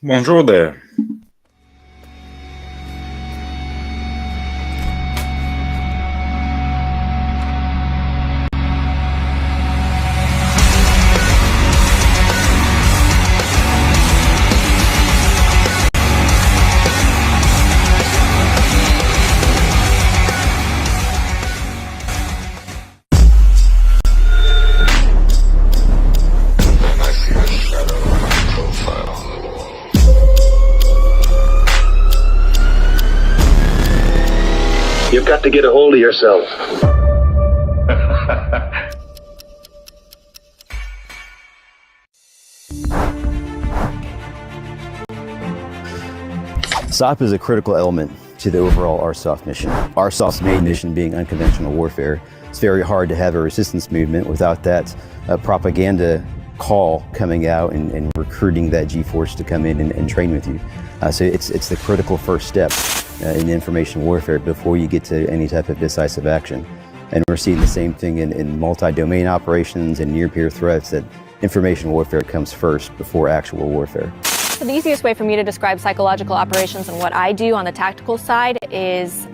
Bonjour there. You've got to get a hold of yourself. PSYOP is a critical element to the overall RSOF mission. RSOF's main mission being unconventional warfare. It's very hard to have a resistance movement without that propaganda call coming out and recruiting that G-force to come in and train with you. So it's the critical first step in information warfare before you get to any type of decisive action. And we're seeing the same thing in multi-domain operations and near-peer threats, that information warfare comes first before actual warfare. So the easiest way for me to describe psychological operations and what I do on the tactical side is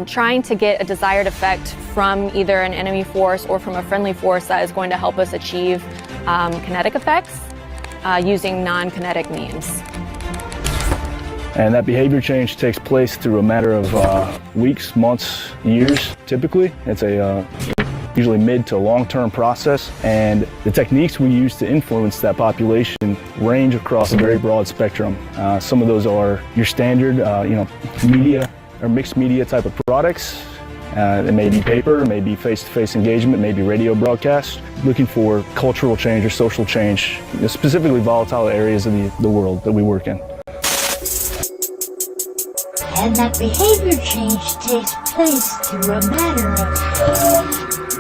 trying to get a desired effect from either an enemy force or from a friendly force that is going to help us achieve kinetic effects using non-kinetic means. And that behavior change takes place through a matter of weeks, months, years, typically. It's a usually mid to long-term process, and the techniques we use to influence that population range across a very broad spectrum. Some of those are your standard, media or mixed media type of products. It may be paper, it may be face-to-face engagement, maybe radio broadcast. Looking for cultural change or social change, specifically volatile areas of the world that we work in. And that behavior change takes place through a matter of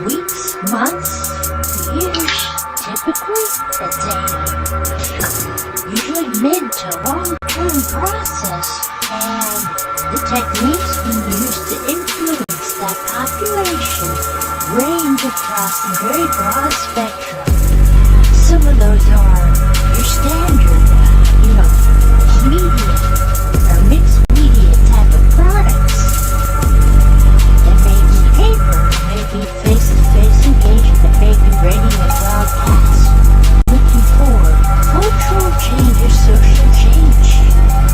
weeks, months, years, typically. It's a usually mid to long-term process, and the techniques we use to influence that population range across a very broad spectrum. Some of those are your standard, media or mixed media type of products. That may be paper, may be face-to-face engagement, may be radio broadcast. Looking for cultural change or social change,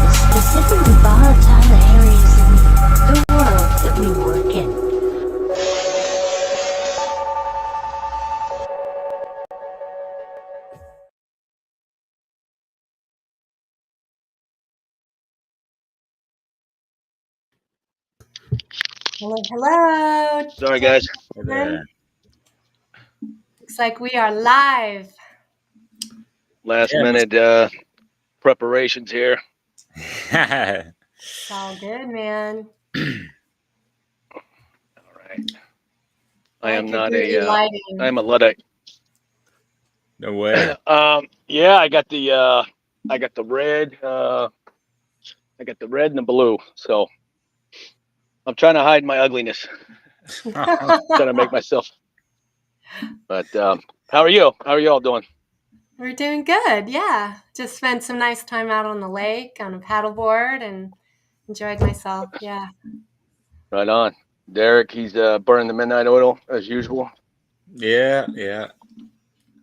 specifically volatile areas in the world that we work in. Hello. Sorry, guys. Looks like we are live. Last minute preparations here. It's all good, man. All right. I am not lighting. I'm a Luddite. No way. Yeah, I got the red. I got the red and the blue. So I'm trying to hide my ugliness. Trying to make myself. But how are you? How are you all doing? We're doing good, yeah. Just spent some nice time out on the lake on a paddleboard and enjoyed myself, yeah. Right on. Derek, he's burning the midnight oil as usual. Yeah.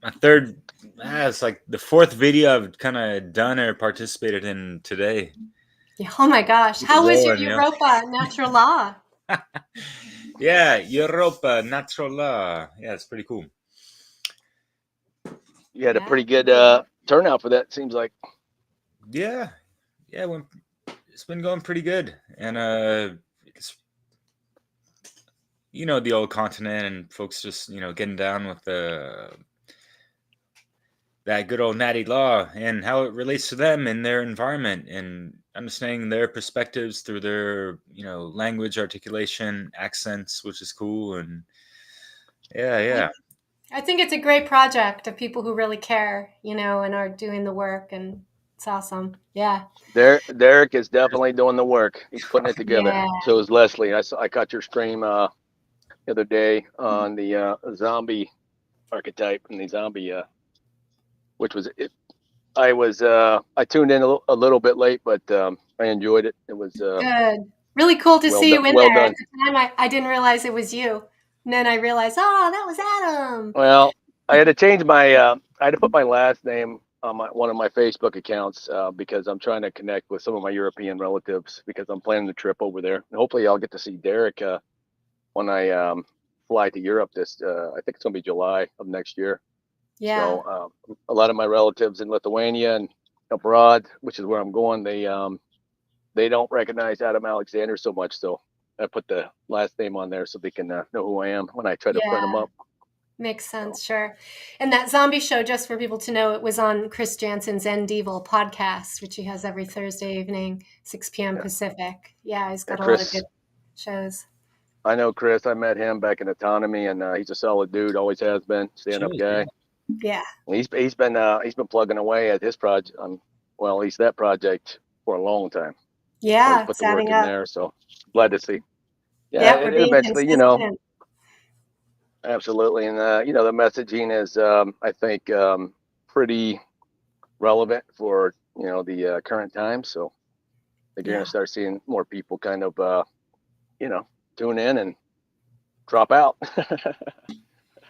My third, it's like the fourth video I've kind of done or participated in today. Yeah, oh my gosh. How was your Europa Natural Law? Yeah, Europa Natural Law. Yeah, it's pretty cool. You had a pretty good turnout for that, seems like. Yeah, it's been going pretty good. And it's, the old continent and folks just, getting down with that good old natty law and how it relates to them and their environment and understanding their perspectives through their, language, articulation, accents, which is cool. And yeah. I think it's a great project of people who really care, and are doing the work, and it's awesome. Yeah. Derek is definitely doing the work. He's putting it together. Yeah. So is Leslie. I caught your stream the other day on the zombie archetype and the zombie, which was I tuned in a little bit late, but I enjoyed it. It was Good. Really cool to see you in well there. At done. the time, I didn't realize it was you. And then I realized, oh, that was Adam. Well, I had to change my I had to put my last name on one of my Facebook accounts because I'm trying to connect with some of my European relatives because I'm planning the trip over there. And hopefully, I'll get to see Derek when I fly to Europe. I think it's gonna be July of next year. Yeah. So a lot of my relatives in Lithuania and abroad, which is where I'm going, they don't recognize Adam Alexander so much. So I put the last name on there so they can know who I am when I try to friend them Yeah. up. Makes sense, sure. And that zombie show, just for people to know, it was on Chris Jansen's End Evil podcast, which he has every Thursday evening, 6 p.m. Yeah. Pacific. Yeah, he's got a lot of Chris, good shows. I know Chris. I met him back in Autonomy, and he's a solid dude. Always has been, stand-up Sure, guy. Yeah. And he's been plugging away at his project well, at least that project for a long time. Yeah, Always put it's the work adding in up. there. So glad to see. Yeah, Yeah, we're and being eventually, consistent. absolutely. And the messaging is, I think, pretty relevant for the current times. So I think you're Yeah. gonna start seeing more people kind of tune in and drop out.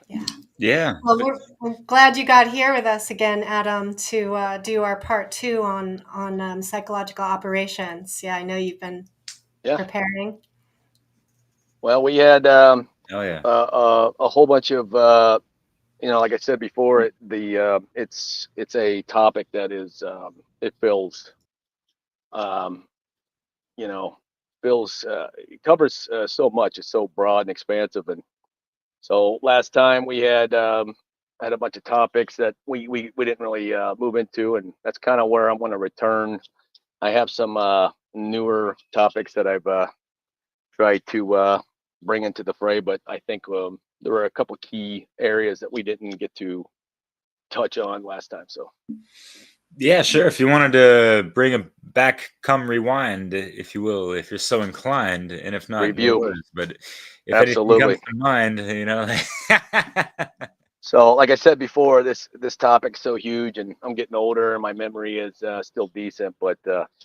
Yeah. Yeah. Well, we're glad you got here with us again, Adam, to do our part 2 on psychological operations. Yeah, I know you've been Yeah. preparing. Well, we had Oh yeah. a whole bunch of like I said before, it's a topic that is it fills you know it covers so much. It's so broad and expansive, and so last time we had a bunch of topics that we didn't really move into, and that's kind of where I'm going to return. I have some newer topics that I've tried to bring into the fray, but I think there were a couple key areas that we didn't get to touch on last time. So Yeah, sure. If you wanted to bring it back, come rewind, if you will, if you're so inclined, and if not, no review, worries. But if anything comes absolutely. to mind. So like I said before, this topic's so huge, and I'm getting older, and my memory is still decent, but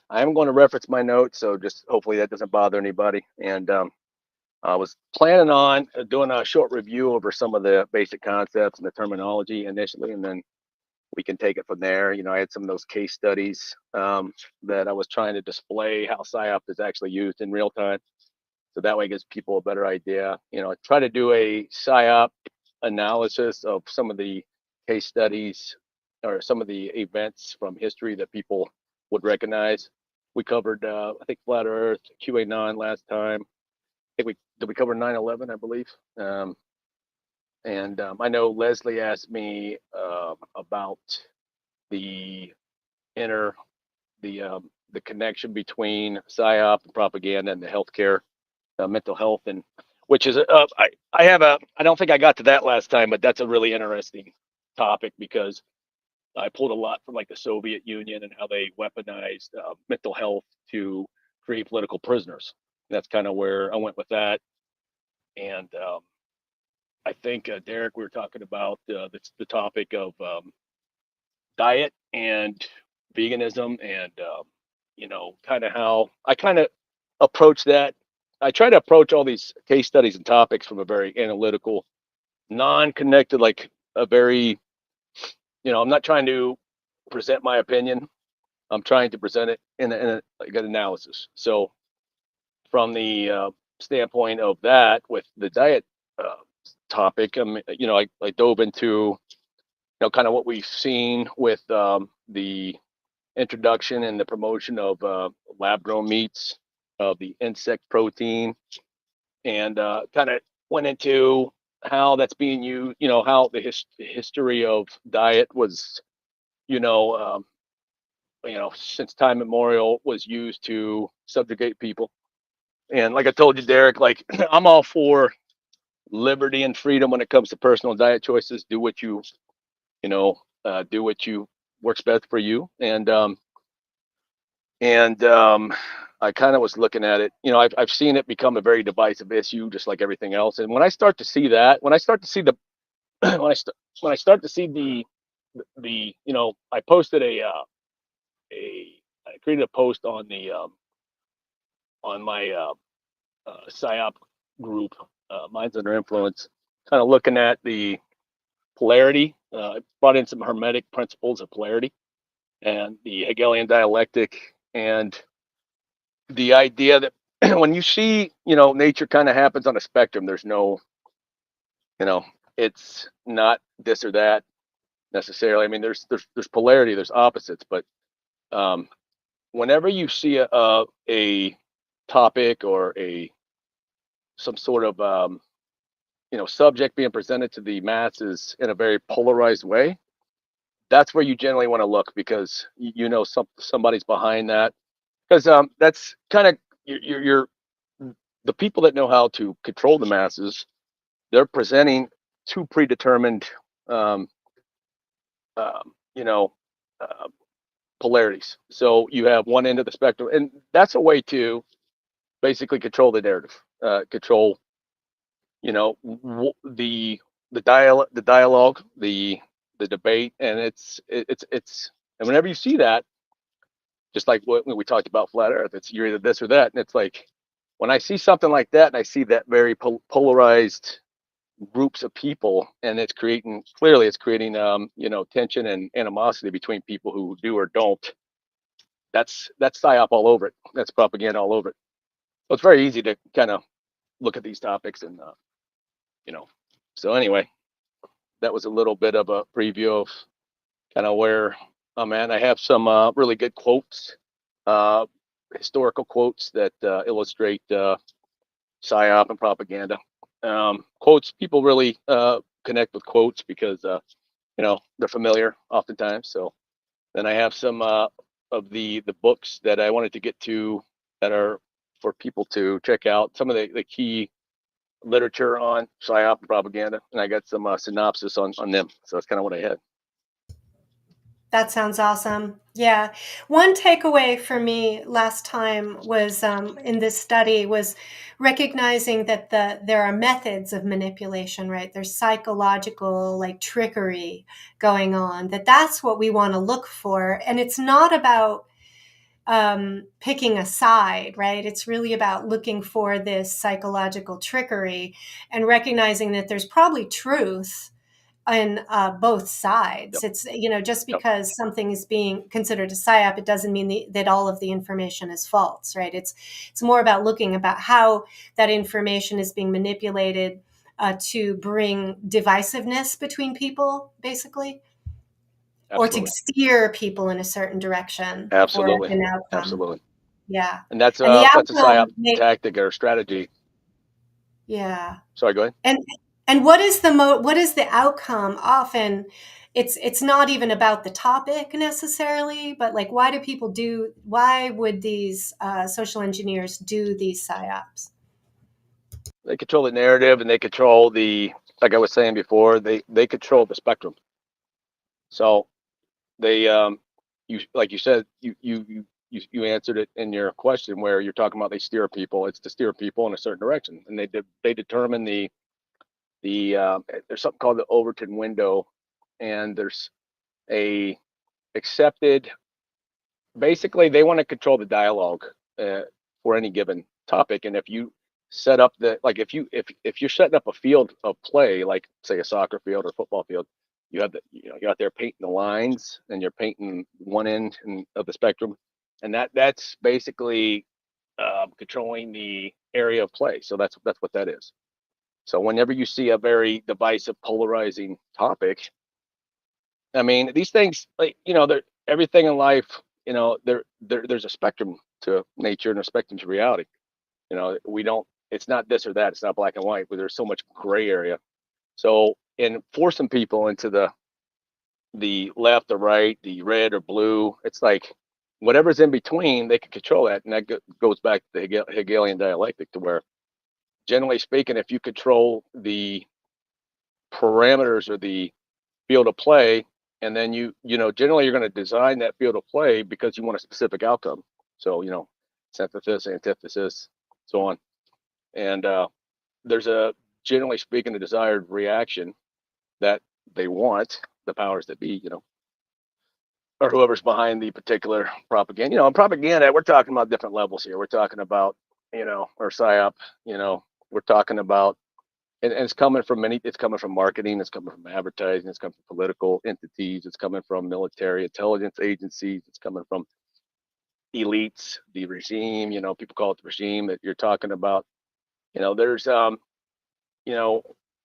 I am going to reference my notes, so just hopefully that doesn't bother anybody. And I was planning on doing a short review over some of the basic concepts and the terminology initially, and then we can take it from there. I had some of those case studies that I was trying to display how PSYOP is actually used in real time. So that way it gives people a better idea. Try to do a PSYOP analysis of some of the case studies or some of the events from history that people would recognize. We covered, I think, Flat Earth, QAnon last time. I think we cover 9/11, I believe. And I know Leslie asked me about the inner, the connection between PSYOP and propaganda and the healthcare, mental health, and which is I don't think I got to that last time, but that's a really interesting topic because I pulled a lot from like the Soviet Union and how they weaponized mental health to create political prisoners. That's kind of where I went with that. And I think Derek, we were talking about the topic of diet and veganism, and kind of how I kind of approach that. I try to approach all these case studies and topics from a very analytical, non-connected, like a very, I'm not trying to present my opinion. I'm trying to present it in like an analysis. So from the standpoint of that, with the diet topic, I dove into, kind of what we've seen with the introduction and the promotion of lab-grown meats, of the insect protein, and kind of went into how that's being used, how the history of diet was, since time immemorial was used to subjugate people. And like I told you, Derek, like I'm all for liberty and freedom when it comes to personal diet choices. Do what you, do what you works best for you. And I kind of was looking at it. I've seen it become a very divisive issue, just like everything else. And when I start to see that, when I start to see the, when I start to see the I posted I created a post on my PSYOP group, Minds Under Influence, kind of looking at the polarity. Brought in some Hermetic principles of polarity and the Hegelian dialectic, and the idea that when you see, nature kind of happens on a spectrum. There's no, it's not this or that necessarily. I mean, there's polarity, there's opposites, but whenever you see a topic or some sort of subject being presented to the masses in a very polarized way, that's where you generally want to look, because somebody's behind that. Because that's kind of you're the people that know how to control the masses. They're presenting two predetermined, um, you know, uh, polarities. So you have one end of the spectrum, and that's a way to basically control the narrative, control, the dialogue, the debate, and and whenever you see that, just like what we talked about flat Earth, you're either this or that, and it's like when I see something like that, and I see that very polarized groups of people, and it's creating tension and animosity between people who do or don't. That's psyop all over it. That's propaganda all over it. So it's very easy to kind of look at these topics, and So anyway, that was a little bit of a preview of kind of where I'm at. I have some really good quotes, historical quotes that illustrate psyop and propaganda. Quotes, people really connect with quotes because they're familiar oftentimes. So then I have some of the books that I wanted to get to that are for people to check out. Some of the key literature on psyop and propaganda, and I got some synopsis on them. So that's kind of what I had. That sounds awesome. Yeah. One takeaway for me last time was in this study was recognizing that there are methods of manipulation, right? There's psychological like trickery going on, that's what we want to look for. And it's not about picking a side, right? It's really about looking for this psychological trickery and recognizing that there's probably truth on both sides. Yep. It's, just because something is being considered a psyop, it doesn't mean that all of the information is false, right? It's more about looking about how that information is being manipulated to bring divisiveness between people, basically. Absolutely. Or to steer people in a certain direction. Absolutely. For an outcome. Absolutely. Yeah. And that's And the that's a psyop outcome tactic or strategy. Yeah. Sorry, go ahead. And what is the outcome? Often it's not even about the topic necessarily, but like why would these social engineers do these psyops? They control the narrative, and they control like I was saying before, they control the spectrum. So they like you said, you answered it in your question where you're talking about they steer people. It's to steer people in a certain direction, and they determine there's something called the Overton window, and there's a accepted. Basically, they want to control the dialogue for any given topic, and if you set up if you're setting up a field of play, like say a soccer field or football field, you're out there painting the lines, and you're painting one end of the spectrum, and that's basically controlling the area of play. So that's what that is. So whenever you see a very divisive, polarizing topic, I mean, these things, like, everything in life, there's a spectrum to nature and a spectrum to reality. It's not this or that. It's not black and white, but there's so much gray area. So in forcing people into the left or right, the red or blue, it's like whatever's in between, they can control that. And that goes back to the Hegelian dialectic, to where, generally speaking, if you control the parameters or the field of play, and then generally you're going to design that field of play because you want a specific outcome. So synthesis, antithesis, so on, and there's generally speaking, a desired reaction that they want, the powers that be, or whoever's behind the particular propaganda. And propaganda, we're talking about different levels here. We're talking about, or PSYOP, we're talking about, and it's coming from it's coming from marketing, it's coming from advertising, it's coming from political entities, it's coming from military intelligence agencies, it's coming from elites, the regime, people call it the regime that you're talking about. There's,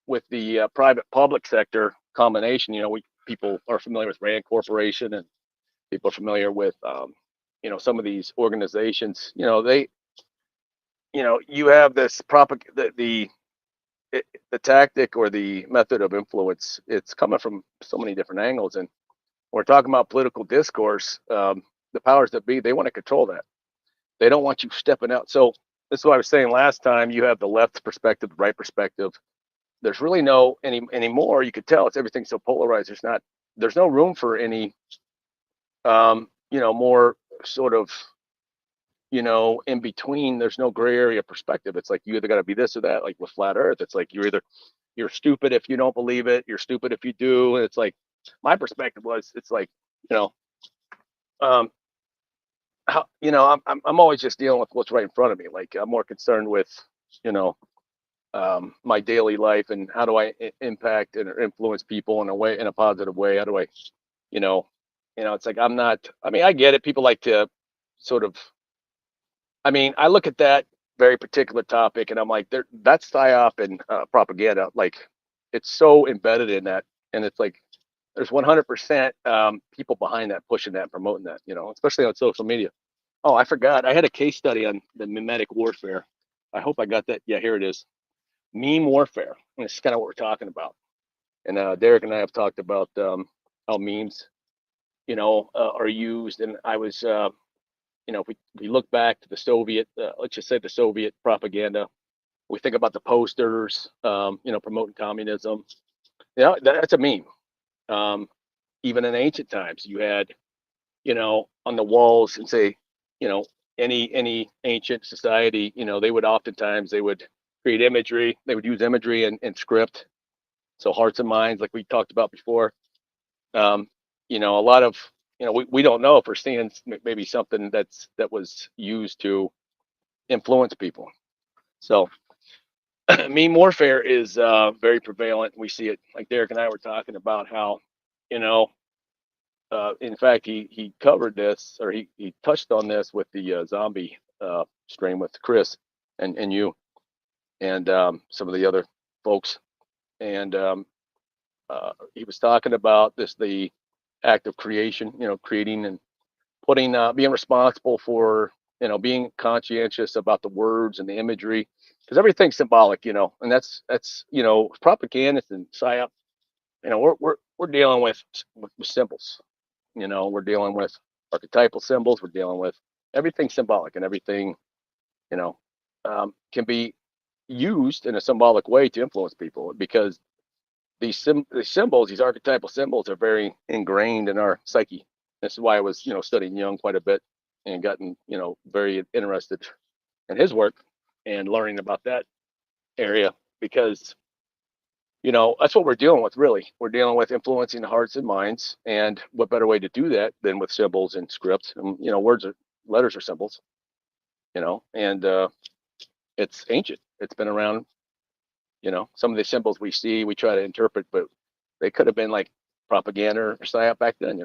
with the private public sector combination, people are familiar with Rand Corporation, and people are familiar with, some of these organizations, they, you have this the tactic or the method of influence. It's coming from so many different angles. And when we're talking about political discourse, the powers that be, they want to control that. They don't want you stepping out. So this is what I was saying last time. You have the left perspective, the right perspective. There's really no anymore. You could tell everything's so polarized. There's no room for any, more sort of, in between. There's no gray area perspective. It's like you either got to be this or that. Like with flat Earth, it's like you're stupid if you don't believe it. You're stupid if you do. And it's like my perspective was, it's like, I'm always just dealing with what's right in front of me. Like I'm more concerned with, my daily life and how do I impact and influence people in a positive way. How do I, it's like I get it. People like to sort of, I look at that very particular topic and I'm like, that's PSYOP and propaganda. Like it's so embedded in that. And it's like, there's 100% people behind that, pushing that, promoting that, especially on social media. Oh, I forgot. I had a case study on the mimetic warfare. I hope I got that. Yeah, here it is. Meme warfare. And this is kind of what we're talking about. And Derek and I have talked about how memes, are used. And I was, if we look back to the Soviet, let's just say the Soviet propaganda, we think about the posters, promoting communism. That's a meme. Even in ancient times, you had, on the walls and say, any ancient society, they would create imagery. They would use imagery and script. So hearts and minds, like we talked about before. A lot of, we don't know if we're seeing maybe something that was used to influence people. So meme warfare is very prevalent. We see it, like Derek and I were talking about how, in fact, he covered this, or he touched on this with the zombie strain with Chris and you and some of the other folks. And he was talking about the act of creation, creating and putting, being responsible for, being conscientious about the words and the imagery, because everything's symbolic, and that's propagandists and PSYOP, we're dealing with symbols. We're dealing with archetypal symbols. We're dealing with everything symbolic, and everything, can be used in a symbolic way to influence people, because these symbols, these archetypal symbols, are very ingrained in our psyche. This is why I was, studying Jung quite a bit and gotten, very interested in his work and learning about that area, because that's what we're dealing with, really. We're dealing with influencing the hearts and minds, and what better way to do that than with symbols and scripts? And, letters are symbols, and it's ancient. It's been around, some of the symbols we see, we try to interpret, but they could have been like propaganda or PSYOP back then,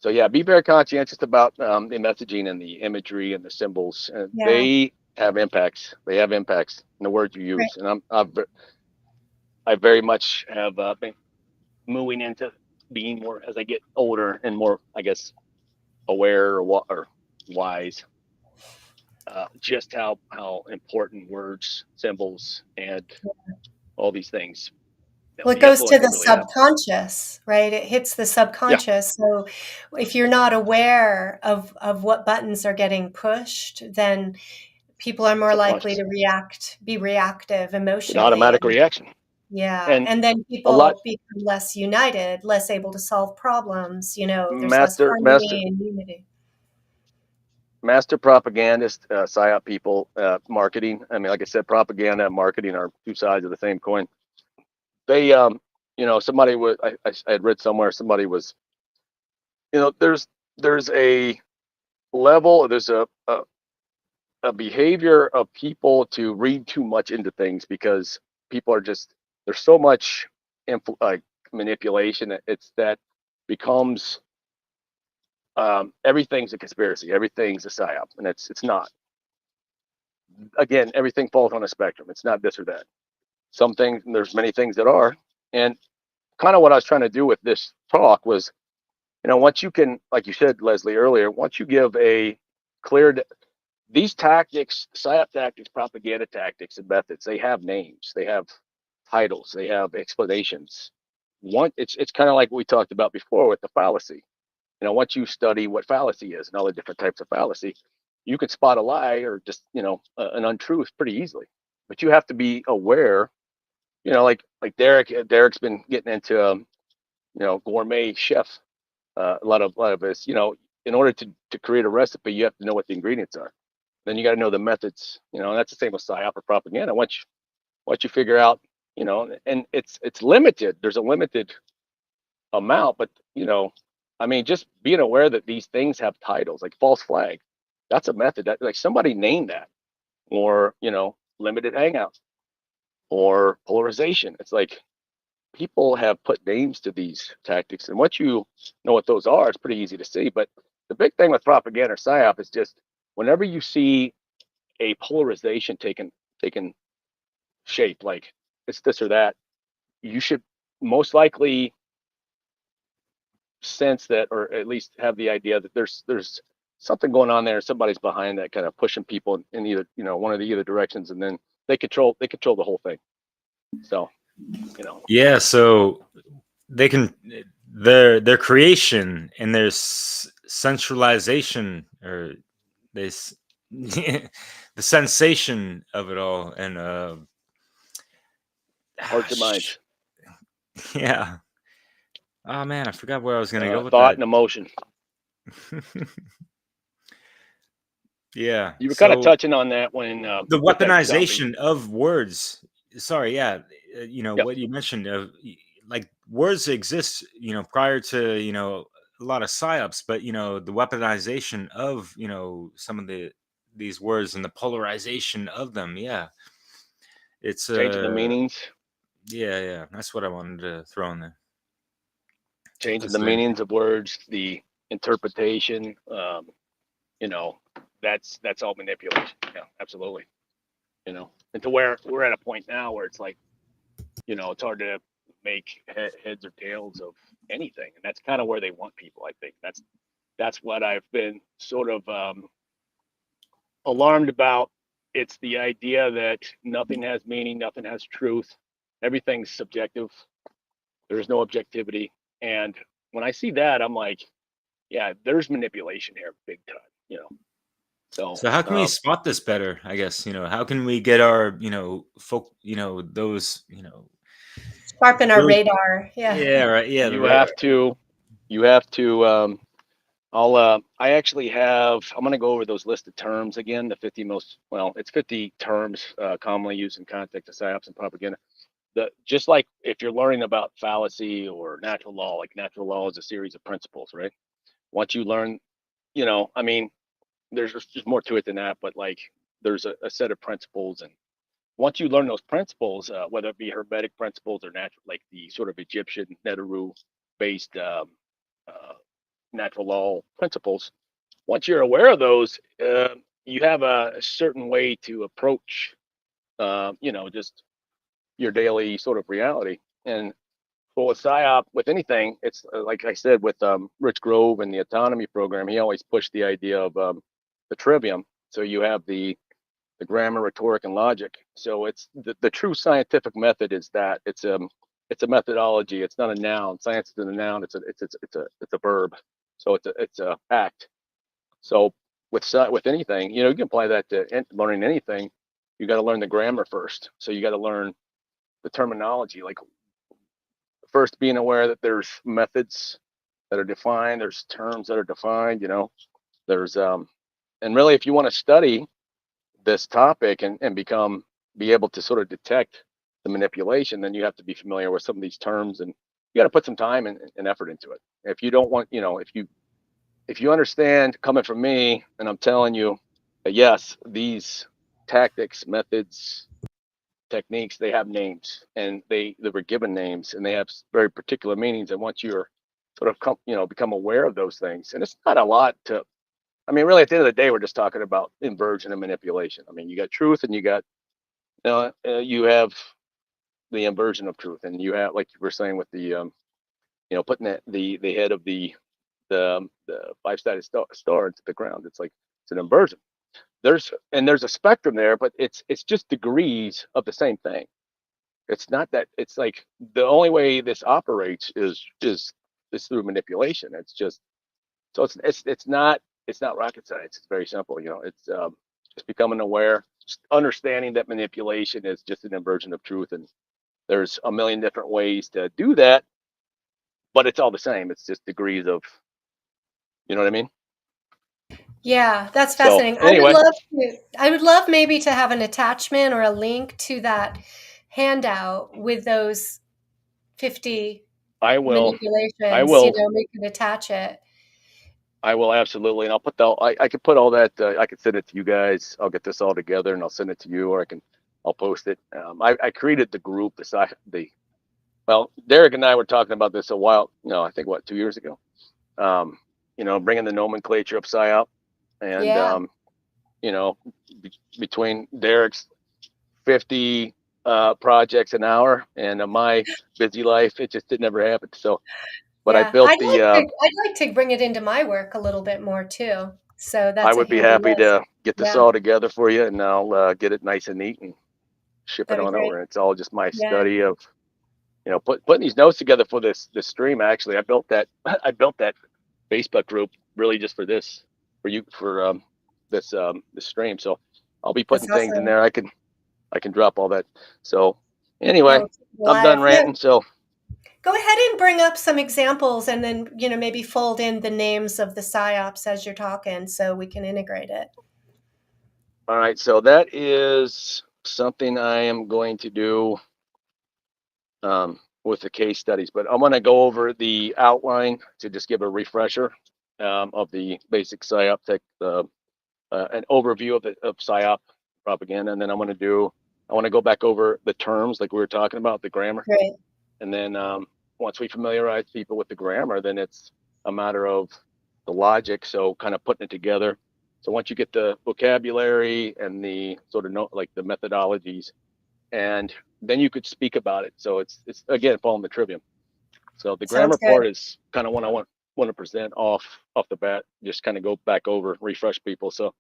So yeah, be very conscientious about the messaging and the imagery and the symbols. Yeah. They have impacts. They have impacts in the words you use. Right. And I very much have been moving into being more, as I get older and more, I guess, aware or wise, just how important words, symbols, and all these things. Well, it goes to the subconscious, right? It hits the subconscious. Yeah. So if you're not aware of what buttons are getting pushed, then people are more likely to be reactive emotionally. An automatic reaction. Yeah. And then people become less united, less able to solve problems. There's less harmony and unity. Master propagandist, PSYOP people, marketing. Like I said, propaganda and marketing are two sides of the same coin. they, somebody was, I had read somewhere, somebody was, there's a level, there's a behavior of people to read too much into things because people are just, there's so much like manipulation. That becomes, everything's a conspiracy, everything's a psyop, and it's not. Again, everything falls on a spectrum. It's not this or that. Some things, and there's many things that are. And kind of what I was trying to do with this talk was, once you can, like you said, Leslie, earlier, once you give a clear, these tactics, psyop tactics, propaganda tactics, and methods, they have names, they have titles, they have explanations. It's kind of like we talked about before with the fallacy. Once you study what fallacy is and all the different types of fallacy, you can spot a lie or just, an untruth pretty easily. But you have to be aware, like Derek's been getting into, gourmet chef. A lot of this, in order to create a recipe, you have to know what the ingredients are. Then you got to know the methods, and that's the same with psyop or propaganda. Once you figure out, and it's limited. There's a limited amount, but just being aware that these things have titles, like false flag, that's a method that, like, somebody named that, or limited hangout, or polarization. It's like people have put names to these tactics, and once you know what those are, it's pretty easy to see. But the big thing with propaganda or psyop is just whenever you see a polarization taken shape, like it's this or that, you should most likely sense that, or at least have the idea that there's something going on there. Somebody's behind that, kind of pushing people in either one of the either directions, and then they control the whole thing. So Yeah, so they can their creation and their centralization, or this the sensation of it all, and hearts and minds, yeah. Oh man, I forgot where I was gonna go with thought that. and emotion. Yeah, You were kind of so touching on that when the with that zombie. weaponization of words. Sorry, yeah, Yep. what you mentioned of, like, words exist, prior to, a lot of psyops, but the weaponization of, some of these words and the polarization of them. Yeah, it's Changing the meanings. yeah, that's what I wanted to throw in there. Changing That's the meanings of words, the interpretation. That's all manipulation. Yeah, absolutely. And to where we're at a point now where it's like, it's hard to make heads or tails of anything, and that's kind of where they want people. I think that's what I've been sort of alarmed about. It's the idea that nothing has meaning, nothing has truth, everything's subjective. There's no objectivity, and when I see that, I'm like, yeah, there's manipulation here, big time. So So how can we spot this better? I guess, how can we get our, folk, those, Sharpen our really, radar. Yeah. yeah, right, yeah, you have to I actually have, I'm going to go over those listed terms again, the 50 most, well, it's 50 terms commonly used in context of psyops and propaganda. Just like if you're learning about fallacy or natural law, like natural law is a series of principles, right? Once you learn, there's just more to it than that, but like there's a set of principles. And once you learn those principles, whether it be hermetic principles or natural, like the sort of Egyptian Neteru based natural law principles, once you're aware of those, you have a certain way to approach, just your daily sort of reality. And for with PSYOP, with anything, it's like I said with Rich Grove and the autonomy program, he always pushed the idea of the trivium. So you have the grammar, rhetoric, and logic. So it's the true scientific method is that it's a methodology. It's not a noun. Science is a noun. It's a verb. So it's a act. So with anything, you can apply that to learning anything. You got to learn the grammar first. So you got to learn the terminology, like first being aware that there's methods that are defined, there's terms that are defined, there's and really if you want to study this topic and be able to sort of detect the manipulation, then you have to be familiar with some of these terms, and you got to put some time and effort into it. If you don't want, if you understand coming from me, and I'm telling you that yes, these tactics, methods, techniques, they have names, and they were given names, and they have very particular meanings. And once you're sort of become aware of those things, and it's not a lot to, I mean, really at the end of the day, we're just talking about inversion and manipulation. I mean, you got truth, and you got you have the inversion of truth, and you have, like you were saying with the putting the head of the five-sided star into the ground. It's like it's an inversion. There's a spectrum there, but it's just degrees of the same thing. It's not that, it's like the only way this operates is through manipulation. It's just, so it's not rocket science. It's very simple. It's just becoming aware, just understanding that manipulation is just an inversion of truth, and there's a million different ways to do that, but it's all the same. It's just degrees of, you know what I mean? Yeah, that's So fascinating. anyway, I would love maybe to have an attachment or a link to that handout with those 50 I will manipulations, we could attach it. absolutely, and I'll put I could put all that. I could send it to you guys. I'll get this all together and I'll send it to you, or I'll post it. I created the group. Well, Derek and I were talking about this a while. I think 2 years ago. Bringing the nomenclature of PSYOP, and Yeah. Between Derek's 50 projects an hour and my busy life, it just never happened. So, but I Yeah, built I'd like to bring it into my work a little bit more too. So I that's a would be handy happy list. to get this Yeah, all together for you, and I'll get it nice and neat and ship it that'd be on great. over. And it's all just my Yeah. study of, putting these notes together for this stream. Actually, I built that Facebook group really just for this, for you, for this stream. So I'll be putting That's things in awesome. there. I can drop all that. So anyway, Oh, I'm done live. Yeah. ranting. So Go ahead and bring up some examples and then, maybe fold in the names of the PSYOPs as you're talking so we can integrate it. all right, so that is something I am going to do with the case studies, but I'm going to go over the outline to just give a refresher of the basic PSYOP tech, an overview of PSYOP propaganda, and then I want to go back over the terms like we were talking about, the grammar, Great. and then once we familiarize people with the grammar, then it's a matter of the logic, so kind of putting it together. So once you get the vocabulary and the sort of like the methodologies, and then you could speak about it. So it's again following the trivium. So the Sounds grammar good. part is kind of what I want to present off the bat. Just kind of go back over, refresh people. So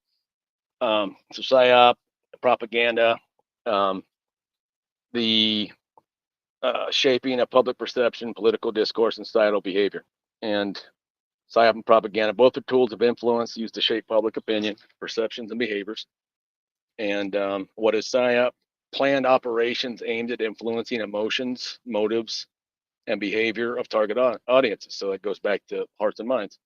PSYOP, propaganda, the shaping of public perception, political discourse, and societal behavior. And PSYOP and propaganda, both are tools of influence used to shape public opinion, perceptions, and behaviors. And what is PSYOP? Planned operations aimed at influencing emotions, motives, and behavior of target audiences. So it goes back to hearts and minds.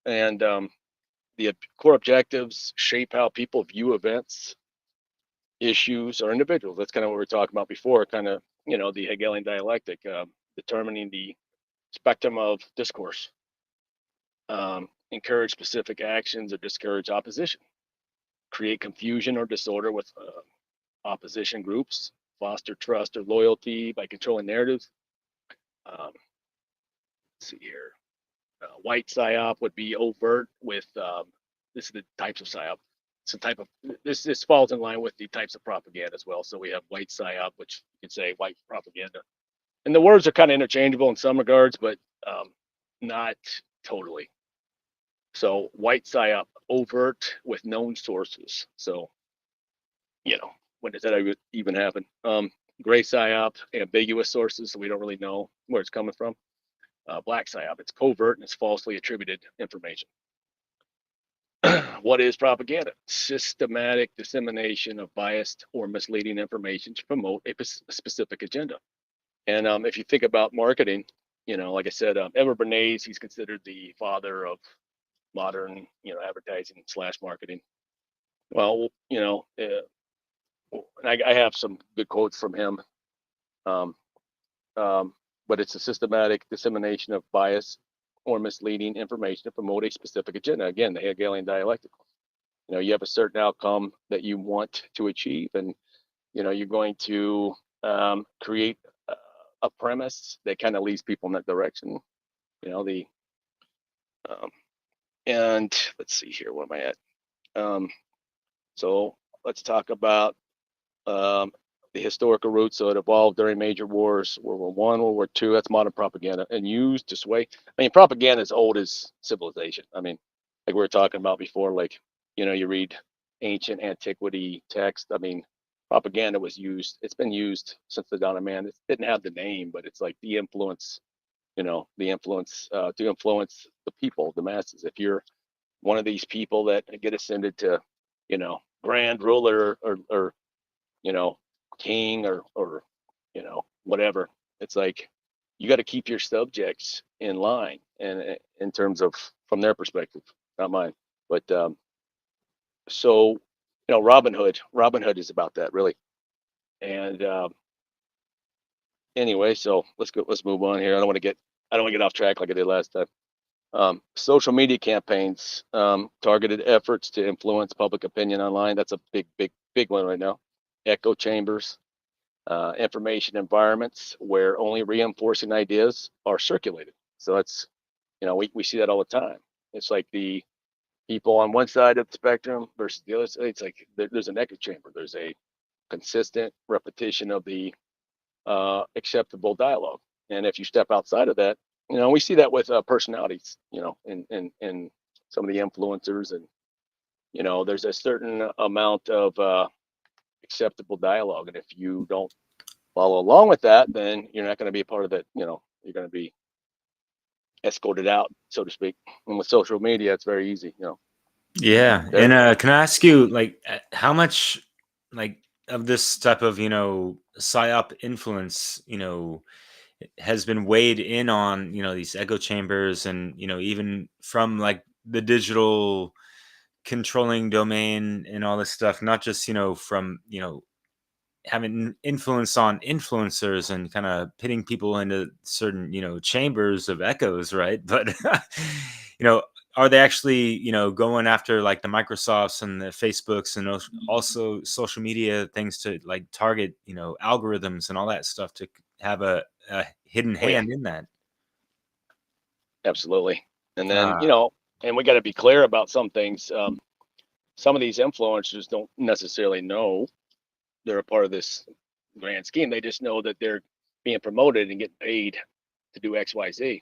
And the core objectives shape how people view events, issues, or individuals. That's kind of what we were talking about before, kind of, the Hegelian dialectic, determining the spectrum of discourse, encourage specific actions or discourage opposition, create confusion or disorder with opposition groups, foster trust or loyalty by controlling narratives. Let's see here. White PSYOP would be overt with, this is the types of PSYOP. It's a type of, this falls in line with the types of propaganda as well. So we have white PSYOP, which you could say white propaganda. And the words are kind of interchangeable in some regards, but not totally. So white PSYOP, overt with known sources. So, when does that even happen? Gray PSYOP, ambiguous sources, so we don't really know where it's coming from. Black PSYOP, it's covert and it's falsely attributed information. What is propaganda? Systematic dissemination of biased or misleading information to promote a specific agenda. And if you think about marketing, like I said, Edward Bernays, he's considered the father of modern, advertising / marketing. Well, I have some good quotes from him. but it's a systematic dissemination of bias or misleading information to promote a specific agenda. Again, the Hegelian dialectical. You have a certain outcome that you want to achieve, and you're going to create a premise that kind of leads people in that direction. And let's see here, where am I at? So let's talk about the historical roots. So it evolved during major wars, World War I, World War II. That's modern propaganda, and used to sway. I mean, propaganda is old as civilization. I mean, like we were talking about before, like, you read ancient antiquity text. I mean, propaganda was used. It's been used since the dawn of man. It didn't have the name, but it's like the influence, the influence to influence the people, the masses. If you're one of these people that get ascended to, grand ruler or king or whatever, it's like you got to keep your subjects in line, and in terms of from their perspective, not mine. But so Robin Hood is about that, really. And anyway, so let's move on here. I don't want to get off track like I did last time. Social media campaigns, targeted efforts to influence public opinion online. That's a big one right now. Echo chambers, information environments where only reinforcing ideas are circulated. So that's, we see that all the time. It's like the people on one side of the spectrum versus the other side. It's like there's an echo chamber. There's a consistent repetition of the acceptable dialogue. And if you step outside of that, we see that with personalities, in some of the influencers, and there's a certain amount of acceptable dialogue, and if you don't follow along with that, then you're not going to be a part of that. You're going to be escorted out, so to speak. And with social media, it's very easy. Yeah. And can I ask you, like, how much, like, of this type of, psyop influence, has been weighed in on, these echo chambers, and, even from like the digital controlling domain and all this stuff, not just, from, having influence on influencers and kind of pitting people into certain, chambers of echoes, right? But, are they actually, going after like the Microsofts and the Facebooks and also social media things to like target, algorithms and all that stuff to have a hidden hand in that? Absolutely. And then, Ah, and we got to be clear about some things. Some of these influencers don't necessarily know they're a part of this grand scheme. They just know that they're being promoted and getting paid to do X, Y, Z.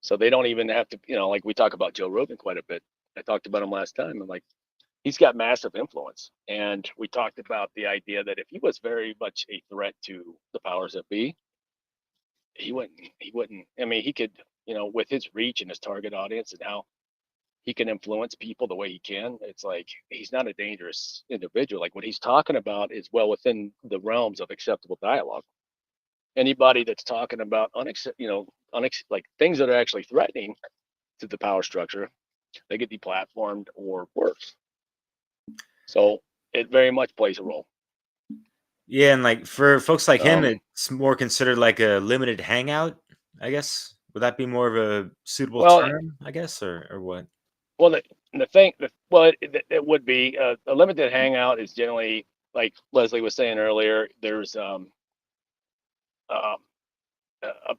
So they don't even have to, like we talk about Joe Rogan quite a bit. I talked about him last time. I'm like, he's got massive influence. And we talked about the idea that if he was very much a threat to the powers that be, he wouldn't, I mean, he could, with his reach and his target audience and how he can influence people the way he can, it's like he's not a dangerous individual. Like what he's talking about is well within the realms of acceptable dialogue. Anybody that's talking about like things that are actually threatening to the power structure, they get deplatformed or worse. So it very much plays a role. yeah. And like for folks like him, Um, it's more considered like a limited hangout, I guess. Would that be more of a suitable well, term, I guess, or what? well, the thing, well, it would be a limited hangout is generally like Leslie was saying earlier. There's um, a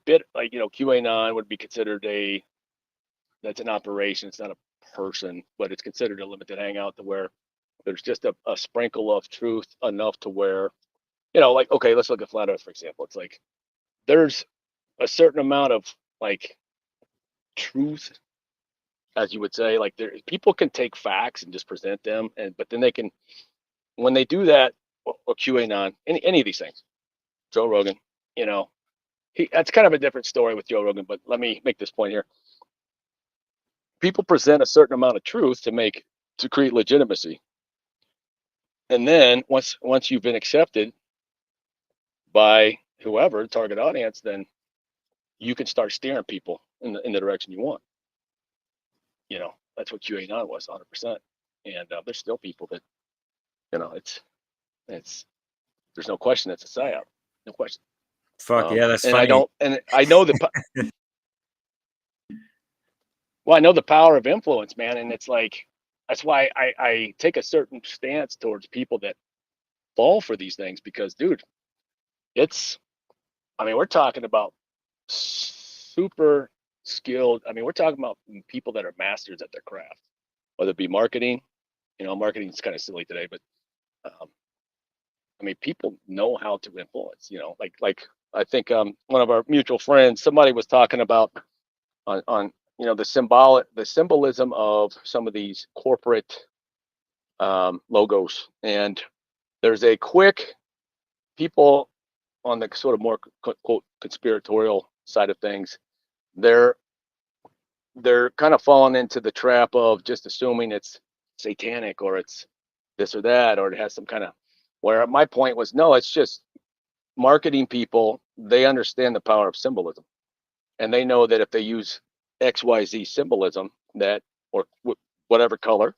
bit like QAnon would be considered that's an operation. It's not a person, but it's considered a limited hangout to where there's just a sprinkle of truth enough to where like okay, let's look at flat Earth for example. It's like there's a certain amount of like truth, as you would say. Like people can take facts and just present them, but then they can when they do that or QAnon, any of these things, Joe Rogan, that's kind of a different story with Joe Rogan. But let me make this point here. People present a certain amount of truth to create legitimacy, and then once you've been accepted by whoever target audience, then you can start steering people in the direction you want. That's what QAnon was 100%. And there's still people that it's there's no question it's a psyop, no question. Fuck yeah, that's And funny. I know well, I know the power of influence, man. And it's like, that's why I take a certain stance towards people that fall for these things, because dude, I mean, we're talking about super skilled. I mean, we're talking about people that are masters at their craft, whether it be marketing. Marketing is kind of silly today, but um, I mean, people know how to influence. Like I think one of our mutual friends, somebody was talking about on the symbolism of some of these corporate logos, and there's a quick people on the sort of more quote conspiratorial side of things. They're kind of falling into the trap of just assuming it's satanic, or it's this or that, or it has some kind of, where my point was, no, it's just marketing people. They understand the power of symbolism, and they know that if they use XYZ symbolism, that, or whatever color,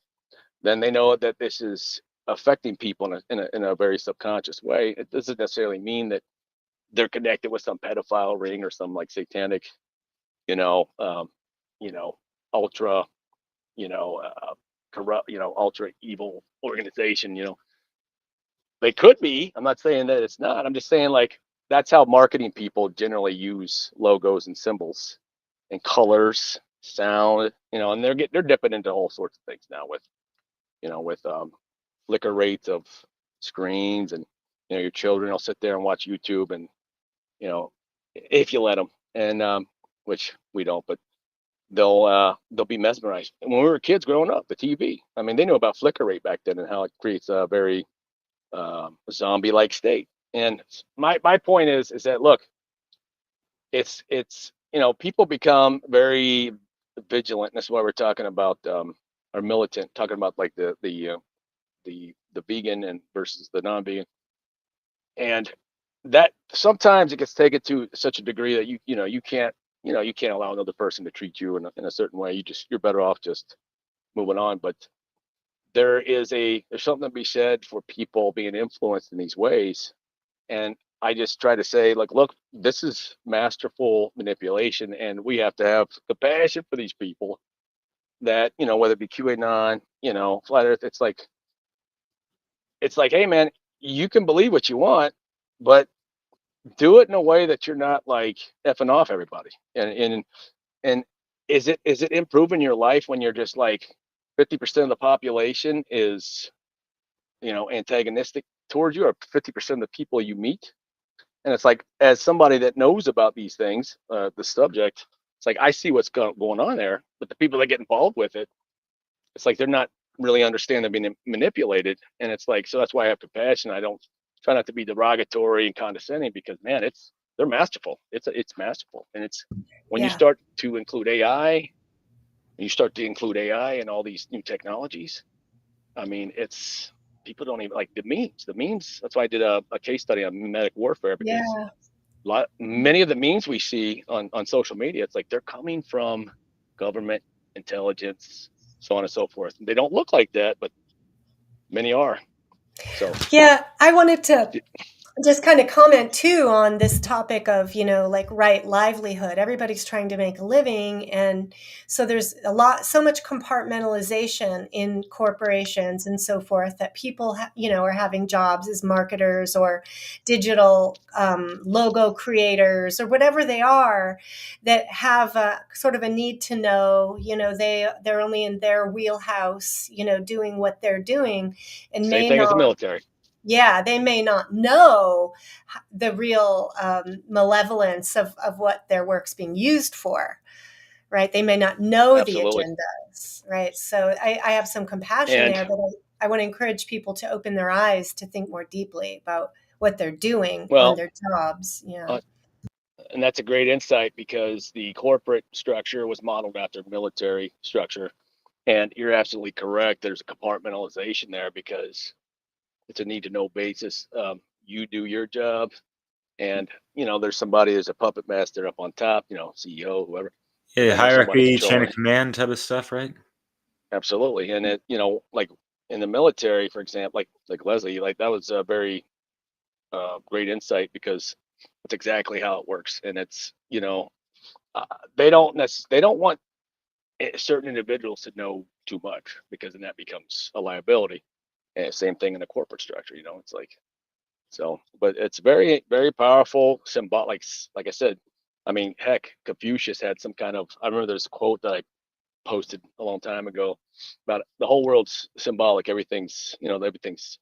then they know that this is affecting people in a very subconscious way. It doesn't necessarily mean that they're connected with some pedophile ring or some like satanic, you know, um, ultra, corrupt, ultra evil organization. They could be. I'm not saying that it's not. I'm just saying, like, that's how marketing people generally use logos and symbols and colors, sound, and they're dipping into all sorts of things now with, flicker rates of screens, and your children will sit there and watch YouTube, and if you let them, and which we don't, but they'll be mesmerized. And when we were kids growing up, the TV, I mean, they knew about flicker rate back then and how it creates a very zombie-like state. And my point is that, look, it's people become very vigilant, and that's why we're talking about our militant, talking about like the vegan and versus the non-vegan, and that sometimes it gets taken to such a degree that you can't allow another person to treat you in a certain way. You're better off just moving on. But there's something to be said for people being influenced in these ways. And I just try to say, like, look, this is masterful manipulation, and we have to have compassion for these people that, whether it be QAnon, flat earth, it's like, hey man, you can believe what you want, but do it in a way that you're not like effing off everybody. And is it improving your life when you're just like 50% of the population is, antagonistic towards you, or 50% of the people you meet? And it's like, as somebody that knows about these things, the subject, it's like, I see what's going on there, but the people that get involved with it, it's like they're not really understand they're being manipulated. And it's like, so that's why I have compassion. I don't try not to be derogatory and condescending, because man, they're masterful. It's masterful. And it's when you Yeah. start to include AI, and all these new technologies. I mean, it's, people don't even like the memes. That's why I did a case study on mimetic warfare, because Yeah. many of the memes we see on social media, it's like they're coming from government intelligence, so on and so forth. They don't look like that, but many are. So Yeah, I wanted to just kind of comment too on this topic of, like right livelihood. Everybody's trying to make a living. And so there's so much compartmentalization in corporations and so forth, that people, are having jobs as marketers or digital logo creators or whatever they are, that have a sort of a need to know, they're only in their wheelhouse, doing what they're doing, and same may thing as the not. military. Yeah, they may not know the real malevolence of what their work's being used for, right? They may not know the Absolutely. agendas, right? So I have some compassion And there, but I want to encourage people to open their eyes to think more deeply about what they're doing on well, their jobs. Yeah. and that's a great insight, because the corporate structure was modeled after military structure. And you're absolutely correct. There's a compartmentalization there, because it's a need to know basis. You do your job, and there's a puppet master up on top, CEO, whoever, and Yeah, then there's somebody hierarchy, chain controlling of it. command type of stuff, right? Absolutely. And it, like in the military, for example, like Leslie, like that was a very great insight, because That's exactly how it works. And it's, they don't want certain individuals to know too much, because then that becomes a liability. And same thing in the corporate structure, it's like, so, but it's very, very powerful, symbolic. Like I said, I mean, heck, Confucius had some kind of, I remember there's a quote that I posted a long time ago about the whole world's symbolic. Everything's, everything's,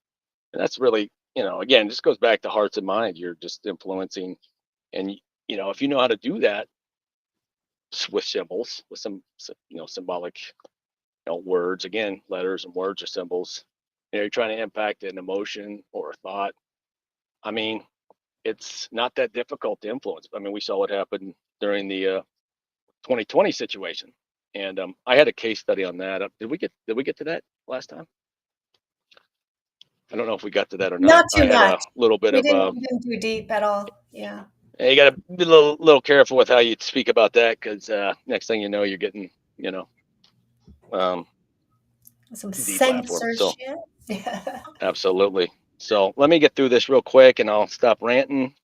and that's really, again, just goes back to hearts and minds. You're just influencing. And, if you know how to do that with symbols, with some, symbolic, words, again, letters and words or symbols, you're trying to impact an emotion or a thought. I mean, it's not that difficult to influence. I mean, we saw what happened during the 2020 situation, and I had a case study on that. Did we get to that last time? I don't know if we got to that or not. Not too I had much. a little bit We of didn't do deep at all. Yeah. you got to be a little careful with how you speak about that, because next thing you know, you're getting Some deplatformed. So censorship. Yeah. absolutely. So let me get through this real quick, and I'll stop ranting.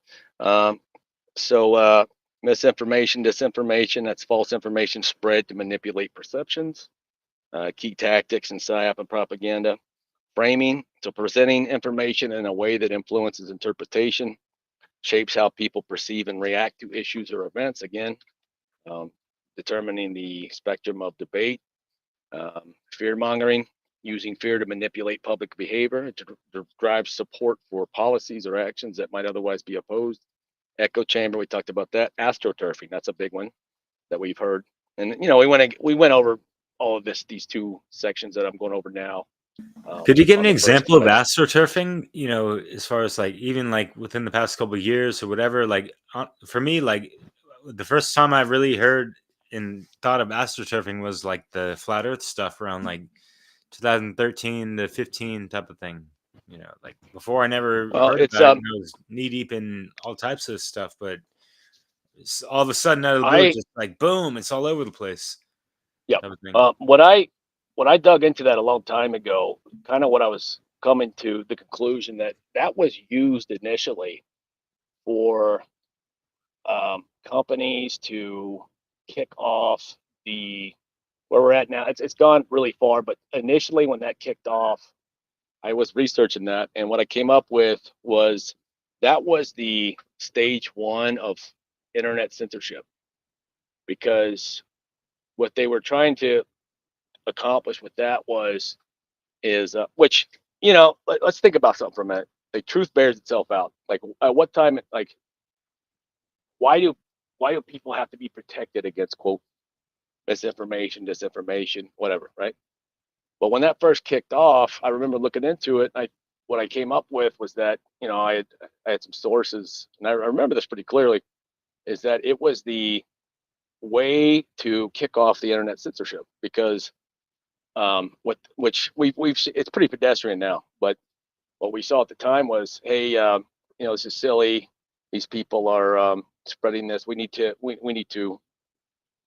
So misinformation, disinformation, that's false information spread to manipulate perceptions. Key tactics in PSYOP and propaganda. Framing, so presenting information in a way that influences interpretation, shapes how people perceive and react to issues or events. Again, determining the spectrum of debate. Fear mongering, using fear to manipulate public behavior to drive support for policies or actions that might otherwise be opposed. Echo chamber, we talked about that. Astroturfing, that's a big one that we've heard. And we went over all of these two sections that I'm going over now. Could you give on an the first example of one. astroturfing? As far as like even like within the past couple of years or whatever. Like for me, like the first time I really heard and thought of astroturfing was like the flat Earth stuff around like 2013 to 15 type of thing. Like before I never Well, heard it's about it. I was knee deep in all types of stuff, but it's all of a sudden out of the blue, just like boom, it's all over the place. Yeah. Type of thing. When I dug into that a long time ago, kind of what I was coming to the conclusion that was used initially for companies to kick off where we're at now. It's gone really far, but initially when that kicked off, I was researching that, and what I came up with was that was the stage one of internet censorship, because what they were trying to accomplish with that is which let's think about something for a minute. Like, truth bears itself out. Like, at what time, like, why do people have to be protected against, quote, misinformation, disinformation, whatever, right? But when that first kicked off, I remember looking into it. What I came up with was that I had some sources, and I remember this pretty clearly, is that it was the way to kick off the internet censorship, because which we've it's pretty pedestrian now, but what we saw at the time was, hey, this is silly. These people are spreading this. We need to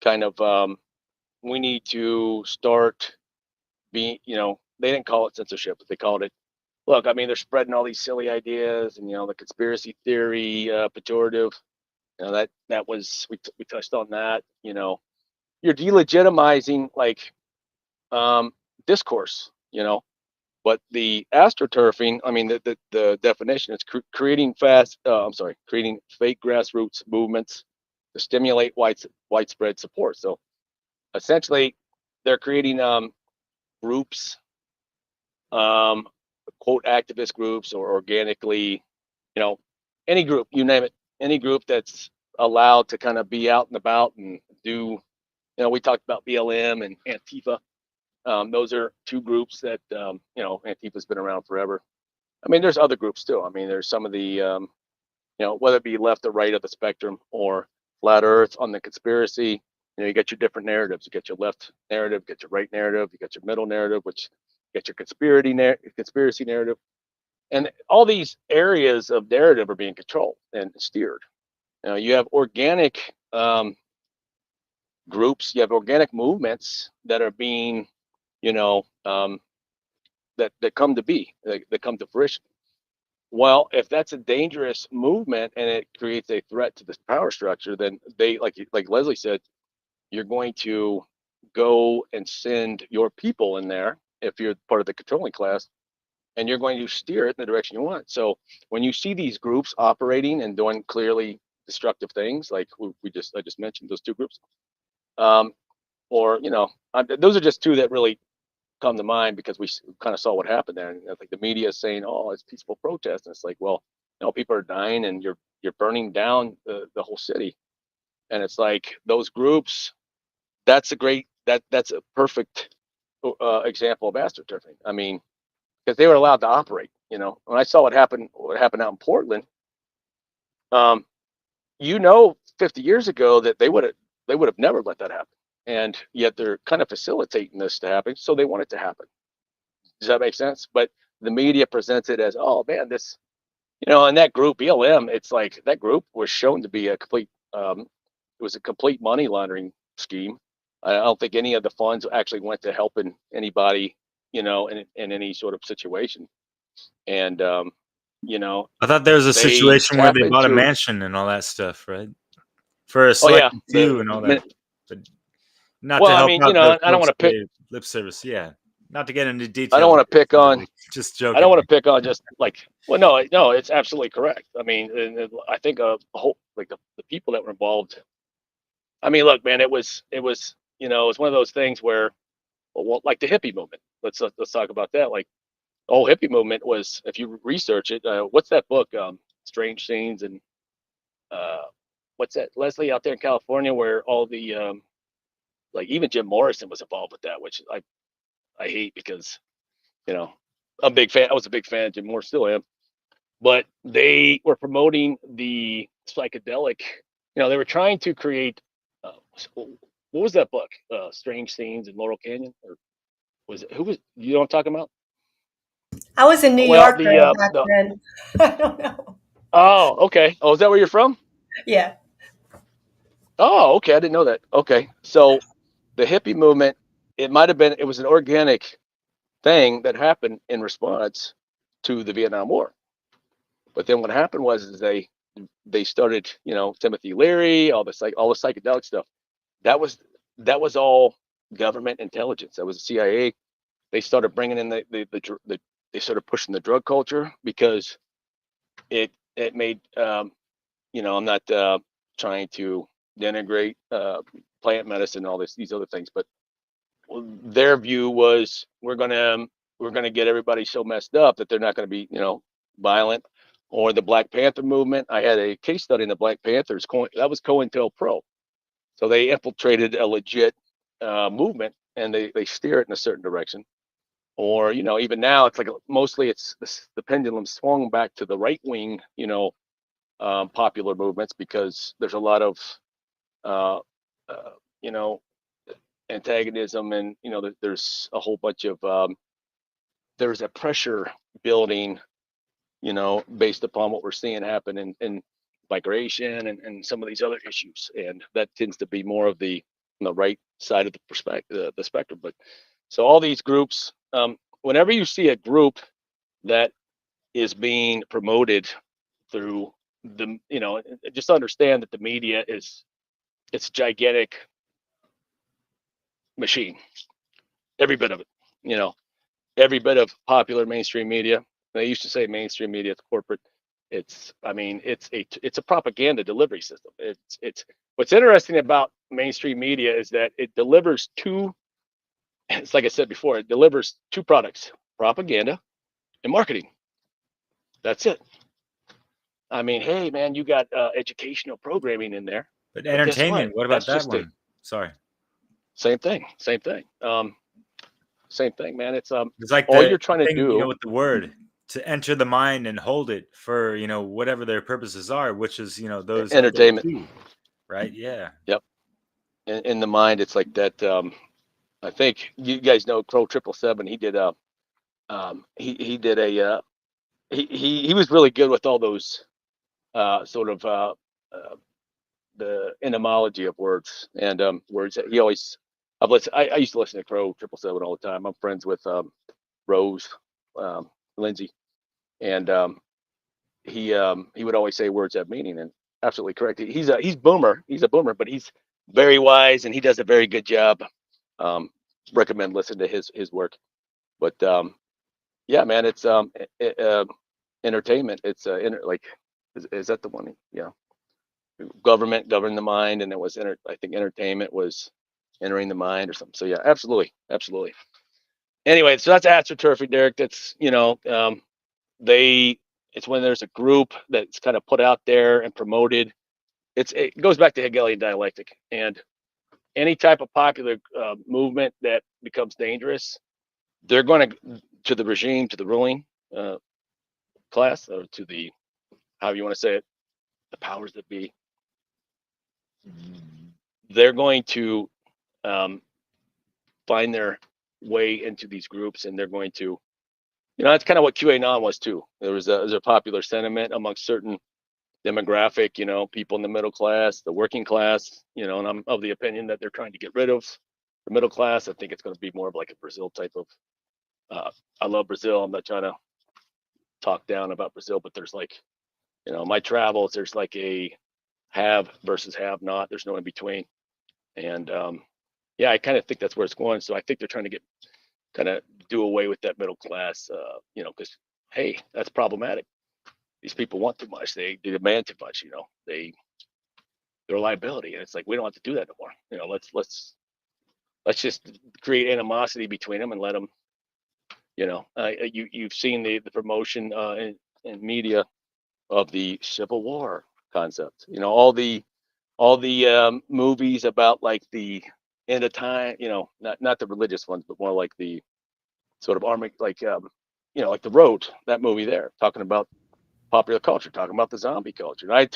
kind of we need to start being, they didn't call it censorship, but they called it, look, I mean, they're spreading all these silly ideas, and the conspiracy theory pejorative. That was, we touched on that. You're delegitimizing, like, discourse, but the astroturfing, I mean, the definition is creating creating fake grassroots movements to stimulate widespread support. So essentially, they're creating groups, quote, activist groups, or organically, any group, you name it, any group that's allowed to kind of be out and about and do, we talked about BLM and Antifa. Those are two groups that, Antifa's been around forever. I mean, there's other groups too. I mean, there's some of the, whether it be left or right of the spectrum, or flat Earth on the conspiracy. You get your different narratives. You get your left narrative, get your right narrative, you get your middle narrative, which get your conspiracy narrative. And all these areas of narrative are being controlled and steered. You have organic groups, you have organic movements that are being, that come to be, that come to fruition. Well, if that's a dangerous movement and it creates a threat to this power structure, then they, like Leslie said, you're going to go and send your people in there if you're part of the controlling class, and you're going to steer it in the direction you want. So when you see these groups operating and doing clearly destructive things, like I just mentioned those two groups, or those are just two that really come to mind because we kind of saw what happened there. And I think the media is saying, "Oh, it's peaceful protest," and it's like, well, people are dying, and you're burning down the whole city, and it's like those groups. That's a perfect example of astroturfing. I mean, because they were allowed to operate. When I saw what happened out in Portland, 50 years ago that they would have never let that happen, and yet they're kind of facilitating this to happen, so they want it to happen. Does that make sense? But the media presents it as, oh man, this, and that group BLM, it's like that group was shown to be a complete, it was a complete money laundering scheme. I don't think any of the funds actually went to helping anybody, in any sort of situation. And I thought there was a they situation where tap they bought a into, mansion and all that stuff, right? For a oh yeah, select few and all that, but not well, to I help mean, out the I don't folks want to pick, pay lip service. Yeah, not to get into I don't details. want to pick on, Just I don't want joking. to pick on just like, well, no, it's absolutely correct. I mean, and I think a whole, like the people that were involved. I mean, look, man, it was it was one of those things where, well, like the hippie movement. Let's talk about that. Like the whole hippie movement was, if you research it, what's that book? Strange Scenes, and what's that, Leslie, out there in California, where all the like even Jim Morrison was involved with that, which I hate because I'm a big fan. I was a big fan of Jim Morrison, still am. But they were promoting the psychedelic. They were trying to create. What was that book? Strange Scenes in Laurel Canyon, or who was, you know what I'm talking about? I was in New Well, York back the then. I don't know. oh, okay. Oh, is that where you're from? Yeah. Oh, okay. I didn't know that. Okay, so the hippie movement, it was an organic thing that happened in response to the Vietnam War. But then what happened was is they started, Timothy Leary, all the psychedelic stuff. That was all government intelligence. That was the CIA. They started bringing in they started pushing the drug culture because it made I'm not trying to denigrate plant medicine and all these other things, but their view was we're gonna get everybody so messed up that they're not going to be violent. Or the Black Panther movement. I had a case study in the Black Panthers. That was COINTELPRO. So they infiltrated a legit movement, and they steer it in a certain direction. Or even now it's like mostly it's the pendulum swung back to the right wing, popular movements, because there's a lot of uh, uh, you know antagonism, and there's a whole bunch of there's a pressure building, based upon what we're seeing happen in migration and some of these other issues, and that tends to be more of the right side of the perspective, the spectrum. But so all these groups, whenever you see a group that is being promoted through the, just understand that the media it's a gigantic machine, every bit of it, every bit of popular mainstream media. They used to say mainstream media, it's corporate. It's a propaganda delivery system. It's what's interesting about mainstream media is that it delivers two. It's like I said before, it delivers two products: propaganda and marketing. That's it. I mean, hey man, you got educational programming in there, But but guess what? entertainment, what about That's that just one? Sorry. same thing. Same thing. Same thing, man. It's It's like all the you're trying to thing, do. with the word to enter the mind and hold it for, whatever their purposes are, which is, those other Entertainment. two, right? Yeah. Yep. In the mind, it's like that. I think you guys know Crow 777. He did a he did a he was really good with all those sort of the etymology of words, and words that he always. I used to listen to Crow 777 all the time. I'm friends with Rose Lindsay, and he would always say words have meaning, and absolutely correct. He's a boomer, but he's very wise, and he does a very good job. Recommend listen to his work. But yeah, man, it's entertainment. It's like is that the one? Yeah, government govern the mind, and it was I think entertainment was entering the mind or something. So yeah, absolutely, absolutely. Anyway, so that's astroturfing, Derek. That's it's when there's a group that's kind of put out there and promoted. It goes back to Hegelian dialectic, and any type of popular movement that becomes dangerous, they're going to the regime, to the ruling class, or to the, however you want to say it, the powers that be. They're going to find their way into these groups, and they're going to, that's kind of what QAnon was too. There was a popular sentiment amongst certain demographic, people in the middle class, the working class, and I'm of the opinion that they're trying to get rid of the middle class. I think it's going to be more of like a Brazil type of, I love Brazil. I'm not trying to talk down about Brazil, but there's like, my travels, there's like a have versus have not. There's no in between. And yeah, I kind of think that's where it's going. So I think they're trying to kind of do away with that middle class, because, hey, that's problematic. These people want too much. They demand too much. They're a liability, and it's like we don't have to do that no more. Let's just create animosity between them and let them. You've seen the promotion in media of the Civil War concept. All the movies about like the end of time. Not the religious ones, but more like the sort of army, like like The Road, that movie there, talking about popular culture, talking about the zombie culture. And I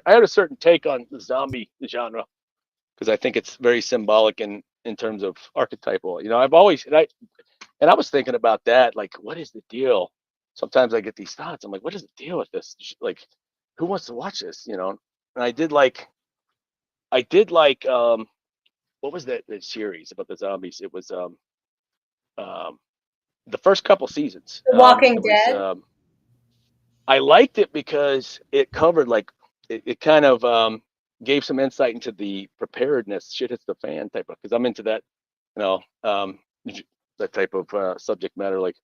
had a certain take on the zombie genre because I think it's very symbolic in terms of archetypal. I've always and I was thinking about that, like, what is the deal? Sometimes I get these thoughts. I'm like, what is the deal with this? Like, who wants to watch this? And I did like what was that series about the zombies? It was the first couple seasons. The Walking Dead. I liked it because it covered it kind of gave some insight into the preparedness. Shit hits the fan type of, because I'm into that, that type of subject matter. Like,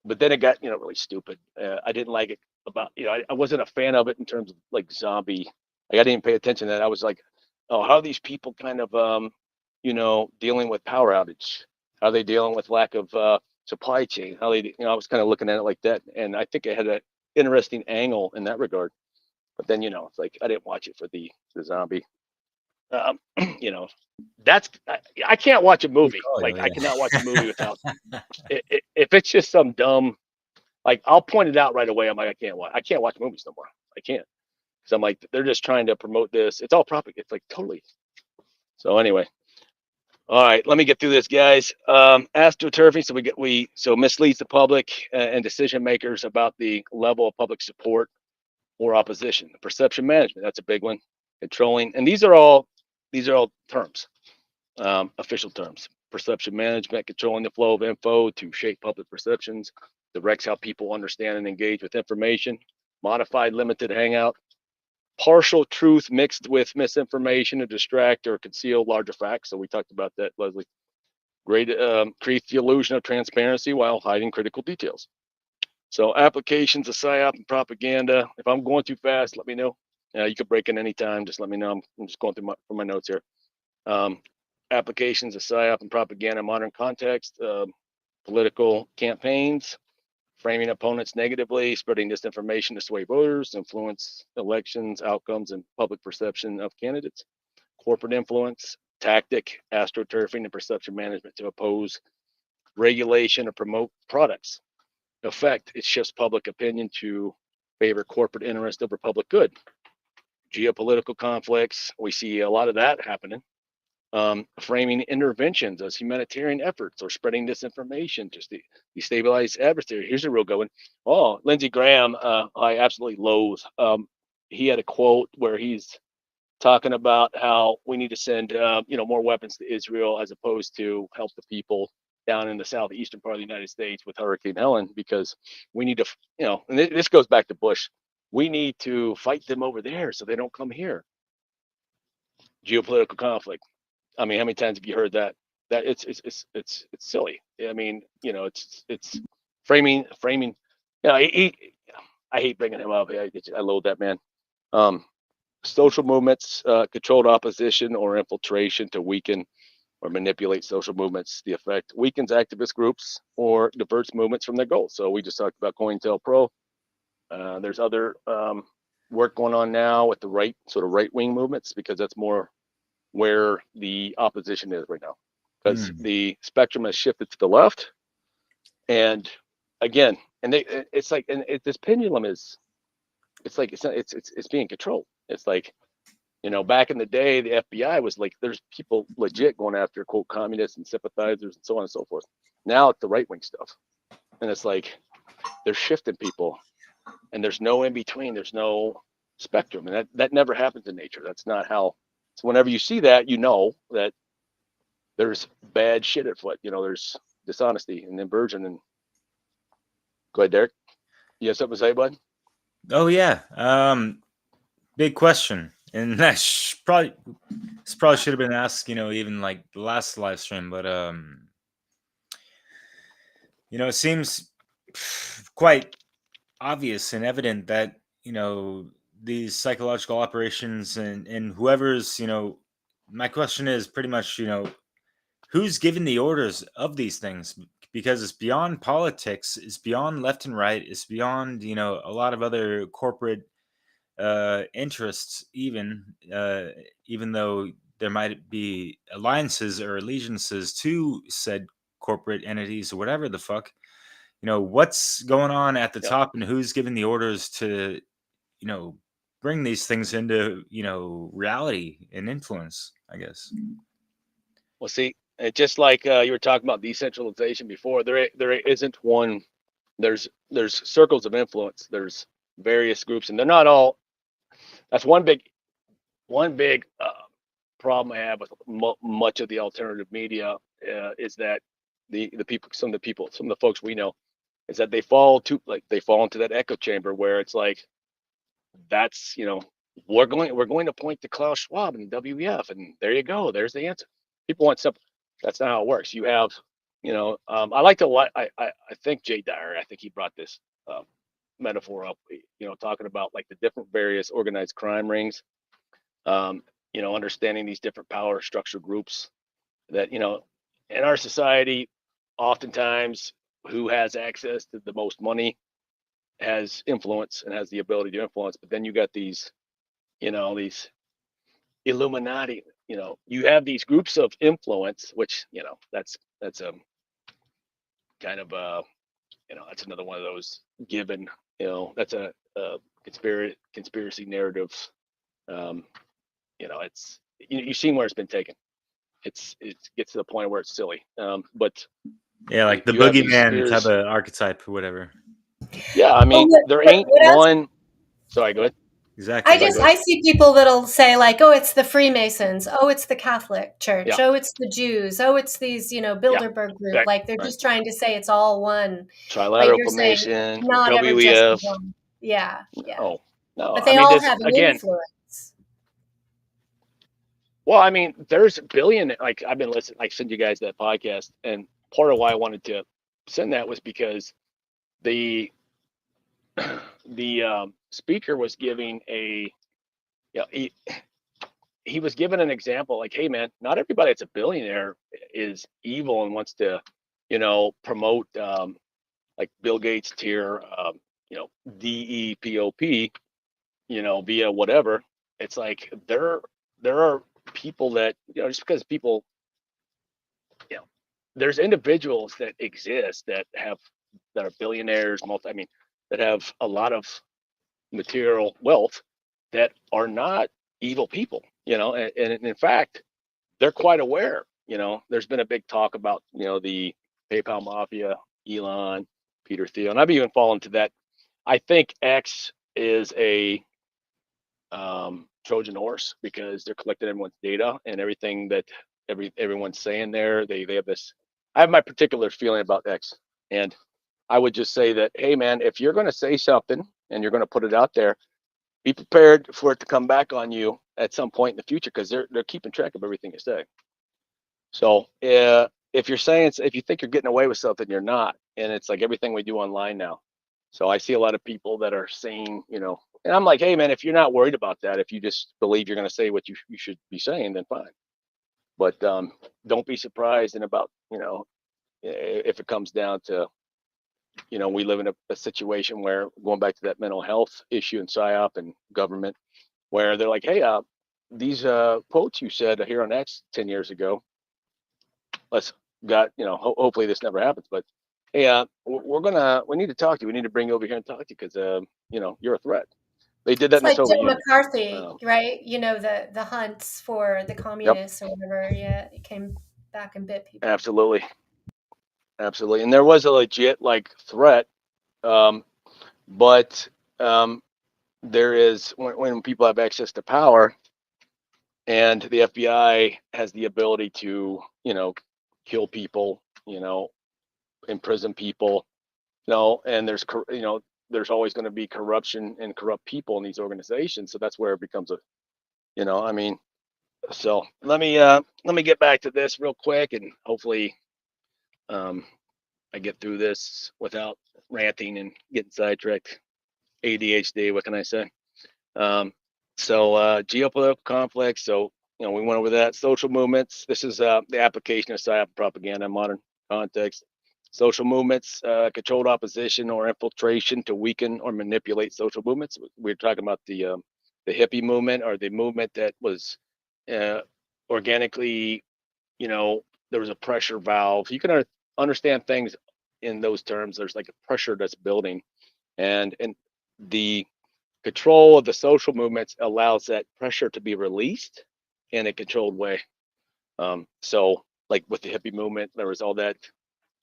but then it got really stupid. I didn't like it about I wasn't a fan of it in terms of like zombie. Like, I didn't pay attention to that. I was like, oh, how are these people kind of dealing with power outage? How are they dealing with lack of supply chain? How they I was kind of looking at it like that, and I think it had an interesting angle in that regard. But then it's like I didn't watch it for the zombie. That's I can't watch a movie. Like, I cannot watch a movie without if it's just some dumb, like, I'll point it out right away. I'm like, I can't watch movies no more. I can't, because I'm like, they're just trying to promote this. It's all propaganda. It's like totally. So anyway, all right, let me get through this, guys. Astroturfing. So misleads the public and decision makers about the level of public support or opposition. Perception management, that's a big one. Controlling, and these are all terms, official terms. Perception management, controlling the flow of info to shape public perceptions, directs how people understand and engage with information. Modified limited hangout. Partial truth mixed with misinformation to distract or conceal larger facts. So we talked about that, Leslie. Creates the illusion of transparency while hiding critical details. So applications of PSYOP and propaganda. If I'm going too fast, let me know. You could break in any time. Just let me know. I'm just going through my notes here. Applications of PSYOP and propaganda in modern context. Political campaigns. Framing opponents negatively, spreading disinformation to sway voters, influence elections, outcomes, and public perception of candidates. Corporate influence, tactic, astroturfing, and perception management to oppose regulation or promote products. Effect, it shifts public opinion to favor corporate interest over public good. Geopolitical conflicts, we see a lot of that happening. Framing interventions as humanitarian efforts or spreading disinformation to destabilize adversary. Here's a real good one. Oh, Lindsey Graham, I absolutely loathe. He had a quote where he's talking about how we need to send more weapons to Israel as opposed to help the people down in the southeastern part of the United States with Hurricane Helen, because we need to, and this goes back to Bush. we need to fight them over there so they don't come here. Geopolitical conflict. I mean, how many times have you heard that? That it's silly. I mean, you know, it's framing. You know, I hate bringing him up. I loathe that man. Social movements, controlled opposition or infiltration to weaken or manipulate social movements. The effect weakens activist groups or diverts movements from their goals. So we just talked about COINTELPRO. There's other work going on now with the right-wing movements, because that's more where the opposition is right now, because the spectrum has shifted to the left. And again, it's like, and this pendulum is, it's like, it's being controlled. It's like, you know, back in the day, the FBI was like, there's people legit going after, quote, communists and sympathizers and so on and so forth. Now it's the right-wing stuff. And it's like, they're shifting people, and there's no in between. There's no spectrum. And that never happens in nature. That's not how. So whenever you see that, you know that there's bad shit at foot. You know, there's dishonesty and inversion. And go ahead, Derek. You have something to say, bud? Oh yeah. Big question. And this probably should have been asked, you know, even like the last live stream, but you know, it seems quite obvious and evident that, you know, these psychological operations and whoever's, you know, my question is pretty much, you know, who's giving the orders of these things? Because it's beyond politics, it's beyond left and right, it's beyond, you know, a lot of other corporate interests, even though there might be alliances or allegiances to said corporate entities or whatever the fuck. You know, what's going on at the top, and who's giving the orders to, you know, bring these things into, you know, reality and influence, I guess. Well, see, it's just like you were talking about decentralization before. There isn't one. There's circles of influence. There's various groups, and they're not all. That's one big problem I have with much of the alternative media is that some of the folks we know, is that they fall into that echo chamber where it's like, that's, you know, we're going to point to Klaus Schwab and WEF, and there you go, there's the answer. People want something. That's not how it works. You have, you know, I think Jay Dyer, I think he brought this metaphor up, you know, talking about like the different various organized crime rings, you know, understanding these different power structure groups that, you know, in our society, oftentimes who has access to the most money has influence and has the ability to influence. But then you got these, you know, these Illuminati, you know, you have these groups of influence, which, you know, that's a kind of you know, that's another one of those given, you know, that's a conspiracy narrative. You know, it's, you've seen where it's been taken. It gets to the point where it's silly. But yeah, like the boogeyman type of archetype or whatever. Yeah, I mean, there ain't one. Sorry, go ahead. Exactly. I see people that'll say like, oh, it's the Freemasons. Oh, it's the Catholic Church. Yeah. Oh, it's the Jews. Oh, it's these, you know, Bilderberg group. Right, Like they're just trying to say it's all one. Trilateral Like Commission, not ever WEF. just one. Yeah, yeah. Oh, no. But they all have an influence. Well, I mean, there's a billion. Like I've been listening. I sent you guys that podcast, and part of why I wanted to send that was because the speaker was giving he was given an example, like, hey man, not everybody that's a billionaire is evil and wants to, you know, promote like Bill Gates tier, you know, DEPOP, you know, via whatever. It's like there are people that, you know, just because people, you know, there's individuals that exist that are billionaires, that have a lot of material wealth that are not evil people, you know, and in fact, they're quite aware. You know, there's been a big talk about, you know, the PayPal mafia, Elon, Peter Thiel, and I've even fallen to that. I think X is a Trojan horse because they're collecting everyone's data and everything that everyone's saying there. They have this. I have my particular feeling about X, and I would just say that, hey man, if you're going to say something and you're going to put it out there, be prepared for it to come back on you at some point in the future, because they're keeping track of everything you say. So if you're saying, if you think you're getting away with something, you're not. And it's like everything we do online now. So I see a lot of people that are saying, you know, and I'm like, hey man, if you're not worried about that, if you just believe you're going to say what you should be saying, then fine. But don't be surprised in about, you know, if it comes down to, you know, we live in a situation where, going back to that mental health issue in PSYOP and government, where they're like, hey, these quotes you said here on X 10 years ago, let's got, you know, hopefully this never happens, but hey, we need to talk to you. We need to bring you over here and talk to you because, you know, you're a threat. They did that It's in the like Soviet Joe Union. McCarthy, right? You know, the hunts for the Yep, communists or whatever. Yeah, it came back and bit people. absolutely. Absolutely. And there was a legit like threat. But there is, when people have access to power, and the FBI has the ability to, you know, kill people, you know, imprison people, you know, and there's, you know, there's always going to be corruption and corrupt people in these organizations. So that's where it becomes a, you know, I mean, so let me get back to this real quick, and hopefully I get through this without ranting and getting sidetracked. ADHD, what can I say? Geopolitical conflicts. So, you know, we went over that. Social movements. This is the application of PSYOP propaganda in modern context. Social movements, controlled opposition or infiltration to weaken or manipulate social movements. We're talking about the hippie movement, or the movement that was organically, you know, there was a pressure valve. You can understand things in those terms. There's like a pressure that's building, and the control of the social movements allows that pressure to be released in a controlled way. So like with the hippie movement, there was all that.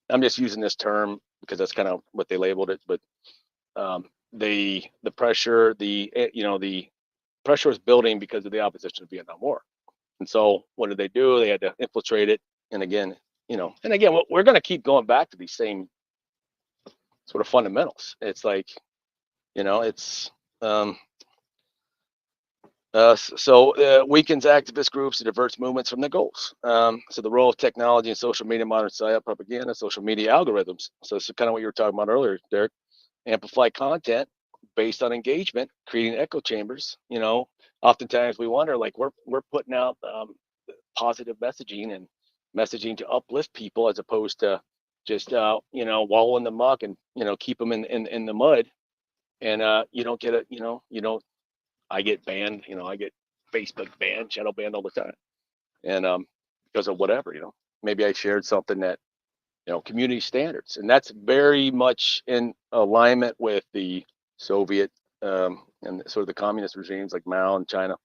I'm just using this term because that's kind of what they labeled it, but the pressure, you know, the pressure was building because of the opposition to Vietnam War. And so what did they do? They had to infiltrate it. And again, you know, and again, we're going to keep going back to these same sort of fundamentals. It's like, you know, it's weakens activist groups, it diverts movements from their goals. So the role of technology and social media, modern psyop propaganda, social media algorithms. So this is kind of what you were talking about earlier, Derek. Amplify content based on engagement, creating echo chambers. You know, oftentimes we wonder, like, we're putting out positive messaging and messaging to uplift people, as opposed to just you know, wallow in the muck and, you know, keep them in the mud. And you don't get it, you know, you don't. I get banned, you know, I get Facebook banned, shadow banned all the time. And because of whatever, you know, maybe I shared something that, you know, community standards. And that's very much in alignment with the Soviet and sort of the communist regimes like Mao and China,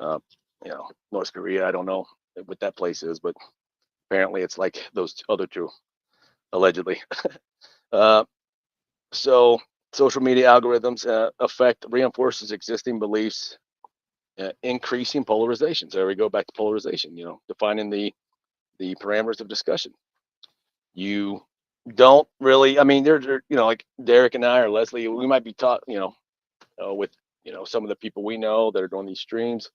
you know, North Korea. I don't know what that place is, but apparently it's like those other two, allegedly. So social media algorithms reinforces existing beliefs, increasing polarization. So there we go, back to polarization, you know, defining the parameters of discussion. You don't really, I mean, there's, you know, like Derek and I or Leslie, we might be taught, you know, with, you know, some of the people we know that are doing these streams,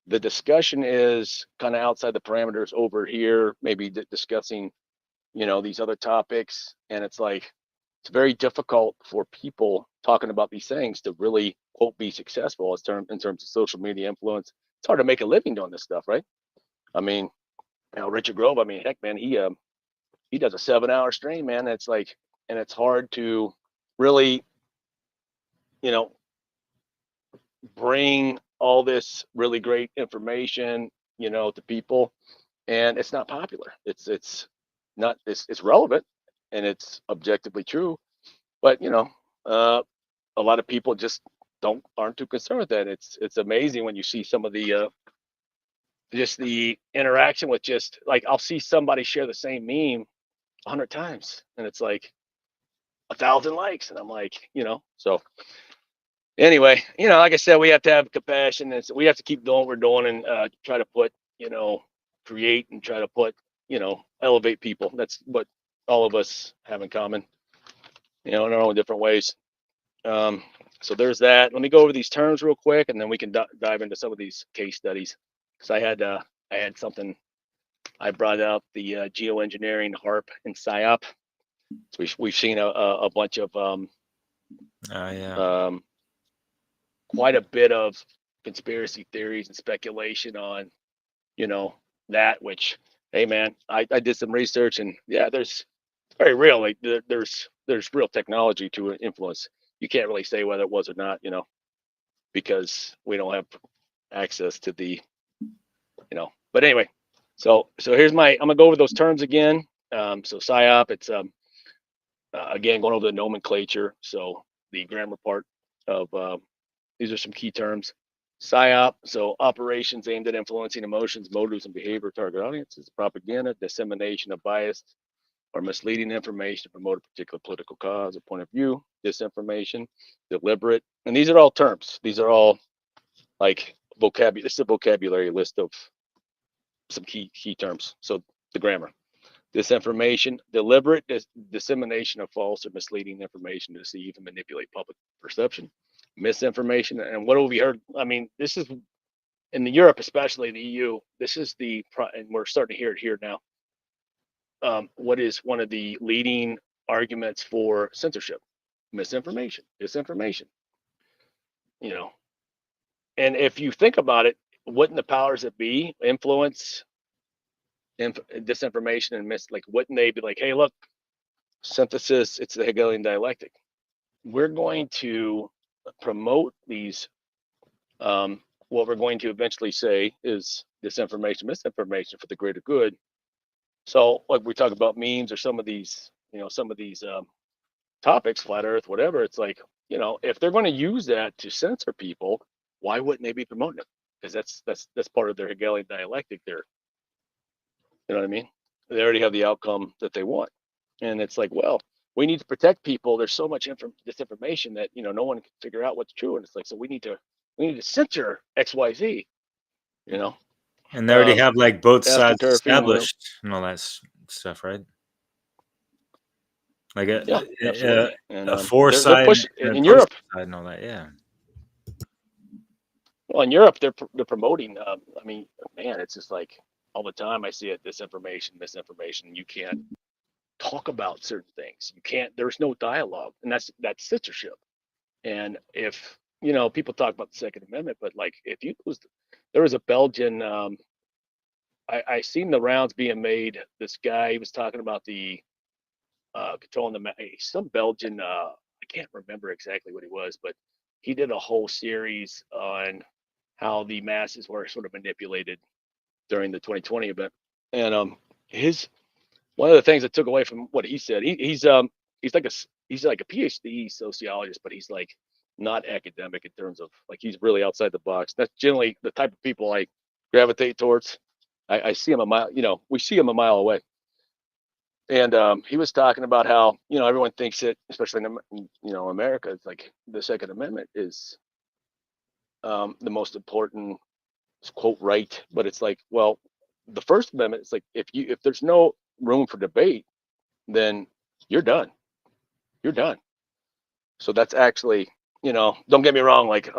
the discussion is kind of outside the parameters over here, maybe discussing, you know, these other topics. And it's like, it's very difficult for people talking about these things to really, quote, be successful in terms of social media influence. It's hard to make a living doing this stuff, right? I mean, you know, Richard Grove, I mean, heck, man, he does a 7-hour stream, man. It's like, and it's hard to really, you know, bring all this really great information, you know, to people, and it's not popular. It's not, it's relevant and it's objectively true, but you know, a lot of people just aren't too concerned with that. It's amazing when you see some of the just the interaction with, just like, I'll see somebody share the same meme 100 times and it's like 1,000 likes, and I'm like, you know. So anyway, you know, like I said, we have to have compassion, and so we have to keep doing what we're doing, and try to put, you know, create and try to put, you know, elevate people. That's what all of us have in common, you know, in our own different ways. So there's that. Let me go over these terms real quick, and then we can dive into some of these case studies. Because I had something I brought up, the geoengineering, HARP, and PSYOP. So we've seen a bunch of quite a bit of conspiracy theories and speculation on, that, which, hey man, I did some research, and yeah, there's very real. Like there's real technology to influence. You can't really say whether it was or not, because we don't have access to the, But anyway, so here's I'm gonna go over those terms again. So PSYOP, it's again going over the nomenclature. So the grammar part of these are some key terms. PSYOP, so operations aimed at influencing emotions, motives, and behavior of target audiences. Propaganda, dissemination of biased or misleading information to promote a particular political cause or point of view. Disinformation, deliberate, and these are all terms. These are all like vocabulary. This is a vocabulary list of some key terms. So the grammar. Disinformation, deliberate dissemination of false or misleading information to deceive and manipulate public perception. Misinformation, and what have we heard? I mean, this is in the Europe, especially the EU. This is and we're starting to hear it here now. What is one of the leading arguments for censorship? Misinformation, disinformation. And if you think about it, wouldn't the powers that be influence disinformation and wouldn't they be like, hey, look, synthesis, it's the Hegelian dialectic. We're going to promote these. What we're going to eventually say is disinformation, misinformation for the greater good. So, like we talk about memes or some of these, topics, flat Earth, whatever. It's like, if they're going to use that to censor people, why wouldn't they be promoting it? Because that's part of their Hegelian dialectic. You know what I mean? They already have the outcome that they want, and it's like, well, we need to protect people. There's so much disinformation that no one can figure out what's true, and it's like, so we need to censor XYZ. And they already have like both sides astroturfing, established and all that stuff, right? Like absolutely. And a foresight pushing and in Europe and all that, yeah. Well, in Europe, they're promoting. I mean, man, it's just like all the time I see it. Disinformation, misinformation. You can't talk about certain things. You can't. There's no dialogue, and that's censorship. And if people talk about the Second Amendment, but like if you lose, there was a Belgian. I seen the rounds being made. This guy, he was talking about the controlling some Belgian. I can't remember exactly what he was, but he did a whole series on how the masses were sort of manipulated during the 2020 event. And one of the things I took away from what he said, he's like a PhD sociologist, but he's like not academic in terms of like he's really outside the box. That's generally the type of people I gravitate towards. I see him a mile, we see him a mile away. And he was talking about how everyone thinks it, especially in America, it's like the Second Amendment is the most important quote right, but it's like, well, the First Amendment, it's like if there's no room for debate, then you're done. So that's actually, don't get me wrong, like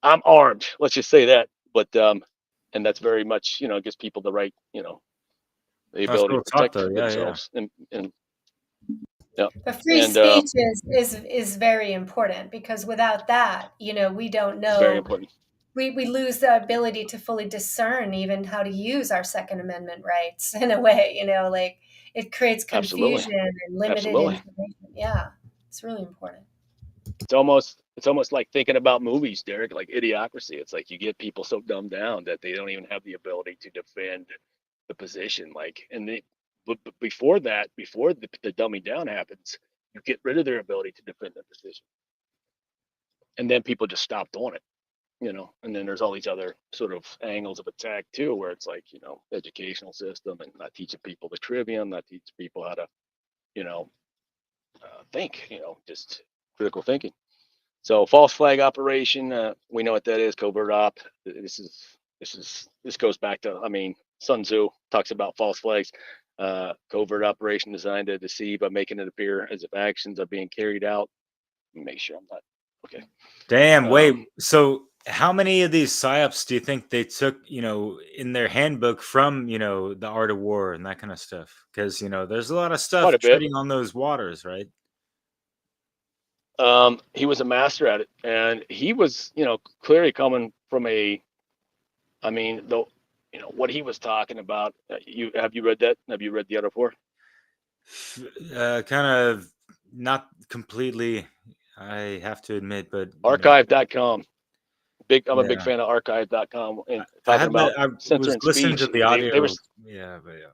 I'm armed, let's just say that, but and that's very much gives people the right, the ability to protect themselves. And yeah. But free speech is very important, because without that, we don't know. It's very important. We lose the ability to fully discern even how to use our Second Amendment rights in a way, like it creates confusion and limited information. Yeah, it's really important. It's almost like thinking about movies, Derek, like Idiocracy. It's like you get people so dumbed down that they don't even have the ability to defend the position. But before that, before the dumbing down happens, you get rid of their ability to defend their position. And then people just stop doing it, and then there's all these other sort of angles of attack too, where it's like, educational system and not teaching people the trivium, not teaching people how to, think, just critical thinking. So false flag operation, we know what that is, covert op. This goes back to, Sun Tzu talks about false flags. covert operation designed to deceive by making it appear as if actions are being carried out. Make sure I'm not okay. Damn, wait. So how many of these psyops do you think they took, in their handbook from, the art of war and that kind of stuff? Because, there's a lot of stuff Quite a bit. treading on those waters, right? He was a master at it, and he was, clearly coming from I mean, though, what he was talking about. Have you read that? Have you read the other four? Kind of not completely, I have to admit, but Archive.com. I'm a big yeah. fan of archive.com and I talking about I was censoring listening to speech. the audio. They were. Yeah, but yeah.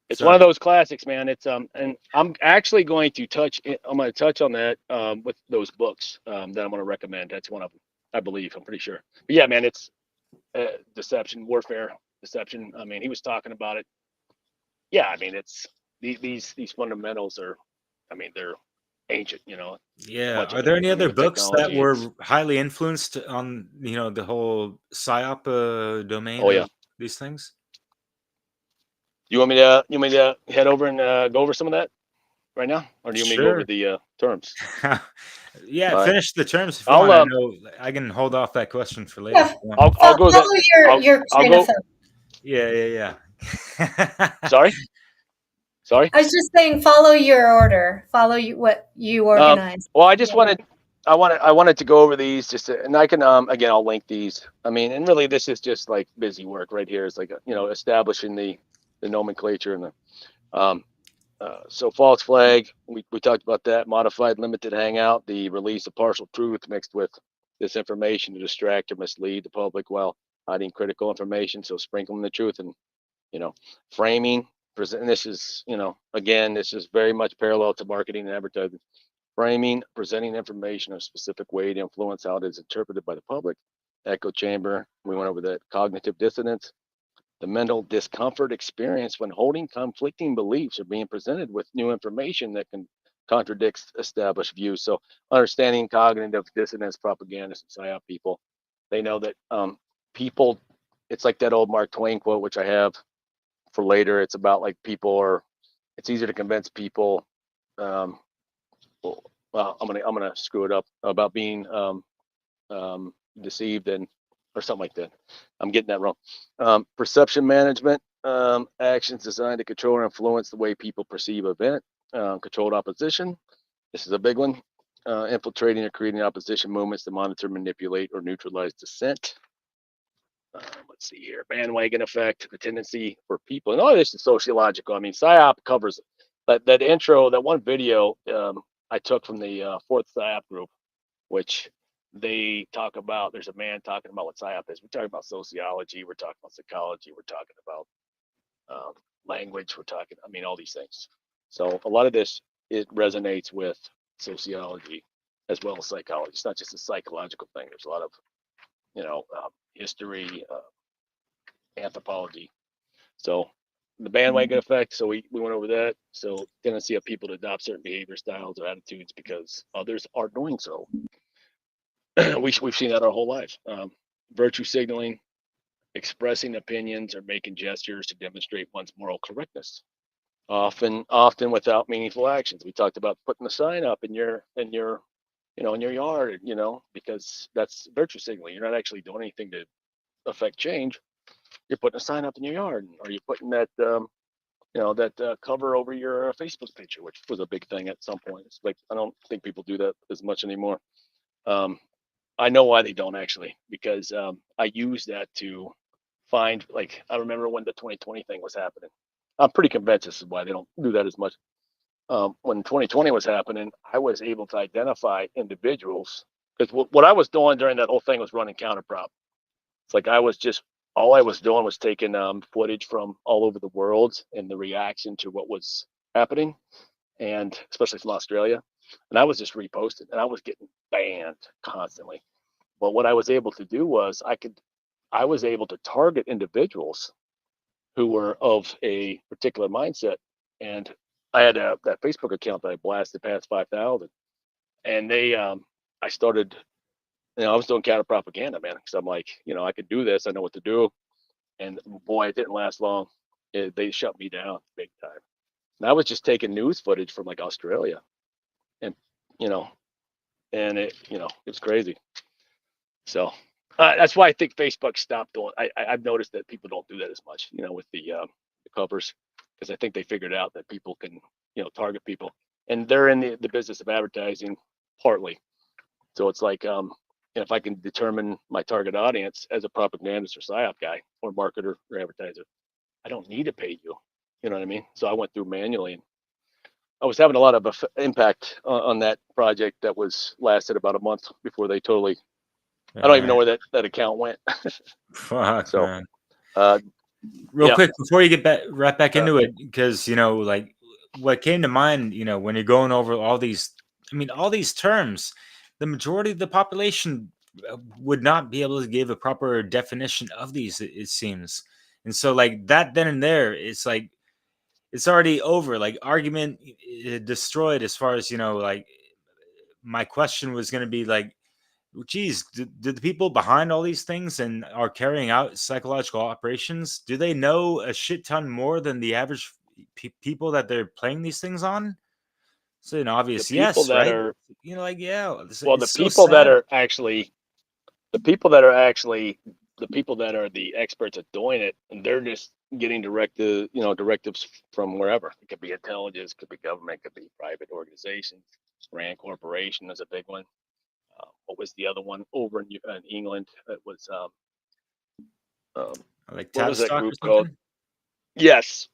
It's one of those classics, man. It's and I'm actually going to touch. I'm going to touch on that with those books that I'm going to recommend. That's one of them, I believe. I'm pretty sure. But yeah, man, it's deception, warfare, deception. I mean, he was talking about it. Yeah, I mean, it's these fundamentals are. I mean, they're ancient. Yeah. Much Are of there it. any I mean, other with books that technology, were it's. highly influenced on, the whole PSYOP domain Oh yeah. of these things? You want me to head over and go over some of that right now, or do you want me to go over Sure. the terms? Yeah, All right. finish the terms if you I'll want. I know I can hold off that question for later if Yeah, you want. I'll go that. follow your I'll train of go. thought. Yeah, yeah, yeah. Sorry. I was just saying, follow your order. Follow what you organize. Well, I just wanted, I wanted to go over these and I can, again, I'll link these. I mean, and really, this is just like busy work right here. It's like, establishing the nomenclature and so false flag. We talked about that. Modified limited hangout, the release of partial truth mixed with disinformation to distract or mislead the public while hiding critical information. So sprinkling the truth and, framing. Present. This is, again, this is very much parallel to marketing and advertising. Framing, presenting information in a specific way to influence how it is interpreted by the public. Echo chamber, we went over that. Cognitive dissonance, the mental discomfort experience when holding conflicting beliefs or being presented with new information that can contradicts established views. So understanding cognitive dissonance, propagandists and psyop people, they know that people, it's like that old Mark Twain quote, which I have for later. It's about like it's easier to convince people. Well, I'm gonna screw it up about being deceived or something like that. I'm getting that wrong. Perception management, actions designed to control or influence the way people perceive event. Controlled opposition. This is a big one. Infiltrating or creating opposition movements to monitor, manipulate, or neutralize dissent. Let's see here. Bandwagon effect, the tendency for people, and all this is sociological. I mean, PSYOP covers that intro, that one video I took from the fourth PSYOP group, which they talk about. There's a man talking about what PSYOP is. We're talking about sociology. We're talking about psychology. We're talking about language. We're talking, I mean, all these things. So a lot of this, it resonates with sociology as well as psychology. It's not just a psychological thing. There's a lot of, history, anthropology. So the bandwagon effect. So we went over that. So tendency of people to adopt certain behavior styles or attitudes because others are doing so. We've seen that our whole life. Virtue signaling, expressing opinions or making gestures to demonstrate one's moral correctness. Often without meaningful actions. We talked about putting a sign up in your in your yard, because that's virtue signaling. You're not actually doing anything to affect change. You're putting a sign up in your yard, or you're putting that cover over your Facebook picture, which was a big thing at some point. It's like, I don't think people do that as much anymore. I know why they don't actually, because I use that to find, like, I remember when the 2020 thing was happening. I'm pretty convinced this is why they don't do that as much. When 2020 was happening, I was able to identify individuals, because what I was doing during that whole thing was running counterprop. It's like all I was doing was taking footage from all over the world and the reaction to what was happening, and especially from Australia. And I was just reposting, and I was getting banned constantly. But what I was able to do was I was able to target individuals who were of a particular mindset. And I had that Facebook account that I blasted past 5,000, and I started, I was doing counter propaganda, man, because I'm like, I could do this. I know what to do. And boy, it didn't last long. they shut me down big time. And I was just taking news footage from like Australia, and you know, and it's crazy. So that's why I think Facebook stopped doing. I've noticed that people don't do that as much, with the covers, because I think they figured out that people can, target people, and they're in the business of advertising partly. So it's like, if I can determine my target audience as a propagandist or PSYOP guy or marketer or advertiser, I don't need to pay you. You know what I mean? So I went through manually, and I was having a lot of impact on that project that lasted about a month before they totally. I don't even know where that account went. Fuck, So, man. Real yeah. quick before you get right back into it, because like what came to mind, when you're going over all these, all these terms, the majority of the population would not be able to give a proper definition of these. It seems, and so like that then and there, it's like it's already over. Like argument destroyed. As far as like my question was going to be like, geez, do the people behind all these things and are carrying out psychological operations, do they know a shit ton more than the average people that they're playing these things on? So an obvious The people yes, that right? are Like, yeah, well, the it's so people that sad. are actually the people that are actually the people that are the experts at doing it, and they're just getting directives from wherever. It could be intelligence, could be government, could be private organizations. Rand Corporation is a big one. What was the other one over in England? It was Like what was that Tavistock or group called? something? Yes.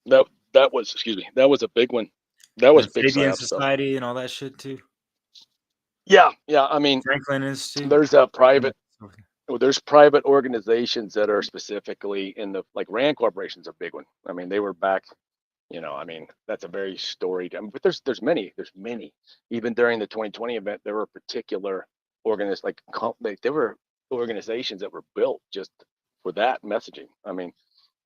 That was, excuse me, that was a big one. That was And big Fabian PSYOP stuff. Society and all that shit too. Yeah. I mean, Franklin Institute. there's a private. There's private organizations that are specifically in the, like Rand Corporation's a big one. I mean, they were back, that's a very storied. But there's many. Even during the 2020 event, there were particular there were organizations that were built just for that messaging. I mean,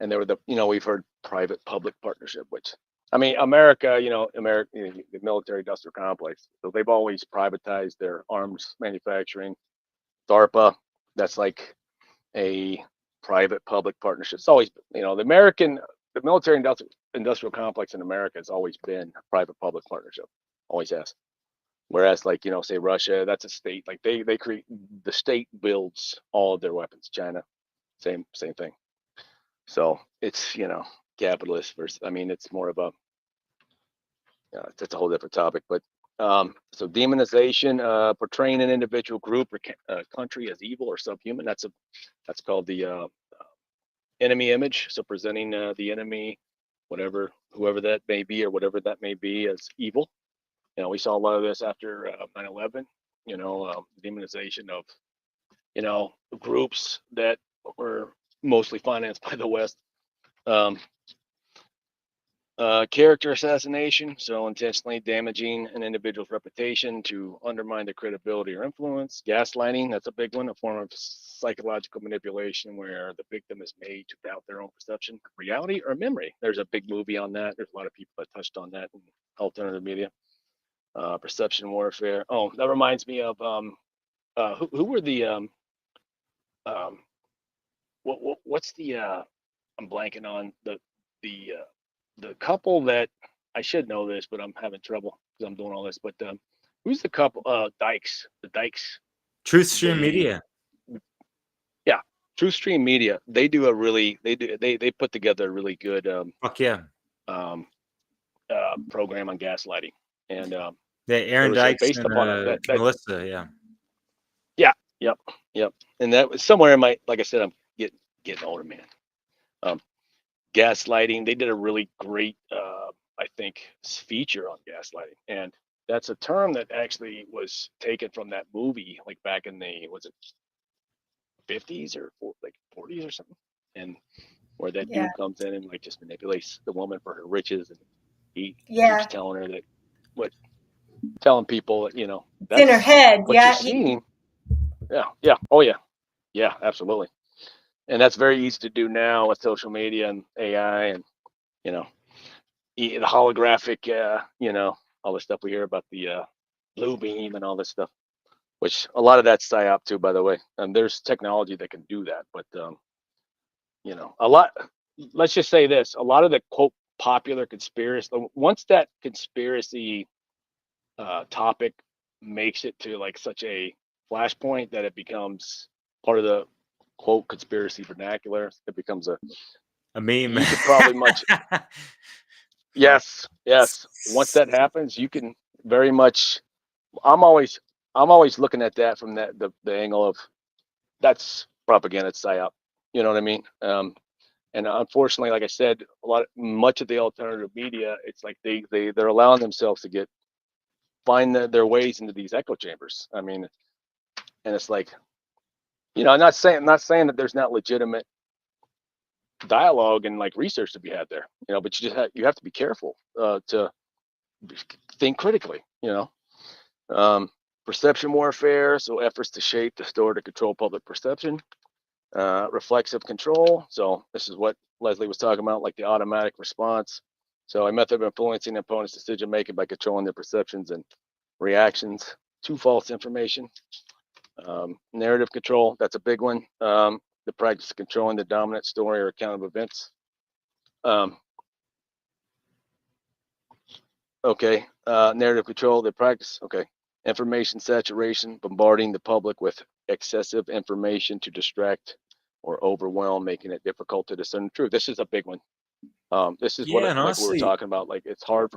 and there were we've heard private public partnership, which America, the military industrial complex. So they've always privatized their arms manufacturing. DARPA, that's like a private public partnership. It's always, the military industrial complex in America has always been a private public partnership, always has. Whereas, like, say Russia, that's a state. Like they create, the state builds all of their weapons. China, same thing. So it's capitalist versus. It's more of a. It's a whole different topic, but so demonization, portraying an individual group or country as evil or subhuman. That's called the enemy image. So presenting the enemy, whoever that may be or whatever that may be, as evil. We saw a lot of this after 9/11. Demonization of groups that were mostly financed by the West. Character assassination, so intentionally damaging an individual's reputation to undermine their credibility or influence. Gaslighting, that's a big one, a form of psychological manipulation where the victim is made to doubt their own perception, reality, or memory. There's a big movie on that. There's a lot of people that touched on that in alternative media. Perception warfare. Oh, that reminds me of who were the what's the I'm blanking on the couple that, I should know this, but I'm having trouble because I'm doing all this. But who's the couple? Dykes. The Dykes. Truth Stream Media. Yeah, Truth Stream Media. They do they put together a really good Fuck yeah. Program on gaslighting, and Yeah, Aaron Dykes based and upon that Melissa. Yeah. Yeah. Yep. And that was somewhere in my, like I said, I'm getting older, man. Gaslighting. They did a really great, I think, feature on gaslighting, and that's a term that actually was taken from that movie, like back in the 50s or 40s or something, and where that dude comes in and like just manipulates the woman for her riches, and he keeps telling her telling people that that's in her head. what you're seeing. Yeah, absolutely. And that's very easy to do now with social media and AI and the holographic, all the stuff we hear about, the blue beam and all this stuff, which a lot of that's PSYOP too, by the way. And there's technology that can do that, but a lot. let's just say this: a lot of the quote popular conspiracy, once that conspiracy topic makes it to like such a flashpoint that it becomes part of the quote conspiracy vernacular, it becomes a meme. you could probably much yes, yes. Once that happens, you can very much. I'm always looking at that from the angle of that's propaganda, it's psyop. You know what I mean? And unfortunately, like I said, much of the alternative media, it's like they're allowing themselves to find their ways into these echo chambers. I mean, and it's like, I'm not saying that there's not legitimate dialogue and like research to be had there, but you have to be careful to think critically, perception warfare, so efforts to shape, distort, or control public perception. Reflexive control, so this is what Leslie was talking about, like the automatic response. So a method of influencing opponents' decision making by controlling their perceptions and reactions to false information. Narrative control, that's a big one. The practice of controlling the dominant story or account of events. Okay, narrative control, the practice. Okay, information saturation, bombarding the public with excessive information to distract or overwhelm, making it difficult to discern the truth. This is a big one. This is Yeah, and like we were honestly, talking about. Like it's hard.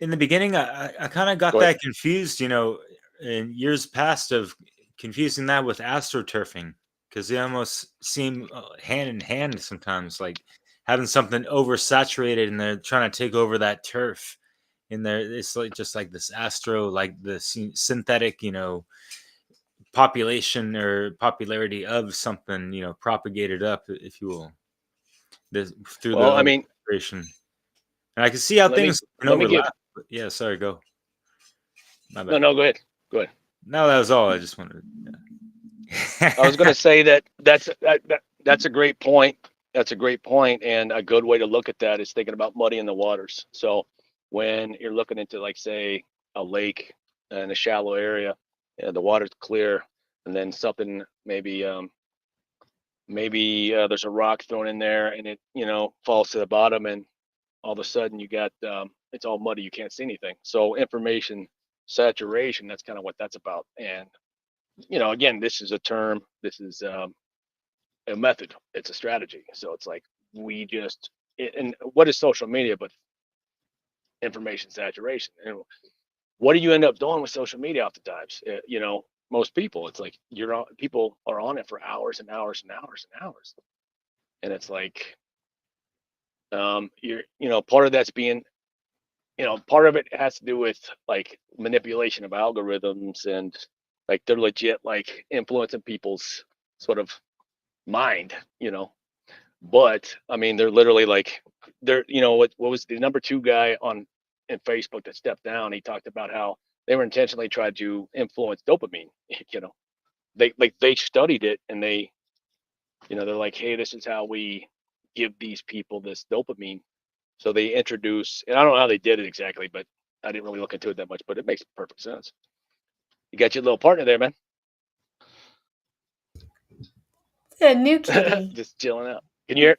in the beginning, I kind of got Go ahead. that confused, in years past of confusing that with astroturfing, because they almost seem hand in hand sometimes, like having something oversaturated and they're trying to take over that turf. In there, it's like just like this astro, like the synthetic, population or popularity of something, propagated up, if you will, through Well, I the mean, creation. And I can see how let me things can let me give. overlap. But yeah, sorry, go. My No, bad. no, go ahead. Go ahead. No, that was all. I just wanted. I was going to say that's a great point. That's a great point, and a good way to look at that is thinking about muddying the waters. So when you're looking into, like, say, a lake in a shallow area, the water's clear, and then something maybe there's a rock thrown in there, and it falls to the bottom, and all of a sudden you got it's all muddy, you can't see anything. So information saturation, that's kind of what that's about. And again, this is a term, this is a method, it's a strategy. So it's like and what is social media but information saturation? And what do you end up doing with social media oftentimes? Most people, it's like people are on it for hours and hours and hours and hours, and it's like part of that's being part of it has to do with like manipulation of algorithms, and like they're legit like influencing people's sort of mind, but I mean they're literally like what was the number 2 guy in Facebook that stepped down? He talked about how they were intentionally trying to influence dopamine. They studied it, and they're like, hey, this is how we give these people this dopamine. So they introduce, and I don't know how they did it exactly, but I didn't really look into it that much, but it makes perfect sense. You got your little partner there, man. A new kitty. Just chilling out. Can you hear?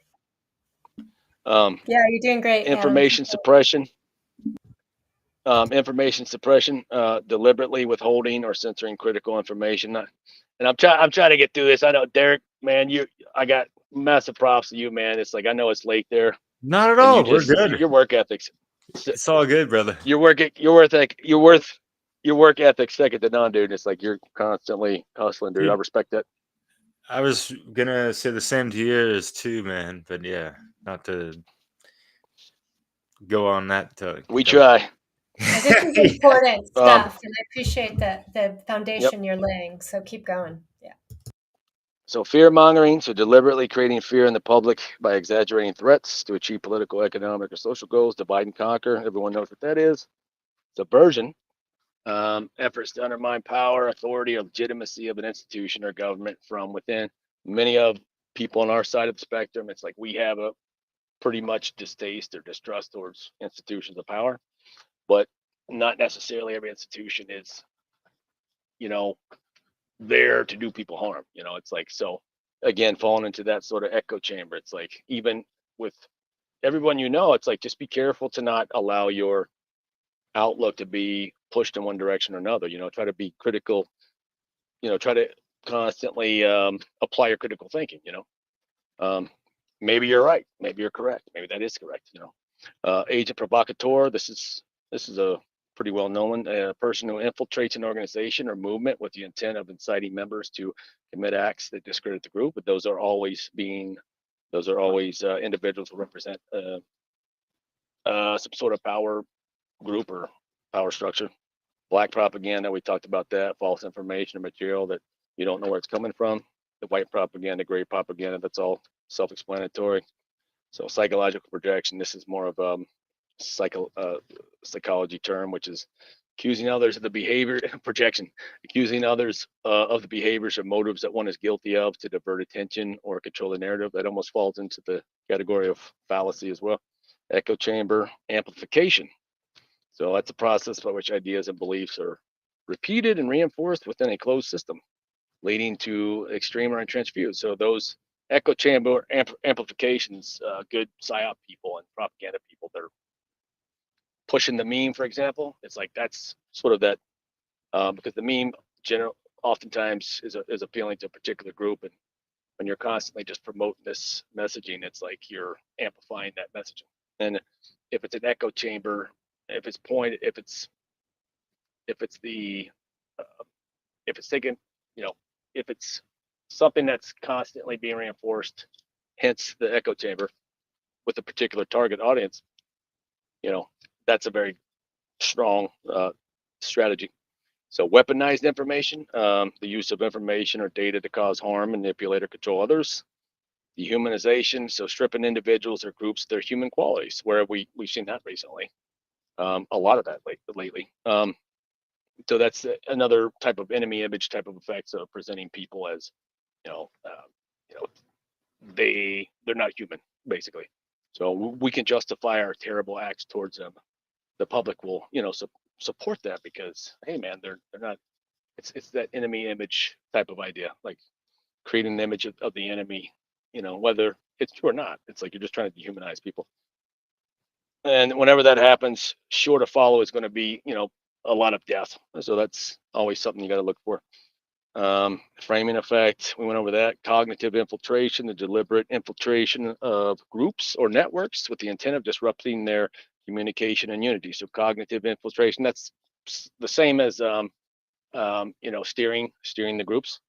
Yeah, you're doing great. Information suppression. Information suppression, deliberately withholding or censoring critical information. And I'm trying to get through this. I know, Derek, man, I got massive props to you, man. It's like, I know it's late there. Not at all. We're good. Your work ethics. It's all good, brother. Your work ethics second to none, dude. It's like you're constantly hustling, dude. I respect that. I was gonna say the same to yours too, man. But yeah, not to go on that. We try. This is important stuff, and I appreciate the foundation you're laying. So keep going. Yeah. So fear mongering, so deliberately creating fear in the public by exaggerating threats to achieve political, economic, or social goals. Divide and conquer. Everyone knows what that is. Subversion. Efforts to undermine power, authority, or legitimacy of an institution or government from within. Many of people on our side of the spectrum, it's like we have a pretty much distaste or distrust towards institutions of power, but not necessarily every institution is, there to do people harm. It's like, so again, falling into that sort of echo chamber. It's like, even with everyone you know, it's like, just be careful to not allow your outlook to be pushed in one direction or another. Try to be critical. Try to constantly apply your critical thinking. Maybe you're right. Maybe you're correct. Maybe that is correct. Agent provocateur. This is a pretty well known person who infiltrates an organization or movement with the intent of inciting members to commit acts that discredit the group. But those are always individuals who represent some sort of power group or power structure. Black propaganda, we talked about that. False information or material that you don't know where it's coming from. The white propaganda, gray propaganda, that's all self-explanatory. So psychological projection, this is more of psychology term, which is accusing others of the behavior. Projection, accusing others of the behaviors or motives that one is guilty of to divert attention or control the narrative. That almost falls into the category of fallacy as well. Echo chamber amplification. So that's a process by which ideas and beliefs are repeated and reinforced within a closed system, leading to extreme or entrenched views. So those echo chamber amplifications, good PSYOP people and propaganda people, they're pushing the meme, for example. It's like, that's sort of that, because the meme oftentimes is appealing to a particular group, and when you're constantly just promoting this messaging, it's like you're amplifying that messaging. And if it's an echo chamber, if it's something that's constantly being reinforced, hence the echo chamber with a particular target audience, that's a very strong strategy. So weaponized information, the use of information or data to cause harm, manipulate, or control others. Dehumanization, so stripping individuals or groups their human qualities, where we've seen that recently. A lot of that lately. So that's another type of enemy image type of effects of presenting people as, they're not human, basically. So we can justify our terrible acts towards them. The public will, support that because, hey man, they're not. It's that enemy image type of idea, like creating an image of the enemy, whether it's true or not. It's like you're just trying to dehumanize people. And whenever that happens, sure to follow is going to be, a lot of death. So that's always something you got to look for. Framing effect, we went over that. Cognitive infiltration, the deliberate infiltration of groups or networks with the intent of disrupting their communication and unity. So cognitive infiltration, that's the same as steering the groups.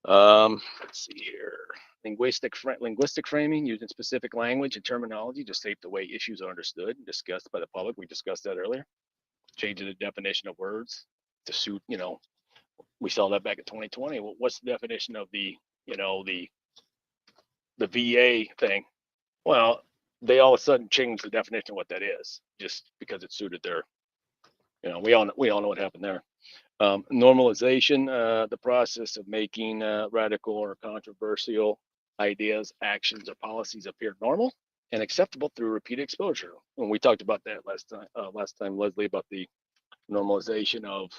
Let's see here. Linguistic framing, using specific language and terminology to shape the way issues are understood and discussed by the public. We discussed that earlier. Changing the definition of words to suit, we saw that back in 2020. Well, what's the definition of the VA thing? Well, they all of a sudden changed the definition of what that is, just because it suited their, we all know what happened there. Normalization, the process of making radical or controversial ideas, actions, or policies appear normal and acceptable through repeated exposure. When we talked about that last time, Leslie, about the normalization of,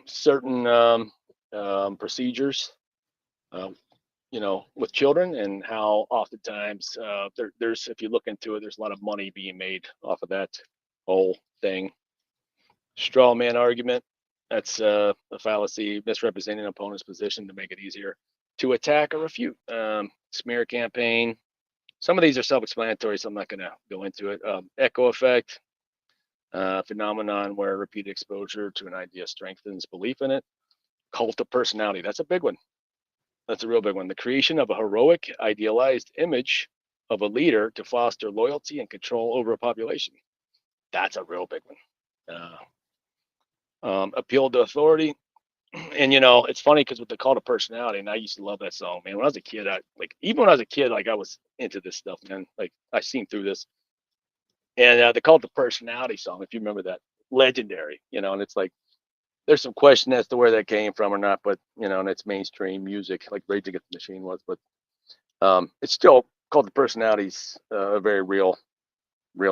certain procedures, with children, and how oftentimes there's, if you look into it, there's a lot of money being made off of that whole thing. Straw man argument, that's a fallacy, misrepresenting an opponent's position to make it easier to attack or refute. Smear campaign, some of these are self-explanatory, so I'm not going to go into it. Echo effect, phenomenon where repeated exposure to an idea strengthens belief in it. Cult of personality, that's a big one. That's a real big one. The creation of a heroic, idealized image of a leader to foster loyalty and control over a population. That's a real big one. Appeal to authority. And it's funny because with the cult of personality, and I used to love that song, man. When I was a kid, I was into this stuff, man. Like, I seen through this. And the cult of personality song, if you remember that, legendary, and it's like, there's some question as to where that came from or not, but and it's mainstream music, like Rage Against the Machine was, but it's still called the personalities, a very real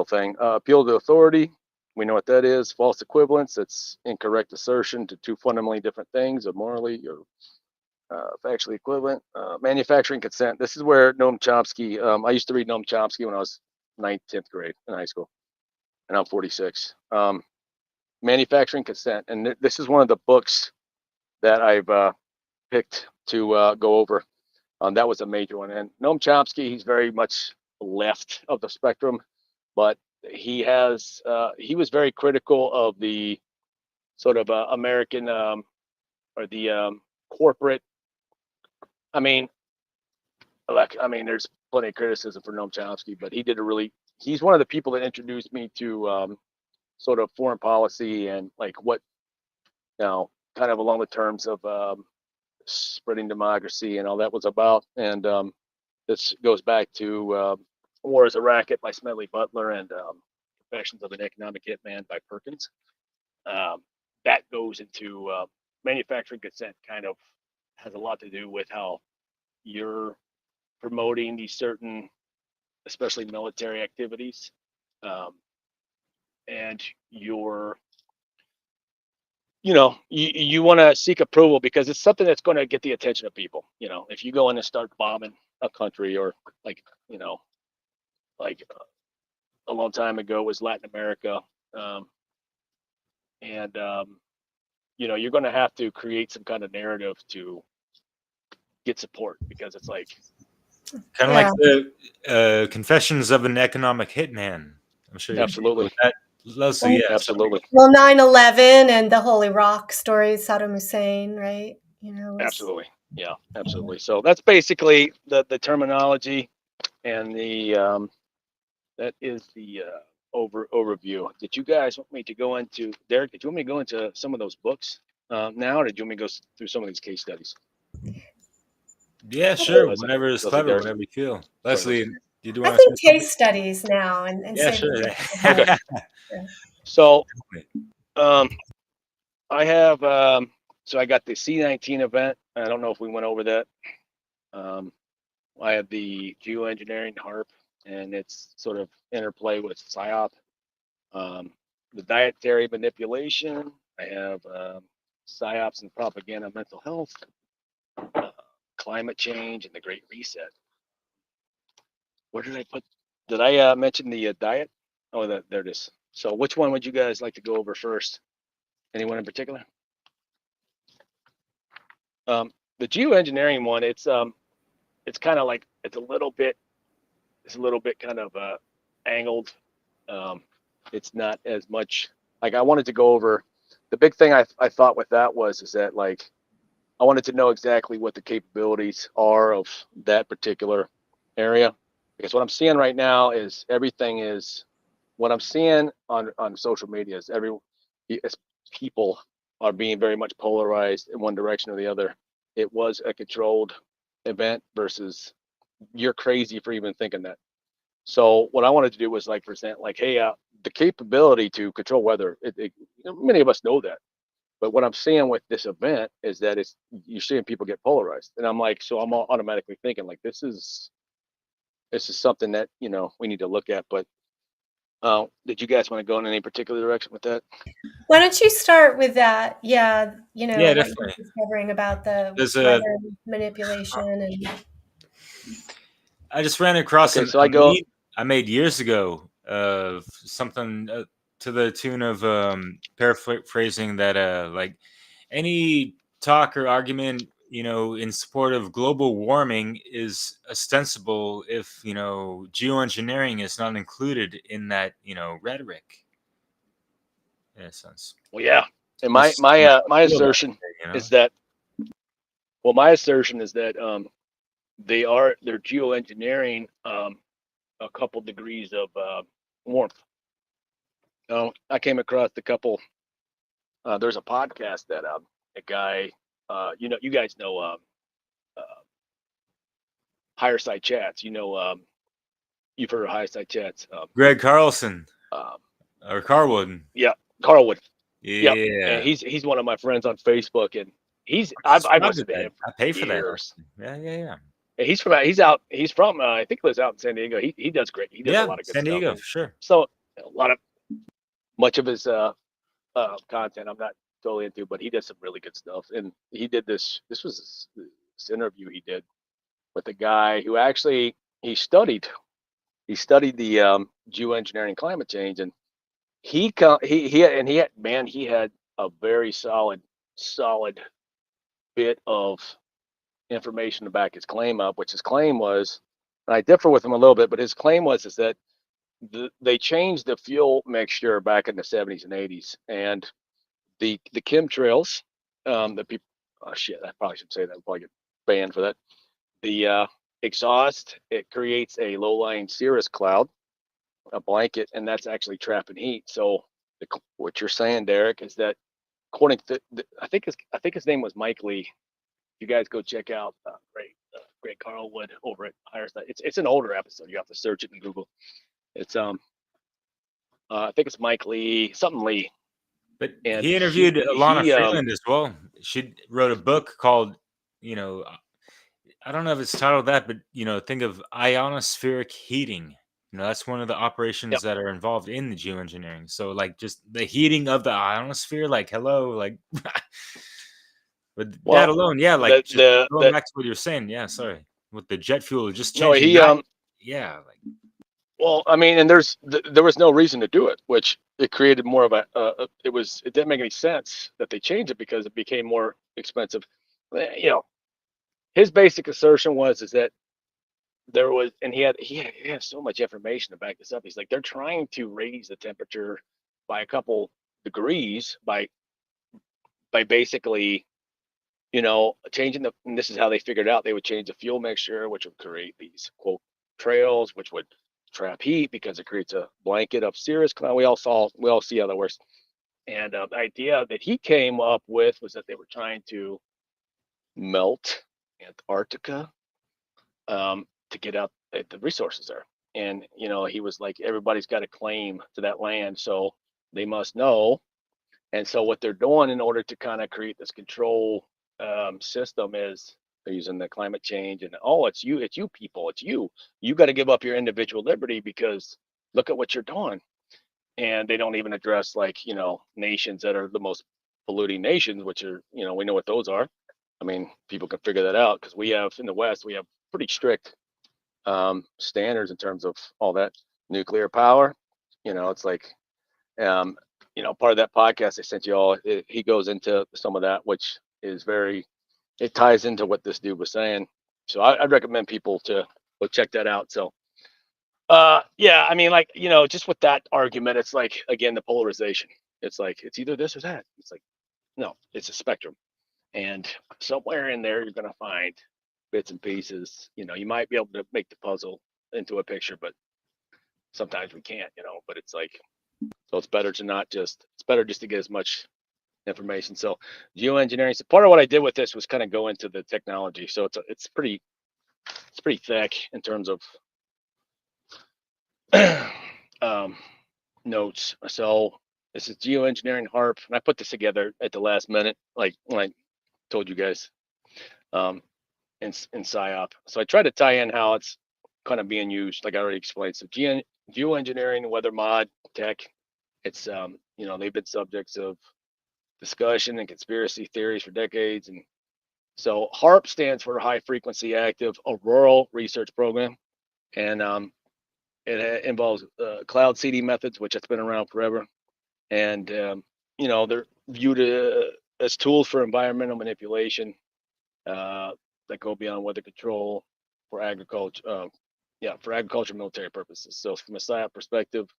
thing. Appeal to authority, we know what that is. False equivalence, that's incorrect assertion to two fundamentally different things, or morally or factually equivalent, manufacturing consent. This is where Noam Chomsky, I used to read Noam Chomsky when I was 9th, 10th grade in high school, and I'm 46. Manufacturing consent. And this is one of the books that I've picked to go over. That was a major one. And Noam Chomsky, he's very much left of the spectrum, but he was very critical of the sort of American or the corporate. I mean, there's plenty of criticism for Noam Chomsky, but he's one of the people that introduced me to sort of foreign policy and like what, kind of along the terms of spreading democracy and all that was about. And this goes back to War is a Racket by Smedley Butler and Confessions of an Economic Hitman by Perkins. That goes into manufacturing consent, kind of has a lot to do with how you're promoting these certain, especially military activities, and you want to seek approval because it's something that's going to get the attention of people. If you go in and start bombing a country, or like a long time ago was Latin America, and you're going to have to create some kind of narrative to get support, because it's like kind of like the Confessions of an Economic Hitman. I'm sure you're absolutely with that. Leslie, yes. absolutely Well, 9/11 and the Holy Rock story, Saddam Hussein, right? absolutely, yeah, absolutely. So that's basically the terminology and the that is the overview. Did you guys want me to go into, Derek, did you want me to go into some of those books now, or did you want me to go through some of these case studies? Yeah, sure. Leslie- Whatever is Leslie, clever, Derek. whatever you feel. Sorry, Leslie, Leslie. you do I want to think say case studies now and something? Yeah, say sure. Okay. So I have so I got the C19 event. I don't know if we went over that. I have the geoengineering HARP and its sort of interplay with PSYOP. The dietary manipulation. I have PSYOPs and propaganda, mental health, climate change, and the Great Reset. Where did I put? Did I mention the diet? Oh, there it is. So, which one would you guys like to go over first? Anyone in particular? The geoengineering one. It's kind of like it's a little bit kind of angled. It's not as much like I wanted to go over. The big thing I thought with that is that like I wanted to know exactly what the capabilities are of that particular area, because what I'm seeing right now is everything is what I'm seeing on social media is people are being very much polarized in one direction or the other. It was a controlled event versus you're crazy for even thinking that. So what I wanted to do was like present like, hey, the capability to control weather. Many of us know that, but what I'm seeing with this event is that you're seeing people get polarized, and I'm like, so I'm automatically thinking like this is something that we need to look at. But did you guys want to go in any particular direction with that? Why don't you start with that? Yeah, Yeah, what definitely. you're discovering about the There's weather manipulation and. I just ran across Okay, so I made years ago of something to the tune of paraphrasing that like any talk or argument in support of global warming is ostensible if geoengineering is not included in that rhetoric in a sense. Well, yeah, and my assertion is that they're geoengineering a couple degrees of warmth. I came across a couple. There's a podcast that a guy, you guys know Higher Side Chats. You've heard of Higher Side Chats. Greg Carlson or Carwood. Yeah, Carlwood. Yeah, and he's one of my friends on Facebook, and I've listened to him. I pay for years. that. Yeah. And he's from I think lives out in San Diego. He does great. He does a lot of good San Diego, stuff. sure. So much of his content I'm not totally into, but he does some really good stuff. And he did this was this interview he did with a guy who actually he studied the geoengineering climate change, and he had a very solid bit of information to back his claim up, which his claim was, and I differ with him a little bit, but his claim was is that they changed the fuel mixture back in the 70s and 80s, and the chemtrails, the people, oh shit, I probably should say that. I'll probably get banned for that. The exhaust, it creates a low-lying cirrus cloud, a blanket, and that's actually trapping heat. So what you're saying, Derek, is that according to I think his name was Mike Lee. You guys go check out Great Carl Wood over at Higher Side. It's an older episode. You have to search it in Google. It's I think it's Mike Lee, something Lee. But And he interviewed Alana Freeland as well. She wrote a book called, I don't know if it's titled that, but think of ionospheric heating. That's one of the operations that are involved in the geoengineering. So like just the heating of the ionosphere, like hello, like but that alone, like going back to what you're saying, sorry. With the jet fuel just changing. Well, I mean, and there was no reason to do it, which it created more of it didn't make any sense that they changed it because it became more expensive. His basic assertion is that there was, and he had so much information to back this up. He's like, they're trying to raise the temperature by a couple degrees by basically, changing and this is how they figured out they would change the fuel mixture, which would create these quote trails, which would trap heat because it creates a blanket of cirrus cloud. We all see how that works. And the idea that he came up with was that they were trying to melt Antarctica to get out the resources there. And he was like, everybody's got a claim to that land, so they must know. And so what they're doing in order to kind of create this control system is they're using the climate change and it's you people, you got to give up your individual liberty because look at what you're doing. And they don't even address nations that are the most polluting nations, which are we know what those are. I mean, people can figure that out because we have in the West we have pretty strict standards in terms of all that nuclear power. It's like part of that podcast I sent you all, he goes into some of that, which is it ties into what this dude was saying. So I'd recommend people to go check that out. So, I mean, just with that argument, it's like, again, the polarization. It's like, it's either this or that. It's like, no, it's a spectrum. And somewhere in there, you're going to find bits and pieces. You might be able to make the puzzle into a picture, but sometimes we can't, but it's like, so it's better just to get as much information. So geoengineering, so part of what I did with this was kind of go into the technology. So it's pretty thick in terms of notes. So this is geoengineering HARP, and I put this together at the last minute, like when I told you guys, in PSYOP. So I tried to tie in how it's kind of being used, like I already explained. So geoengineering, weather mod tech, it's they've been subjects of discussion and conspiracy theories for decades. And so HARP stands for High Frequency Active Auroral Research Program, and it involves cloud seeding methods, which has been around forever, and they're viewed as tools for environmental manipulation that go beyond weather control for agriculture. For agriculture military purposes. So from a PSYOP perspective,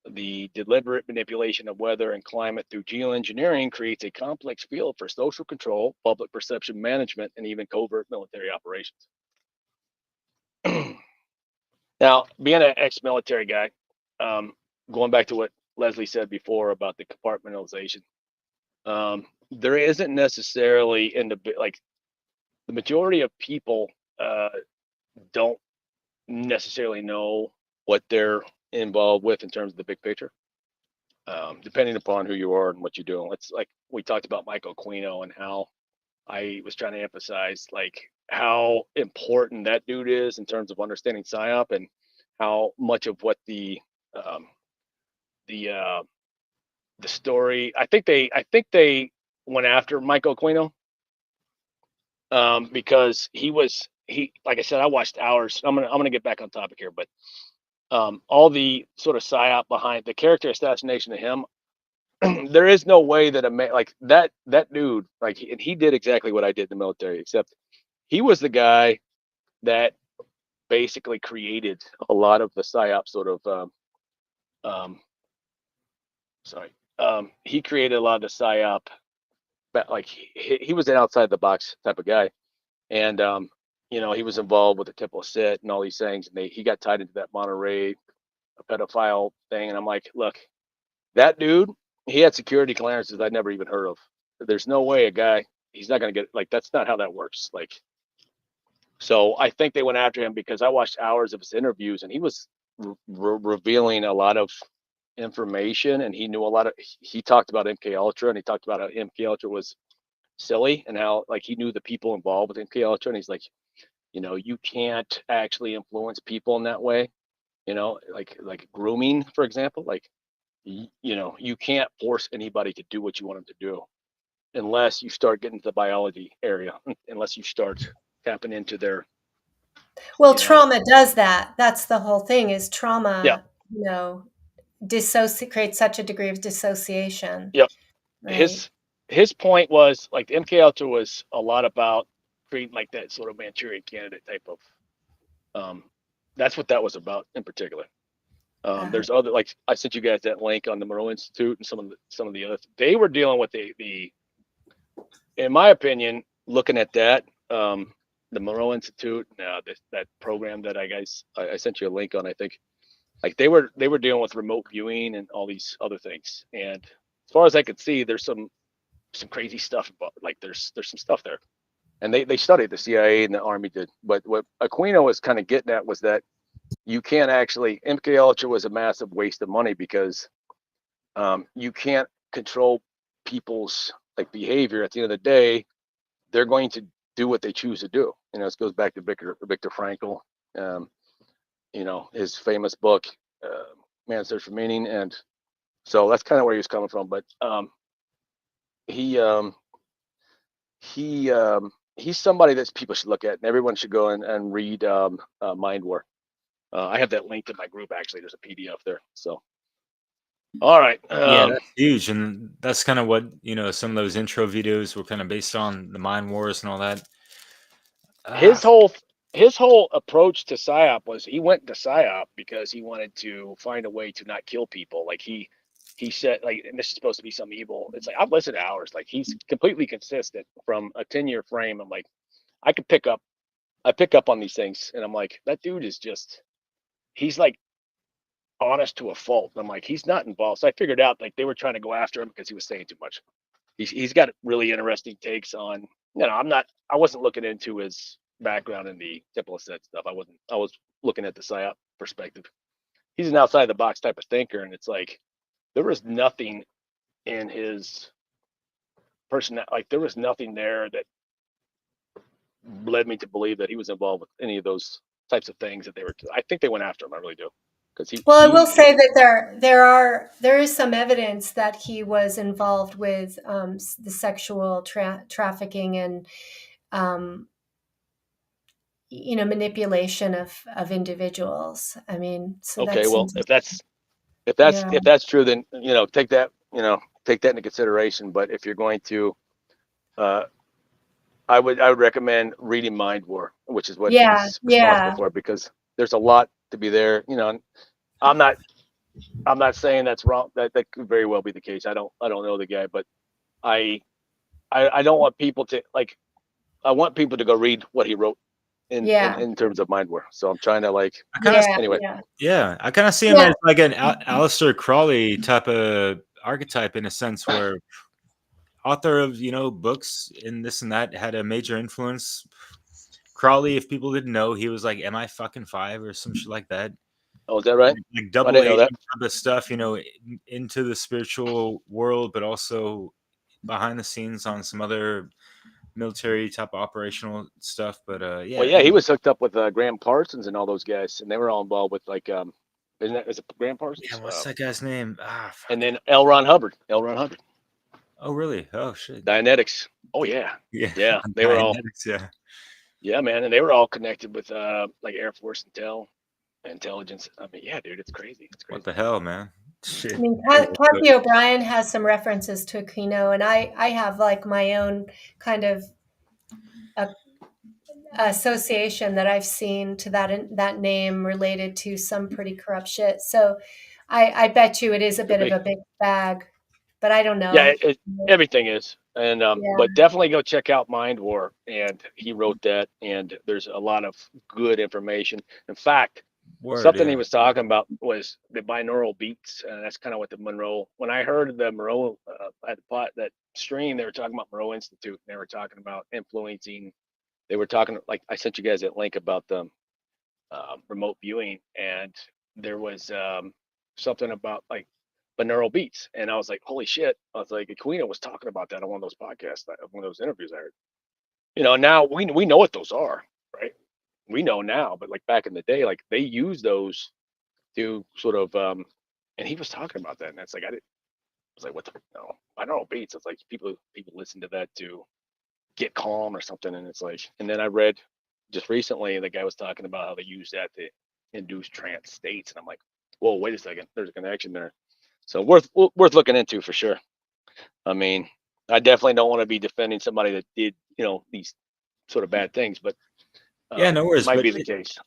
the deliberate manipulation of weather and climate through geoengineering creates a complex field for social control, public perception management, and even covert military operations. Now, being an ex-military guy, going back to what Leslie said before about the compartmentalization, there isn't necessarily the majority of people don't necessarily know what they're involved with in terms of the big picture, depending upon who you are and what you're doing. It's like we talked about Michael Aquino and how I was trying to emphasize how important that dude is in terms of understanding PSYOP and how much of what the story. I think they went after Michael Aquino. because he like I said, I watched hours. I'm gonna get back on topic here, but all the sort of psyop behind the character assassination of him, there is no way that a man like that dude, like, and he did exactly what I did in the military, except he was the guy that basically created a lot of the psyop sort of um he created a lot of the psyop, but like he was an outside the box type of guy. And he was involved with the Temple of Sit and all these things, and he got tied into that Monterey pedophile thing. And I'm like, look, that dude, he had security clearances I'd never even heard of. There's no way a guy, he's not gonna get, like, that's not how that works. Like, so I think they went after him because I watched hours of his interviews, and he was revealing a lot of information, and he knew a lot of. He talked about MK Ultra, and he talked about how MK Ultra was silly, and how, like, he knew the people involved with MK Ultra, and he's like, you can't actually influence people in that way, like grooming, for example. Like, you can't force anybody to do what you want them to do unless you start getting to the biology area, unless you start tapping into their. Well, trauma does that. That's the whole thing, is Yeah. trauma, creates such a degree of dissociation. Yep. Right. His point was, like, the MK Ultra was a lot about creating like that sort of Manchurian candidate type of. That's what that was about in particular. There's other, like, I sent you guys that link on the Monroe Institute and some of the other. They were dealing with the in my opinion, looking at that, the Monroe Institute, that program that I sent you a link on, I think, like, they were dealing with remote viewing and all these other things. And as far as I could see, there's some crazy stuff about, like, there's some stuff there. And they studied, the CIA and the Army did. But what Aquino was kind of getting at was that you can't actually, MK Ultra was a massive waste of money because you can't control people's, like, behavior. At the end of the day, they're going to do what they choose to do. This goes back to Viktor Frankl, his famous book, Man's Search for Meaning. And so that's kind of where he was coming from. But he's somebody that people should look at, and everyone should go and read Mind War. I have that link in my group, actually. There's a PDF there. So, all right. Yeah, that's huge, and that's kind of what some of those intro videos were kind of based on, the Mind Wars and all that. His whole approach to PSYOP was, he went to PSYOP because he wanted to find a way to not kill people. Like, he said, like, and this is supposed to be some evil. It's like, I've listened to hours. Like, he's completely consistent from a 10-year frame. I'm like, I pick up on these things, and I'm like, that dude is just, he's like honest to a fault. I'm like, he's not involved. So I figured out, like, they were trying to go after him because he was saying too much. He's got really interesting takes on, I wasn't looking into his background in the Temple of Set stuff. I was looking at the PSYOP perspective. He's an outside the box type of thinker, and it's like, there was nothing in his person, like, there was nothing there that led me to believe that he was involved with any of those types of things that they were. I think they went after him. I really do. Well, I will say that there is some evidence that he was involved with the sexual trafficking and manipulation of individuals. I mean, so okay. Well, if that's true, then take that into consideration. But if you're going to, I would recommend reading Mind War, which is what he's responsible for, because there's a lot to be there. I'm not saying that's wrong. That could very well be the case. I don't know the guy, but I don't want people to, like, I want people to go read what he wrote in terms of Mind War. So I'm trying to, like, anyway. Yeah, I kind of see him as like an Aleister Crowley type of archetype, in a sense, where author of books and this and that, had a major influence. Crowley, if people didn't know, he was like MI5 or some shit like that. Oh, is that right? Like double agent type of stuff, into the spiritual world, but also behind the scenes on some other military type of operational stuff. But yeah. Well, yeah, he was hooked up with Graham Parsons and all those guys, and they were all involved with, like, is it Graham Parsons? Yeah, what's that guy's name? And then L. Ron Hubbard. Oh, really? Oh, shit. Dianetics. Oh yeah, Yeah. yeah. They were all Dianetics, yeah. yeah, man, and they were all connected with like Air Force intelligence. I mean, yeah, dude, it's crazy. It's What crazy. the hell, man? I Shit. mean, Yeah, Kathy O'Brien has some references to Aquino, and I have like my own kind of a, association that I've seen to that name related to some pretty corrupt shit. So I bet you it is a Could bit of be. a big bag, but I don't Yeah, know. everything is. And Yeah. but definitely go check out Mind War, and he wrote that, and there's a lot of good information. In fact, Word, something yeah. he was talking about was the binaural beats, and that's kind of what the Monroe. When I heard the Monroe at the pot that stream, they were talking about Monroe Institute, and they were talking about influencing. They were talking like I sent you guys that link about the remote viewing, and there was something about like binaural beats, and I was like, holy shit! I was like, Aquino was talking about that on one of those podcasts, one of those interviews I heard. Now we know what those are, right? We know now, but like back in the day, like they use those to sort of and he was talking about that, and that's like I was like, what the no, binaural beats. It's like people listen to that to get calm or something, and it's like, and then I read just recently the guy was talking about how they use that to induce trance states, and I'm like, whoa, wait a second, there's a connection there. So worth looking into for sure. I mean, I definitely don't want to be defending somebody that did these sort of bad things, but Yeah, no worries. might But be the case.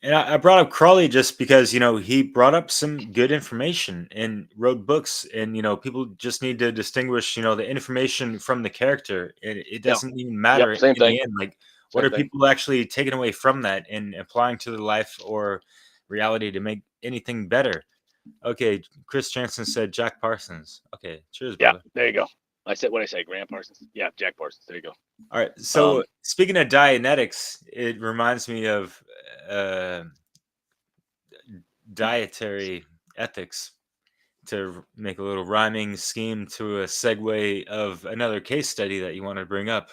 and I brought up Crawley just because, he brought up some good information and wrote books, and, people just need to distinguish, the information from the character. It Yeah. doesn't even matter Yep. Same in thing. the end. Like, what Same are thing. people actually taking away from that and applying to their life or reality to make anything better? Okay, Chris Jansen said Jack Parsons. Okay, cheers, Yeah. brother. There you go. I said what I say, Graham Parsons. Yeah, Jack Parsons. There you go. All right, so speaking of Dianetics, it reminds me of dietary ethics, to make a little rhyming scheme to a segue of another case study that you want to bring up.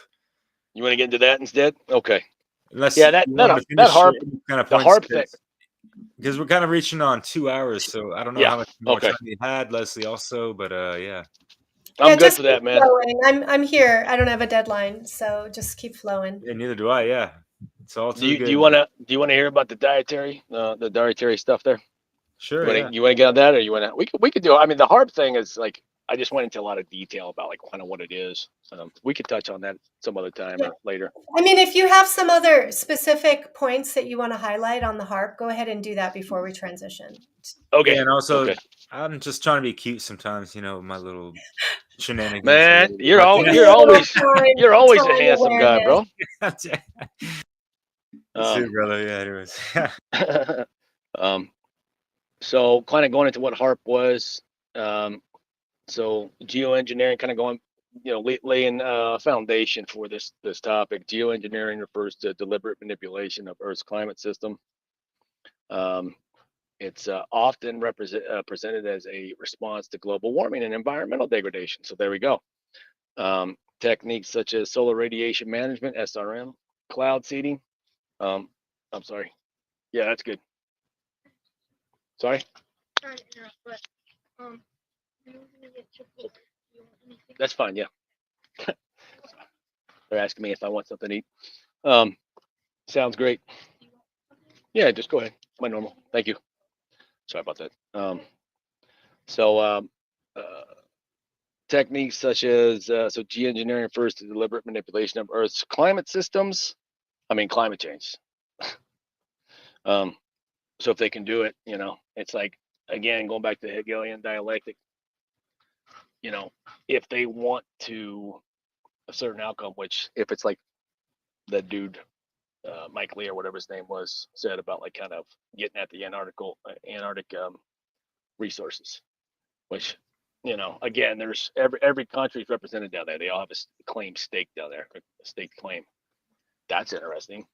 You want to get into that instead? Okay. Unless Yeah, you wanted to that finish harp, any kind of the points, harp thing. because we're kind of reaching on 2 hours, so I don't know Yeah. how much more Okay. time you had, Leslie, also, but yeah. I'm good just for that, keep man. flowing. I'm here. I don't have a deadline, so just keep flowing. Yeah, neither do I. Yeah, it's all Do too you good. do you want to hear about the dietary stuff there? Sure, yeah. You want to get on that, or you want to? We could do. I mean, the harp thing is like I just went into a lot of detail about like kind of what it is. We could touch on that some other time Yeah. or later. I mean, if you have some other specific points that you want to highlight on the harp, go ahead and do that before we transition. Okay. Yeah, and also, Okay. I'm just trying to be cute sometimes, my little shenanigans. Man, you're But, all yeah. you're always Time a handsome guy, bro. See, brother. Yeah, anyways. So kind of going into what HARP was. So geoengineering, kind of going, laying a foundation for this topic. Geoengineering refers to deliberate manipulation of Earth's climate system. It's often presented as a response to global warming and environmental degradation. So there we go. Techniques such as solar radiation management, SRM, cloud seeding. I'm sorry. Yeah, that's good. Sorry. Sorry to interrupt, but you're gonna get Chipotle. Do you want anything? That's fine. Yeah. They're asking me if I want something to eat. Sounds great. Yeah, just go ahead. My normal. Thank you. Sorry about that. Techniques such as geoengineering refers to deliberate manipulation of Earth's climate systems. I mean, climate change. So if they can do it, it's like, again, going back to the Hegelian dialectic, if they want to a certain outcome, which if it's like that dude, Mike Lee or whatever his name was, said about like kind of getting at the Antarctic resources, which, again, there's every country is represented down there. They all have a claim stake down there, a stake claim. That's interesting.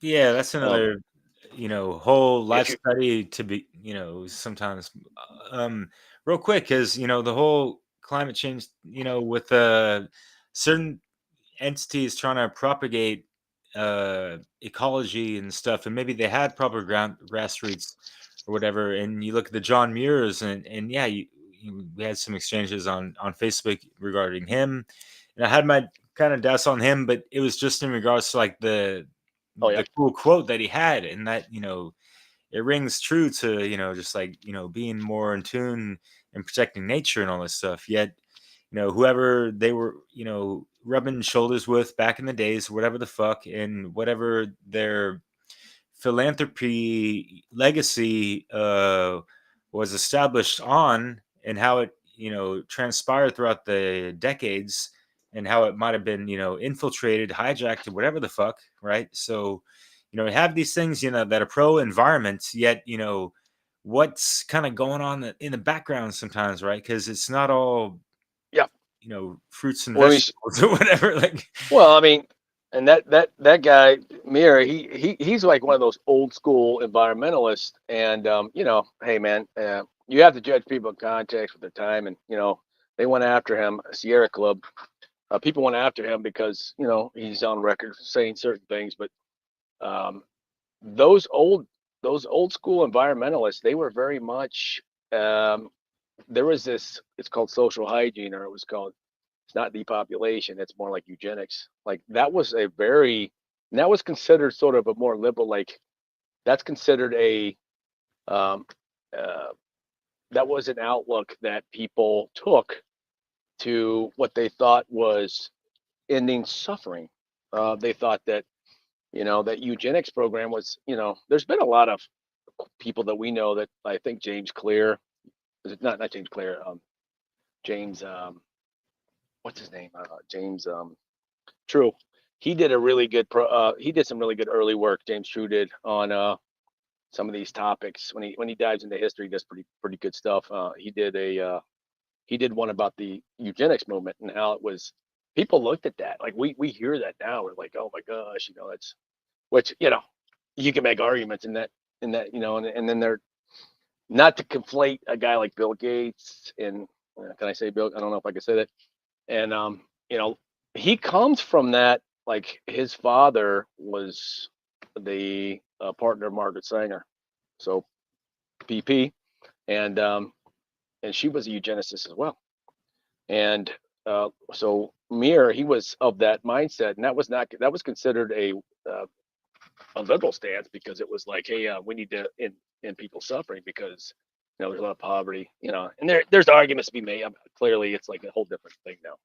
Yeah, that's another, whole life you- study to be, sometimes, real quick, because, the whole climate change, with certain entities trying to propagate ecology and stuff, and maybe they had proper grassroots or whatever, and you look at the John Muirs, and yeah, we had some exchanges on Facebook regarding him, and I had my kind of doubts on him, but it was just in regards to like the Oh yeah. cool quote that he had, and that it rings true to just like being more in tune and protecting nature and all this stuff. Yet whoever they were rubbing shoulders with back in the days, whatever the fuck, and whatever their philanthropy legacy was established on, and how it transpired throughout the decades, and how it might have been infiltrated, hijacked, or whatever the fuck, right? So have these things that are pro environment, yet what's kind of going on in the background sometimes, right? Because it's not all Yeah. fruits and Well, vegetables or whatever. Like, well, I mean, and that guy Mir, he's like one of those old school environmentalists, and hey man, you have to judge people in context with their time, and they went after him, Sierra Club. People went after him because he's on record saying certain things, but those old school environmentalists, they were very much there was this, it's called social hygiene, or it's not depopulation, it's more like eugenics. Like that was and that was considered sort of a more liberal, like that's considered a um that was an outlook that people took to what they thought was ending suffering. They thought that that eugenics program was, there's been a lot of people that we know that, I think James Clear, is it not James Clear, James what's his name, James True, he did a really good he did some really good early work, James True did, on some of these topics. When he dives into history, he does pretty good stuff. He did one about the eugenics movement and how it was, people looked at that like we hear that now, we're like, oh my gosh, that's, which you can make arguments in that and then they're, not to conflate a guy like Bill Gates and can I say Bill? I don't know if I can say that. And he comes from that, like his father was the partner of Margaret Sanger, so PP, and she was a eugenicist as well. And so Mir, he was of that mindset, and that was considered a liberal stance, because it was like, hey, we need to end people suffering, because there's a lot of poverty, and there's arguments to be made. Clearly, it's like a whole different thing now.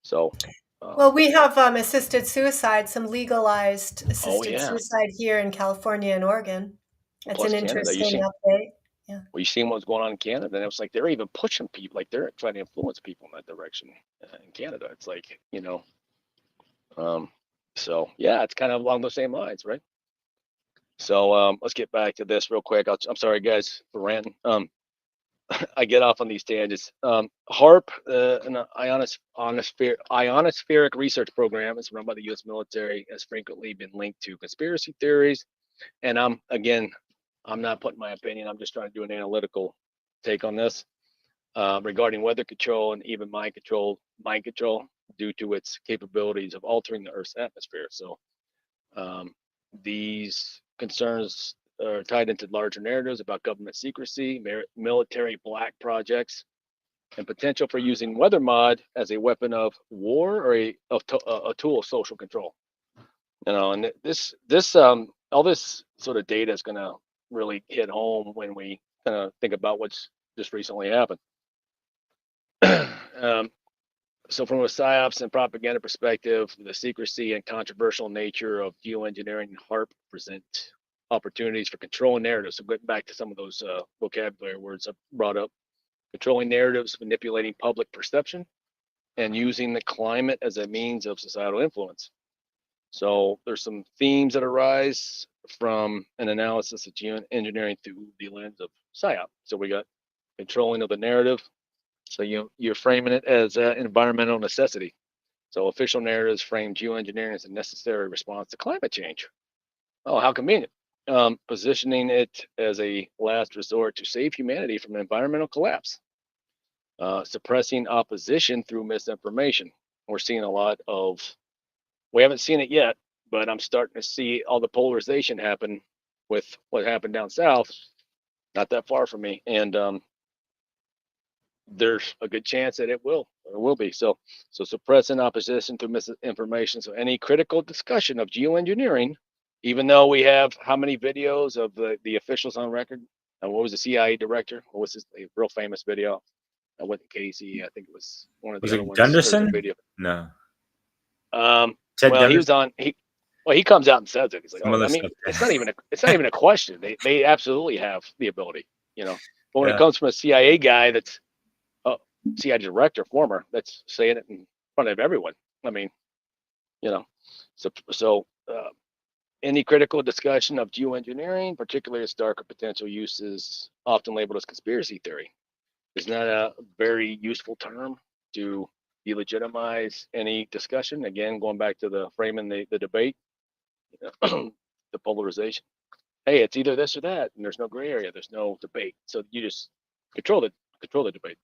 So, Well, we have assisted suicide, some legalized oh assisted yeah, suicide here in California and Oregon. It's plus an Canada, interesting update. Yeah. well, you seen what's going on in Canada, and it was like they're even pushing people, like they're trying to influence people in that direction in Canada. It's like so yeah, it's kind of along the same lines, right? So let's get back to this real quick. I'm sorry, guys, for ranting. I get off on these tangents. HARP, an ionospheric research program, is run by the U.S. military, has frequently been linked to conspiracy theories. And I'm not putting my opinion. I'm just trying to do an analytical take on this regarding weather control and even mind control due to its capabilities of altering the Earth's atmosphere. So these concerns are tied into larger narratives about government secrecy, military black projects, and potential for using weather mod as a weapon of war or a tool of social control. And this all this sort of data is going to really hit home when we kind of think about what's just recently happened. So from a PSYOPs and propaganda perspective, the secrecy and controversial nature of geoengineering and HARP present opportunities for controlling narratives. So getting back to some of those vocabulary words I brought up, controlling narratives, manipulating public perception, and using the climate as a means of societal influence. So there's some themes that arise from an analysis of geoengineering through the lens of PSYOP. So we got controlling of the narrative. So you're framing it as an environmental necessity. So official narratives frame geoengineering as a necessary response to climate change. Oh, how convenient. Positioning it as a last resort to save humanity from environmental collapse. Suppressing opposition through misinformation. We're seeing a lot of, we haven't seen it yet, but I'm starting to see all the polarization happen with what happened down south, not that far from me. And there's a good chance that it will be. So suppressing opposition through misinformation. So any critical discussion of geoengineering, even though we have how many videos of the officials on record? What was the CIA director? What was his real famous video? I went to Casey. I think it was one of the Was other it ones. There's a Gunderson? video. No. Well, Ted he Gunderson? was on. He comes out and says it. He's like, Some oh, other I mean, stuff. it's not even a question. They absolutely have the ability, you know. But when Yeah. it comes from a CIA guy that's CIA director, former, that's saying it in front of everyone. I mean, you know, so any critical discussion of geoengineering, particularly its darker potential uses, often labeled as conspiracy theory, is not a very useful term to delegitimize any discussion. Again, going back to the framing the debate, the polarization. Hey, it's either this or that, and there's no gray area. There's no debate. So you just control the debate.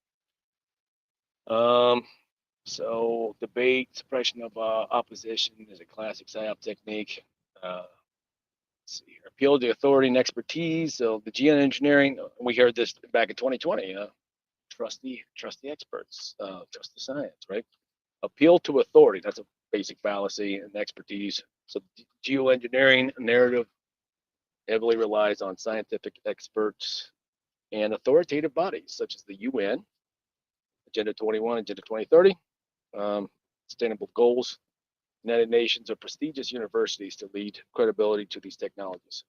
So debate, suppression of opposition is a classic PSYOP technique. Let's see here. Appeal to authority and expertise. So the geoengineering, we heard this back in 2020. Trust the experts. Trust the science, right? Appeal to authority. That's a basic fallacy, and expertise. So geoengineering narrative heavily relies on scientific experts and authoritative bodies such as the UN, Agenda 21, Agenda 2030, Sustainable Goals, United Nations, or prestigious universities to lead credibility to these technologies.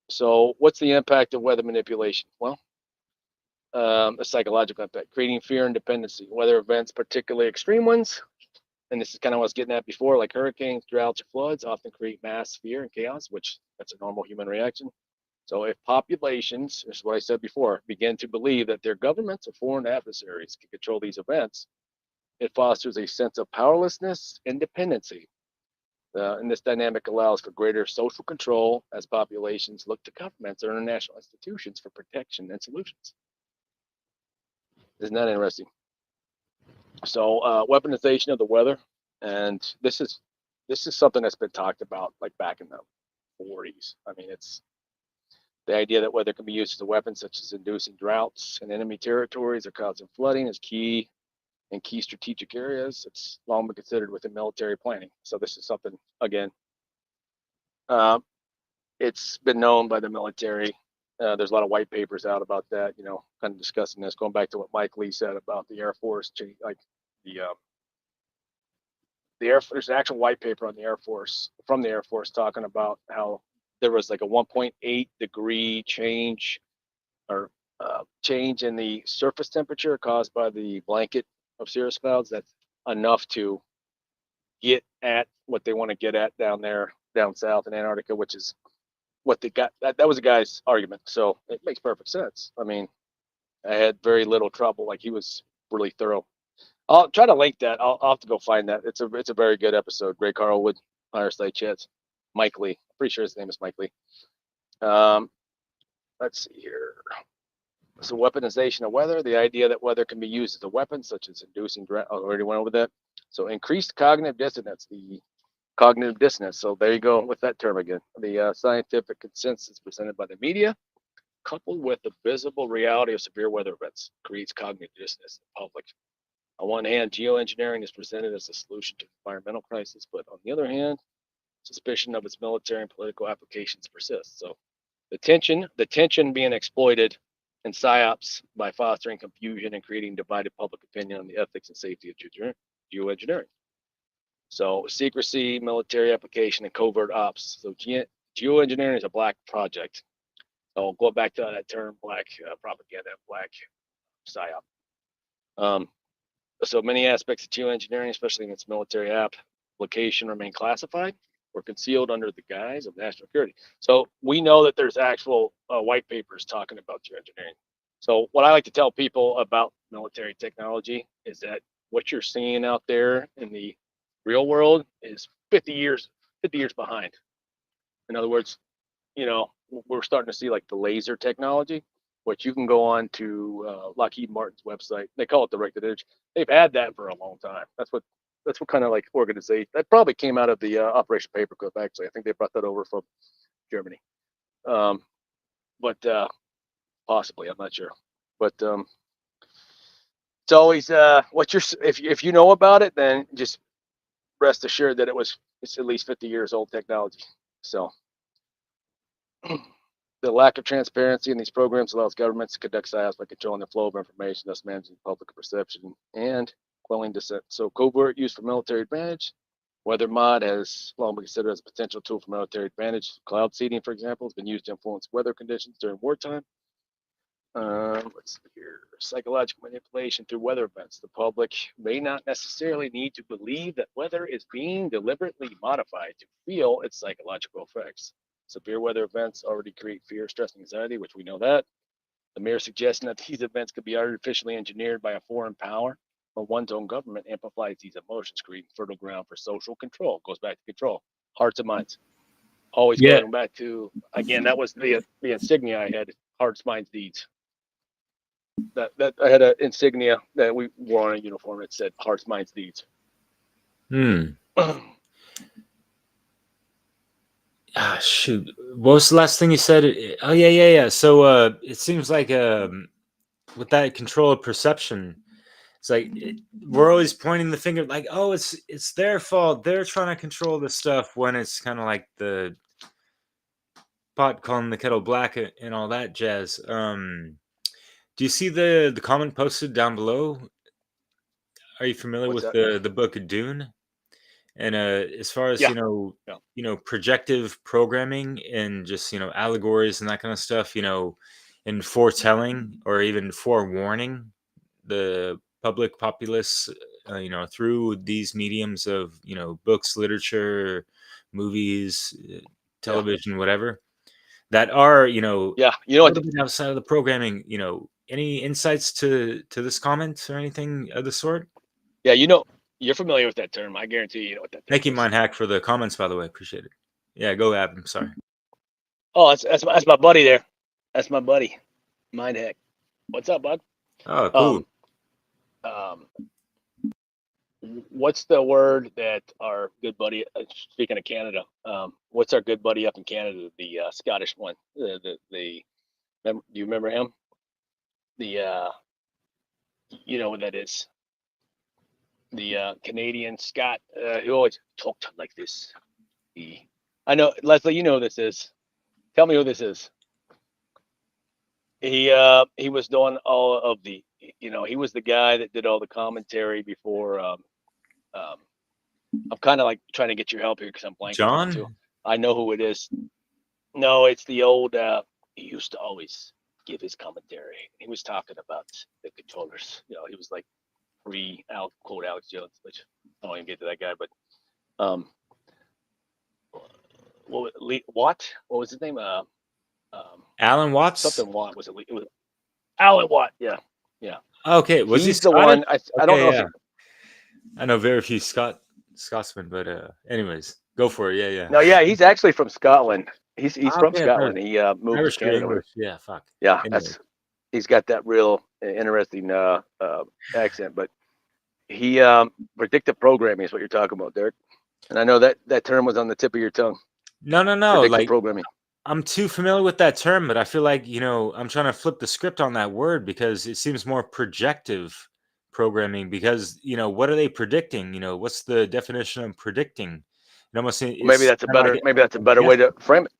So what's the impact of weather manipulation? Well, a psychological impact, creating fear and dependency. Weather events, particularly extreme ones, and this is kind of what I was getting at before, like hurricanes, droughts, or floods, often create mass fear and chaos, which that's a normal human reaction. So if populations, this is what I said before, begin to believe that their governments or foreign adversaries can control these events, it fosters a sense of powerlessness and dependency. And this dynamic allows for greater social control as populations look to governments or international institutions for protection and solutions. Isn't that interesting? So weaponization of the weather, and this is something that's been talked about like back in the 40s. I mean, it's the idea that weather can be used as a weapon, such as inducing droughts in enemy territories or causing flooding, is key in key strategic areas. It's long been considered within military planning. So this is something, again, it's been known by the military. There's a lot of white papers out about that, you know, kind of discussing this, going back to what Mike Lee said about the Air Force, like the Air Force. There's an actual white paper on the Air Force, from the Air Force, talking about how there was like a 1.8 degree change or change in the surface temperature caused by the blanket of cirrus clouds. That's enough to get at what they want to get at down there, down south in Antarctica, which is what they got. That was the guy's argument. So it makes perfect sense. I mean, I had very little trouble. Like, he was really thorough. I'll try to link that. I'll have to go find that. It's a very good episode. Ray Carlwood, Fireside Chats. Mike Lee. I'm pretty sure his name is Mike Lee. Let's see here. So weaponization of weather, the idea that weather can be used as a weapon, such as inducing drought. I already went over that. So increased cognitive dissonance, the cognitive dissonance. So there you go with that term again. The scientific consensus presented by the media, coupled with the visible reality of severe weather events, creates cognitive dissonance in the public. On one hand, geoengineering is presented as a solution to environmental crisis, but on the other hand, suspicion of its military and political applications persists. So the tension being exploited in PSYOPs by fostering confusion and creating divided public opinion on the ethics and safety of geoengineering. So secrecy, military application, and covert ops. So geoengineering is a black project. So go back to that term, black propaganda, black PSYOP. So many aspects of geoengineering, especially in its military application, remain classified or concealed under the guise of national security. So we know that there's actual white papers talking about geoengineering. So what I like to tell people about military technology is that what you're seeing out there in the real world is 50 years behind. In other words, you know, we're starting to see like the laser technology, which you can go on to Lockheed Martin's website. They call it directed energy. They've had that for a long time. That's what kind of like organization that probably came out of the Operation Paperclip. Actually, I think they brought that over from Germany, but possibly, I'm not sure. But it's always if you know about it, then just rest assured that it's at least 50 years old technology. So the lack of transparency in these programs allows governments to conduct PSYOPs by controlling the flow of information, thus managing public perception and quelling dissent. So covert use for military advantage. Weather mod has long been considered as a potential tool for military advantage. Cloud seeding, for example, has been used to influence weather conditions during wartime. Let's see here. Psychological manipulation through weather events. The public may not necessarily need to believe that weather is being deliberately modified to feel its psychological effects. Severe weather events already create fear, stress, and anxiety, which we know that. The mere suggestion that these events could be artificially engineered by a foreign power or one's own government amplifies these emotions, creating fertile ground for social control. Goes back to control, hearts and minds. Always Yeah. going back to, again, that was the insignia I had: hearts, minds, deeds. That I had an insignia that we wore on a uniform. It said hearts, minds, deeds. Ah, shoot. What was the last thing you said? Oh, yeah. So it seems like with that control of perception, it's like we're always pointing the finger like, oh, it's their fault. They're trying to control the stuff, when it's kind of like the pot calling the kettle black and all that jazz. Do you see the comment posted down below? Are you familiar What's with that? the book of Dune? And as far as Yeah. projective programming and just allegories and that kind of stuff, and foretelling or even forewarning the public populace, through these mediums of books, literature, movies, television, whatever, that are Yeah. You a know what? little bit outside of the programming. Any insights to this comment or anything of the sort? Yeah, you're familiar with that term. I guarantee you know what that term Thank you, is. Mindhack, for the comments, by the way. Appreciate it. Yeah, go, Ab. I'm sorry. Oh, that's my buddy there. That's my buddy, Mindhack. What's up, bud? Oh, cool. What's the word that our good buddy? Speaking of Canada, what's our good buddy up in Canada? The Scottish one. Do you remember him? The you know what that is? The Canadian Scot who always talked like this. I know, Leslie. You know who this is. Tell me who this is. He was doing all of the. He was the guy that did all the commentary before. I'm kind of like trying to get your help here because I'm blanking John? too. I know who it is. No, it's the old. He used to always give his commentary. He was talking about the controllers. He was like quote Alex Jones, which I won't even get to that guy. But Watt? What was his name? Alan Watts? Something Watt was it? It was Alan Watt. Yeah. Okay, was He's he the Scottish? one. I don't know. Yeah. I know very few Scotsmen, but anyways, go for it. Yeah. No, yeah, he's actually from Scotland. He's from Okay, Scotland. He moved Irish to to Canada. English. Yeah, fuck. Yeah, Anyway. he's got that real interesting accent. But he predictive programming is what you're talking about, Derek. And I know that term was on the tip of your tongue. No. Predictive Like, programming. I'm too familiar with that term, but I feel like I'm trying to flip the script on that word because it seems more projective programming. Because what are they predicting? What's the definition of predicting? It almost Maybe that's a better. Maybe that's a better way to frame it.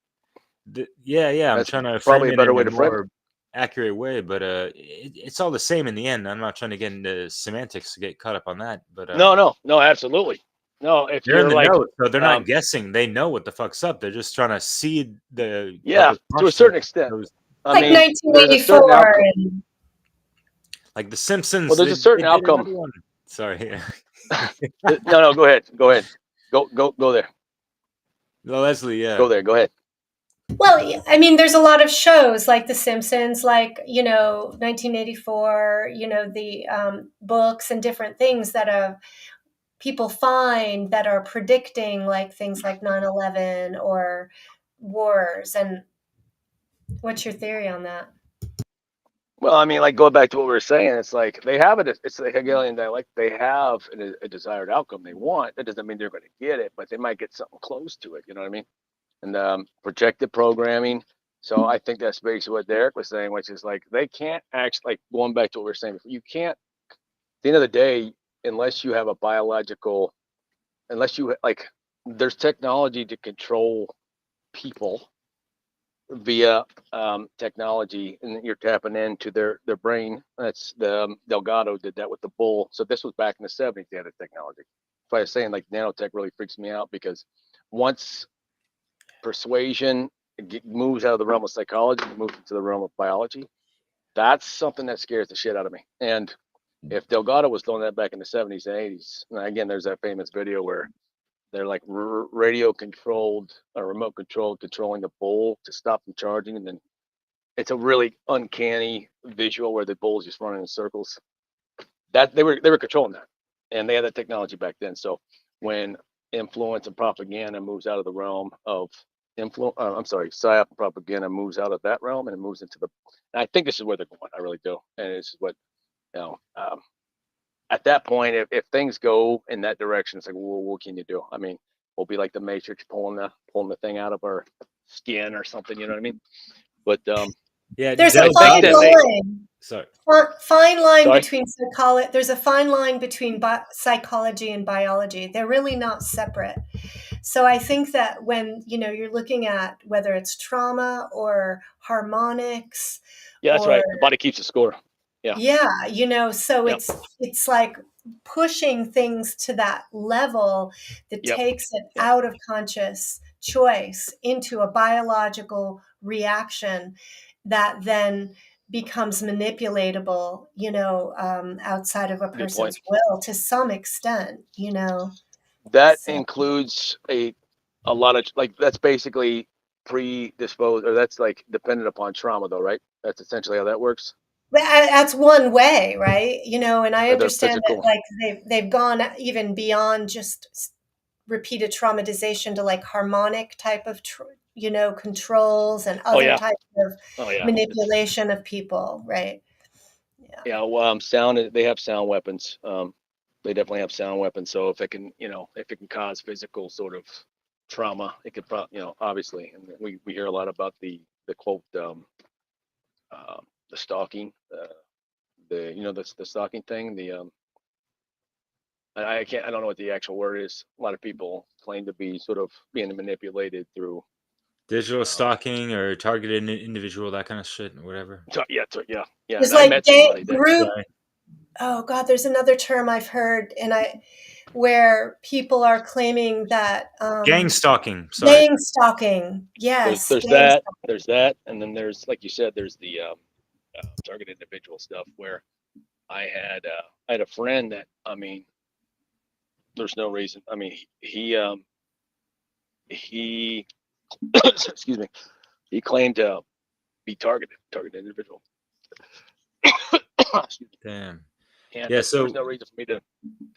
Yeah. I'm That's trying to probably frame a it better in way a to frame it. more accurate way, but it's all the same in the end. I'm not trying to get into semantics to get caught up on that. But No, absolutely. No, if they're in you're the like, know, so they're not guessing. They know what the fuck's up. They're just trying to seed the public to a certain extent. consciousness. I Like mean, there's a certain 1984 outcome. and Like the Simpsons. Well, there's a certain they did outcome. another one. Sorry. No, go ahead. Go there. No, Leslie, yeah. Go there. Go ahead. well, I mean, there's a lot of shows like The Simpsons, like 1984. The books and different things that people find that are predicting, like things like 9/11 or wars. And what's your theory on that? Well, I mean, like going back to what we were saying, it's like they have it. It's the Hegelian dialect. They have a desired outcome they want. That doesn't mean they're going to get it, but they might get something close to it. You know what I mean? And projected programming. So I think that speaks to what Derek was saying, which is like they can't actually, like going back to what we were saying before, you can't the end of the day, unless you have a biological, there's technology to control people via technology, and you're tapping into their brain. That's the Delgado did that with the bull. So this was back in the 70s. They had a technology. That's why I was saying like nanotech really freaks me out, because once persuasion moves out of the realm of psychology, moves into the realm of biology, that's something that scares the shit out of me. And if Delgado was doing that back in the 70s and 80s, and again, there's that famous video where they're like radio controlled or remote controlled, controlling the bull to stop them charging. And then it's a really uncanny visual where the bull's just running in circles. That they were controlling that, and they had that technology back then. So when influence and propaganda moves out of the realm of PSYOP and propaganda moves out of that realm and it moves into the, and I think this is where they're going. I really do. And this is what, at that point, if things go in that direction, it's like, well, what can you do? I mean, we'll be like the Matrix pulling the thing out of our skin or something. You know what I mean? But yeah, There's a fine line. Sorry. Fine line Sorry? between psychology. There's a fine line between psychology and biology. They're really not separate. So I think that when you're looking at whether it's trauma or harmonics, yeah, that's right. The body keeps the score. Yeah, so Yep. it's like pushing things to that level that Yep. takes it Yep. out of conscious choice into a biological reaction that then becomes manipulatable, outside of a Good person's point. will to some extent, That So, includes a lot of, like, that's basically predisposed, or that's like dependent upon trauma though, right? That's essentially how that works. but that's one way, right? And I Or the understand that physical. like they've gone even beyond just repeated traumatization to like harmonic type of controls and Oh other yeah. types of Oh yeah. manipulation of people, right? Yeah. Well, sound. They have sound weapons. They definitely have sound weapons. So if it can, if it can cause physical sort of trauma, it could probably, obviously. And we hear a lot about the quote, the stalking, the stalking thing. I don't know what the actual word is. A lot of people claim to be sort of being manipulated through digital stalking or targeted individual, that kind of shit, or whatever. Yeah. There's And I like met somebody that, group. Oh God, there's another term I've heard, where people are claiming that gang stalking. Sorry. gang stalking. Yes, there's that, and then there's, like you said, there's the targeted individual stuff where I had a friend that, I mean, there's no reason. I mean, he excuse me, he claimed to be targeted individual. Damn. And Yeah, so there's no reason for me to.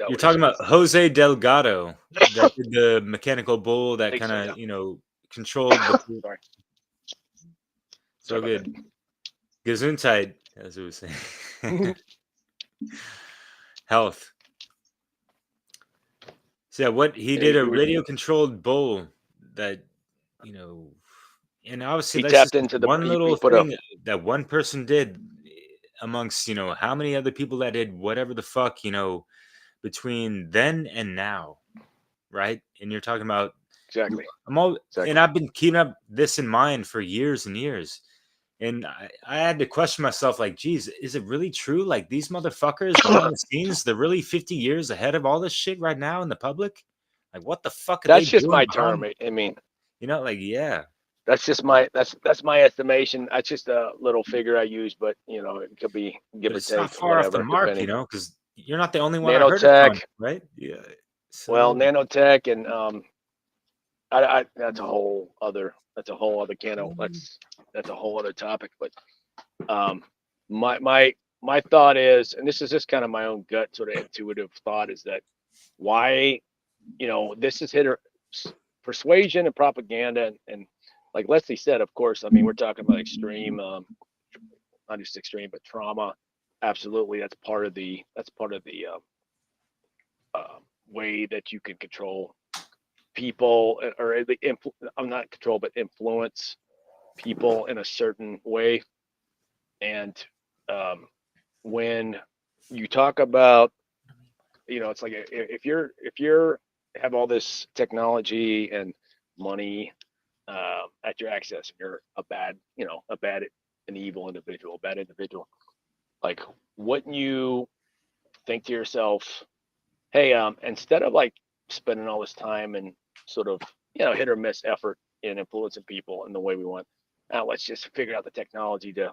You're talking about Jose Delgado, that did the mechanical bull that kind of, controlled the bull. Sorry. So good. Gesundheit, as we were saying. Health. So yeah, what he did, a radio controlled bull that, and obviously He that's tapped just into one little thing that one person did amongst, how many other people that did whatever the fuck, between then and now, right? And you're talking about exactly. And I've been keeping up this in mind for years and years, and I had to question myself, like, geez, is it really true? Like, these motherfuckers behind the scenes, they're really 50 years ahead of all this shit right now in the public. Like, what the fuck are they doing? That's just my term. I mean, yeah. That's just that's my estimation. That's just a little figure I use, but it could be give or take. It's not far off the mark, because you're not the only one nanotech, I heard it from, right? Yeah. So, well, nanotech and that's a whole other can of that's a whole other topic. But my thought is, and this is just kind of my own gut sort of intuitive thought, is that why this is persuasion and propaganda and like Leslie said, of course, I mean, we're talking about extreme, not just extreme, but trauma. Absolutely, that's part of the way that you can control people, or not control, but influence people in a certain way. And when you talk about, it's like if you're have all this technology and money at your access, and you're an evil individual, bad individual, like, wouldn't you think to yourself, hey, instead of like spending all this time and sort of, hit or miss effort in influencing people in the way we want, now let's just figure out the technology to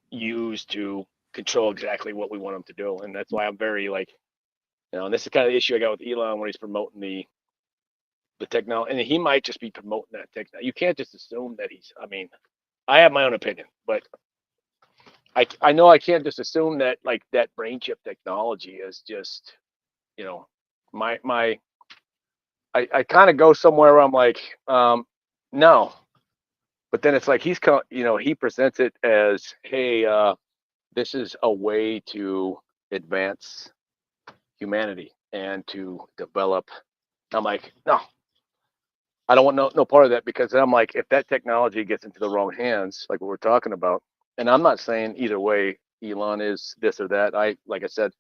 use to control exactly what we want them to do. And that's why I'm very like, and this is kind of the issue I got with Elon when he's promoting the technology, and he might just be promoting that technology. You can't just assume that I have my own opinion, but I know I can't just assume that like that brain chip technology is just, I kind of go somewhere where I'm like, no, but then it's like he presents it as, hey, this is a way to advance humanity and to develop. I'm like, no, I don't want no part of that, because I'm like, if that technology gets into the wrong hands, like what we're talking about, and I'm not saying either way Elon is this or that. Like I said,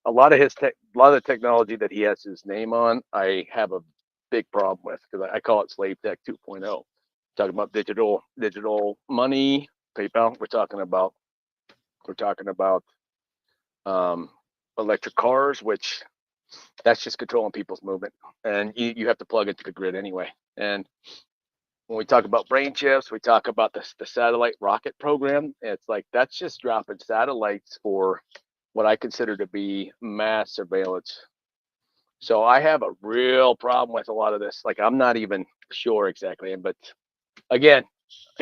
a lot of the technology that he has his name on, I have a big problem with, because I call it slave tech 2.0. Talking about digital money, PayPal. We're talking about electric cars, which that's just controlling people's movement, and you have to plug into the grid anyway. And when we talk about brain chips, we talk about the satellite rocket program. It's like that's just dropping satellites for what I consider to be mass surveillance. So I have a real problem with a lot of this. Like, I'm not even sure exactly, but again,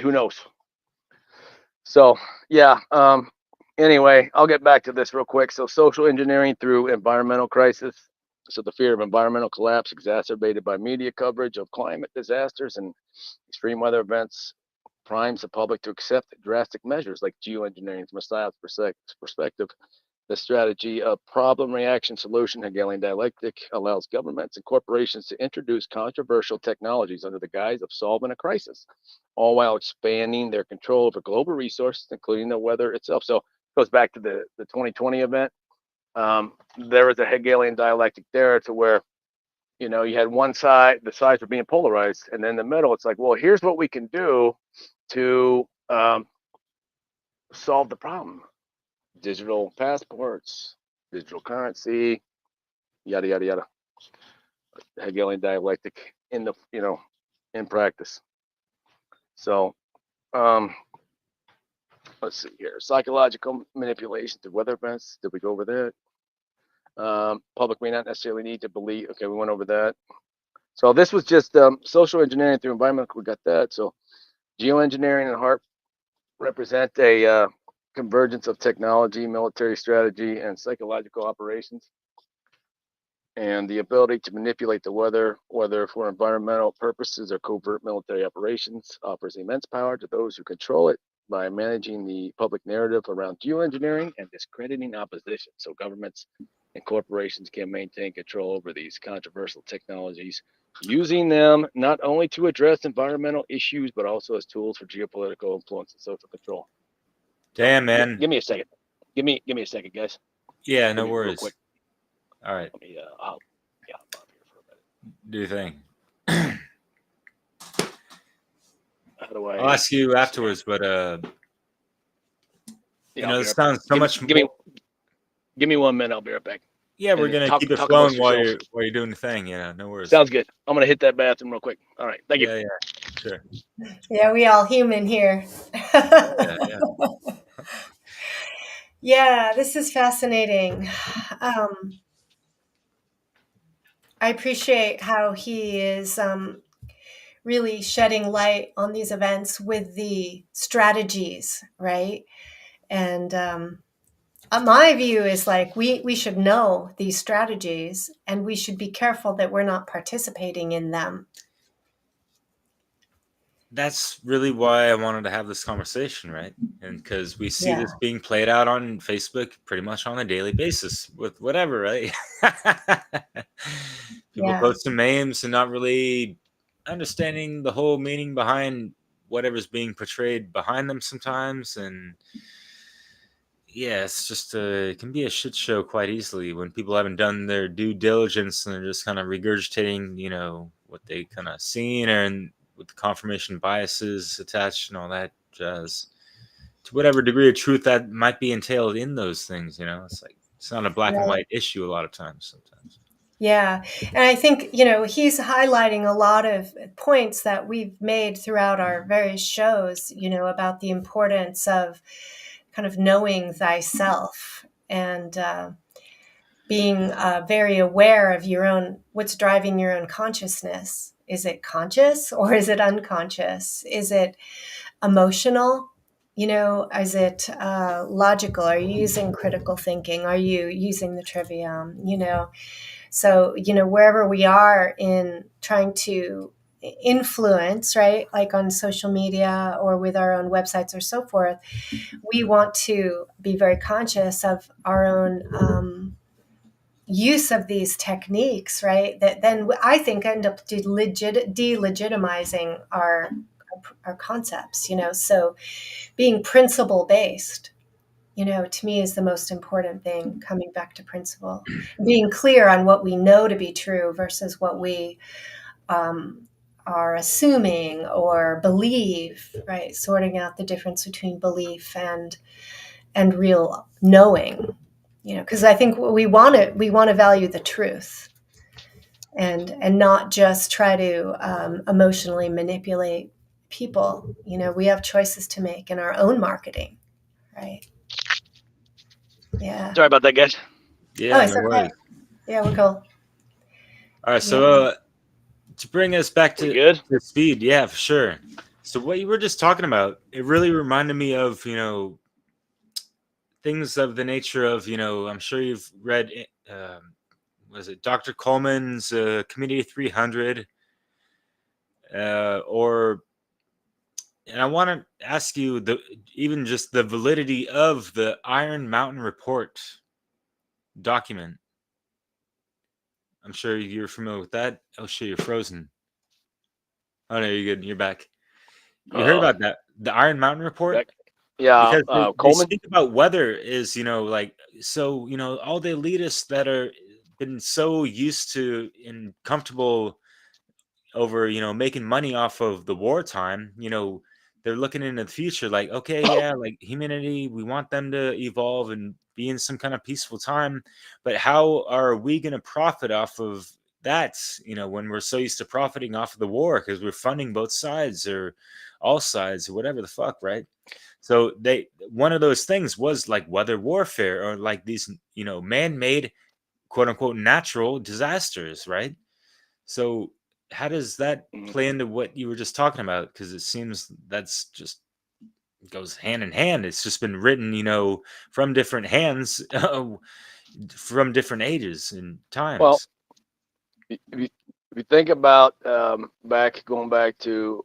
who knows? So yeah. Anyway, I'll get back to this real quick. So social engineering through environmental crisis. So the fear of environmental collapse exacerbated by media coverage of climate disasters and extreme weather events primes the public to accept drastic measures like geoengineering. From a science perspective, the strategy of problem reaction solution Hegelian dialectic allows governments and corporations to introduce controversial technologies under the guise of solving a crisis, all while expanding their control over global resources, including the weather itself. So it goes back to the 2020 event. There was a Hegelian dialectic there to where, you had one side, the sides were being polarized, and then in the middle, it's like, well, here's what we can do to solve the problem. Digital passports, digital currency, yada, yada, yada. Hegelian dialectic in practice. So, let's see here. Psychological manipulation through weather events. Did we go over that? Public may not necessarily need to believe. Okay, we went over that. So this was just social engineering through environmental. We got that. So geoengineering and HARP represent a convergence of technology, military strategy, and psychological operations. And the ability to manipulate the weather, whether for environmental purposes or covert military operations, offers immense power to those who control it by managing the public narrative around geoengineering and discrediting opposition. So governments and corporations can maintain control over these controversial technologies, using them not only to address environmental issues, but also as tools for geopolitical influence and social control. Damn, man. Give me a second. Give me a second, guys. Yeah, no worries. Real quick. All right. Let me, I'll up here for a minute. Do your thing. How do I? I'll ask you afterwards, but this sounds so much. Give me 1 minute. I'll be right back. Yeah, we're gonna keep it flowing while you're doing the thing. Yeah, no worries. Sounds good. I'm gonna hit that bathroom real quick. All right, thank you. Yeah, sure. Yeah, we all human here. Yeah. Yeah, this is fascinating. I appreciate how he is really shedding light on these events with the strategies, right? And my view is like we should know these strategies, and we should be careful that we're not participating in them. That's really why I wanted to have this conversation, right? And because we see this being played out on Facebook pretty much on a daily basis with whatever, right? People posting memes and not really understanding the whole meaning behind whatever's being portrayed behind them sometimes. And yeah, it's just it can be a shit show quite easily when people haven't done their due diligence and they're just kind of regurgitating, what they kind of seen, and with the confirmation biases attached and all that jazz. To whatever degree of truth that might be entailed in those things, it's like it's not a black and Right. white issue a lot of times. Sometimes. Yeah. And I think, he's highlighting a lot of points that we've made throughout our various shows, about the importance of kind of knowing thyself and being very aware of what's driving your own consciousness. Is it conscious or is it unconscious? Is it emotional? Is it logical? Are you using critical thinking? Are you using the trivium? So, wherever we are in trying to influence, right, like on social media or with our own websites or so forth, we want to be very conscious of our own use of these techniques, right, that then I think end up delegitimizing our concepts, so being principle based, to me is the most important thing, coming back to principle, being clear on what we know to be true versus what we are assuming or believe, right? Sorting out the difference between belief and real knowing, because I think we want to value the truth and not just try to emotionally manipulate people. We have choices to make in our own marketing, right? Yeah. Sorry about that, guys. Yeah, It's no okay. worries. Yeah, we'll go. All right, so to bring us back We to good? speed, yeah, for sure. So what you were just talking about, it really reminded me of things of the nature of I'm sure you've read was it Dr. Coleman's Community 300, or and I want to ask you even just the validity of the Iron Mountain Report document. I'm sure you're familiar with that. Oh shit, you're frozen. Oh no, you're good. You're back. You heard about that? The Iron Mountain Report? Back. Yeah, Because they Coleman. speak about weather is, like, so, all the elitists that are been so used to and comfortable over, making money off of the wartime, they're looking into the future like, okay, yeah, like humanity, we want them to evolve and be in some kind of peaceful time. But how are we going to profit off of that, when we're so used to profiting off of the war because we're funding both sides or all sides or whatever the fuck, right? So one of those things was like weather warfare or like these, man-made, quote unquote, natural disasters, right? So how does that play into what you were just talking about? Because it seems that's just goes hand in hand. It's just been written, from different hands, from different ages and Well, times. if you think about going back to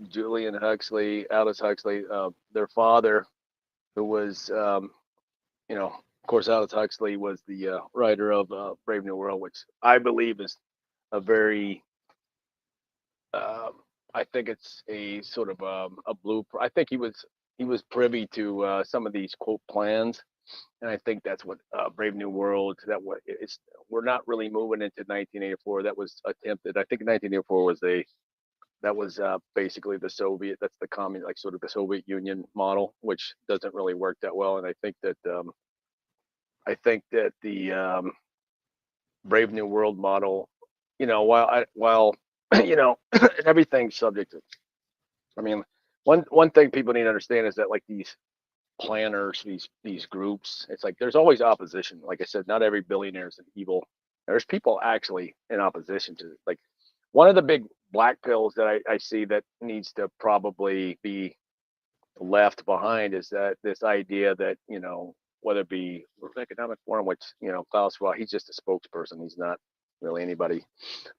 Julian Huxley, Aldous Huxley, their father, who was, of course, Aldous Huxley was the writer of Brave New World, which I believe is a very, I think it's a sort of a blueprint. I think he was privy to some of these quote plans, and I think that's what Brave New World. We're not really moving into 1984. That was attempted. I think 1984 was basically the Soviet. That's the communist, like sort of the Soviet Union model, which doesn't really work that well. And I think that the Brave New World model, while everything's subject to. I mean, one thing people need to understand is that like these planners, these groups, it's like there's always opposition. Like I said, not every billionaire is an evil. There's people actually in opposition to it. Like one of the big black pills that I see that needs to probably be left behind is that this idea that whether it be World Economic Forum, which Klaus Schwab, he's just a spokesperson. He's not really anybody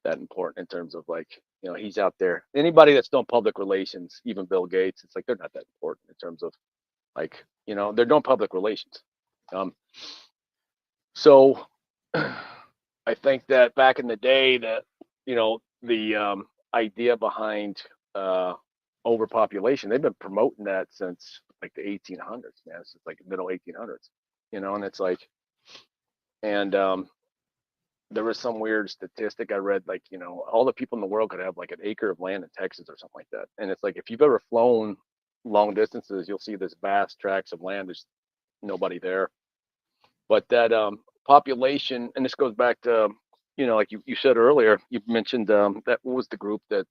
that important in terms of like he's out there. Anybody that's done public relations, even Bill Gates, it's like they're not that important in terms of like they're doing public relations. So I think that back in the day that the idea behind overpopulation, they've been promoting that since like the 1800s, man. It's like middle 1800s, and it's like, and there was some weird statistic I read, like, all the people in the world could have like an acre of land in Texas or something like that. And it's like, if you've ever flown long distances, you'll see this vast tracts of land. There's nobody there. But that population, and this goes back to, like you said earlier, you mentioned that was the group that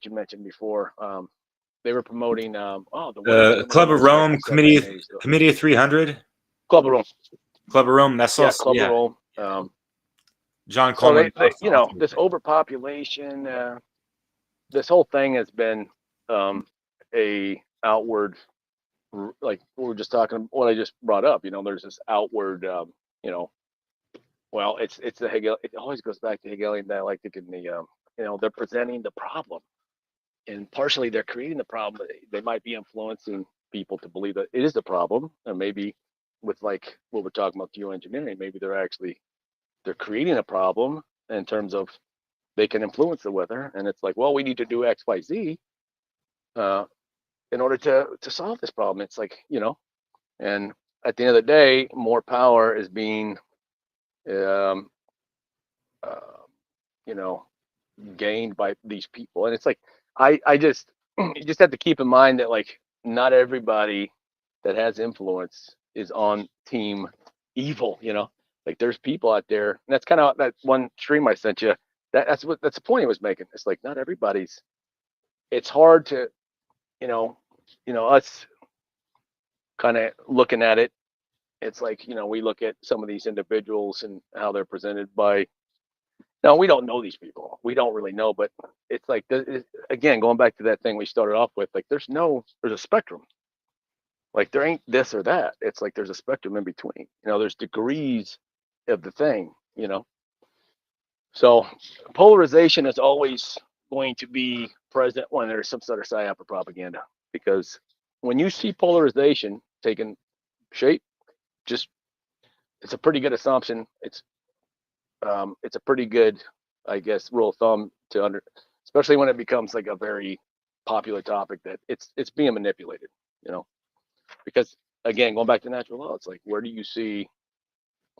you mentioned before. They were promoting the Club of Rome, Committee of 300. Club of Rome. Club of Rome. That's also Club of Rome. John So Coleman. they this overpopulation, this whole thing has been a outward, like we were just talking, what I just brought up. There's this outward, well, it's the Hegel. It always goes back to Hegelian dialectic, and the they're presenting the problem, and partially they're creating the problem. They might be influencing people to believe that it is the problem, and maybe with like what we're talking about geoengineering, maybe they're creating a problem in terms of they can influence the weather, and it's like, well, we need to do X, Y, Z in order to solve this problem. It's like, and at the end of the day, more power is being gained by these people. And it's like, I just you just have to keep in mind that like not everybody that has influence is on team evil. Like there's people out there, and that's kind of that one stream I sent you. That's the point he was making. It's like not everybody's. It's hard to, us kind of looking at it. It's like, we look at some of these individuals and how they're presented by. No, we don't know these people. We don't really know, but it's like, again, going back to that thing we started off with, like there's a spectrum. Like there ain't this or that. It's like there's a spectrum in between. There's degrees of the thing. So polarization is always going to be present when there's some sort of psyop or propaganda, because when you see polarization taking shape, it's a pretty good assumption. It's a pretty good, I guess, rule of thumb especially when it becomes like a very popular topic, that it's being manipulated, because again, going back to natural law, it's like, where do you see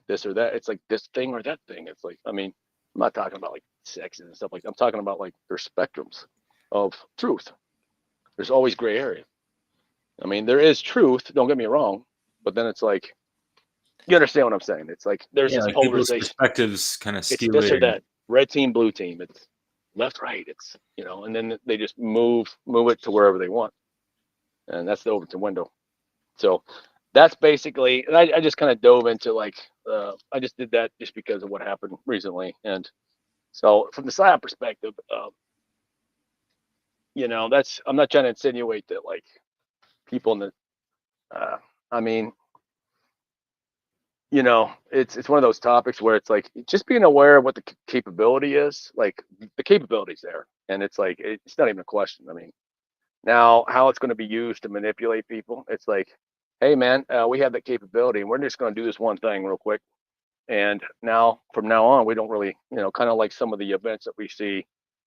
this or that? It's like this thing or that thing. It's like, I mean, I'm not talking about like sexes and stuff like that. I'm talking about like there's spectrums of truth. There's always gray area. I mean, there is truth, don't get me wrong, but then it's like, you understand what I'm saying? It's like there's this like polarization. Perspectives kind of It's this or that. Red team, blue team. It's left, right. It's and then they just move it to wherever they want, and that's the Overton window. So that's basically. And I just kind of dove into like I just did that just because of what happened recently, and so from the PSYOP perspective, that's, I'm not trying to insinuate that like people in the I mean, it's one of those topics where it's like just being aware of what the capability is. Like the capability's there, and it's like it's not even a question. I mean, now how it's going to be used to manipulate people, it's like, hey man, we have that capability, and we're just going to do this one thing real quick, and now from now on we don't really, kind of like some of the events that we see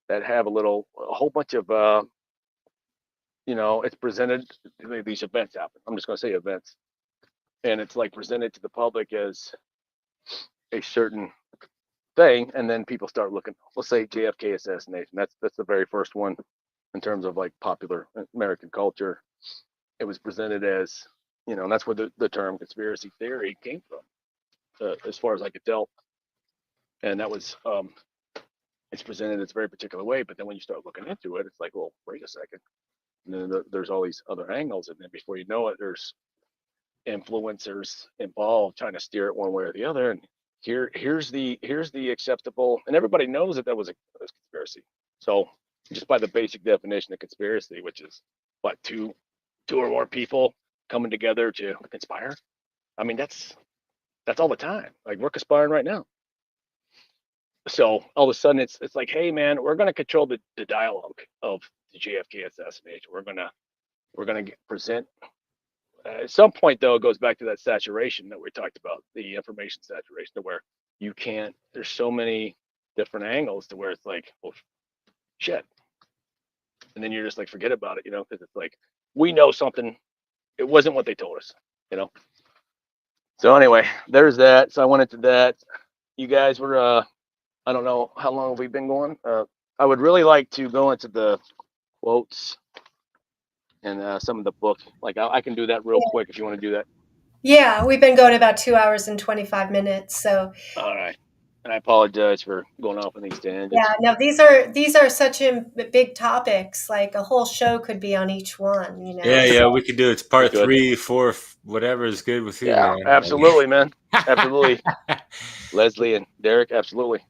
that have a whole bunch of it's presented, these events happen. I'm just going to say events. And it's like presented to the public as a certain thing, and then people start looking. Let's say JFK assassination. That's the very first one in terms of like popular American culture. It was presented as, and that's where the term conspiracy theory came from, as far as I could tell. And that was it's presented its very particular way. But then when you start looking into it, it's like, well, wait a second. And then there's all these other angles, and then before you know it, there's influencers involved trying to steer it one way or the other, and here's the acceptable, and everybody knows that was a conspiracy. So just by the basic definition of conspiracy, which is what, two or more people coming together to conspire. I mean, that's all the time. Like we're conspiring right now. So all of a sudden it's like, hey man, we're going to control the dialogue of the JFK assassination. We're going to present. At some point, though, it goes back to that saturation that we talked about, the information saturation, to where you can't, there's so many different angles to where it's like, well, shit, and then you're just like, forget about it, you know, because it's like we know something. It wasn't what they told us, you know. So anyway, there's that. So I went into that. You guys were, I don't know how long have we been going. I would really like to go into the quotes and some of the book. Like I can do that real quick if you want to do that. Yeah, we've been going about 2 hours and 25 minutes. So All right. And I apologize for going off on these tangents. yeah, no, these are such big topics. Like a whole show could be on each one, you know. Yeah, we could do it. It's part We could. 3, 4, whatever is good with you. Yeah, man. absolutely, man. Absolutely. Leslie and Derek, absolutely.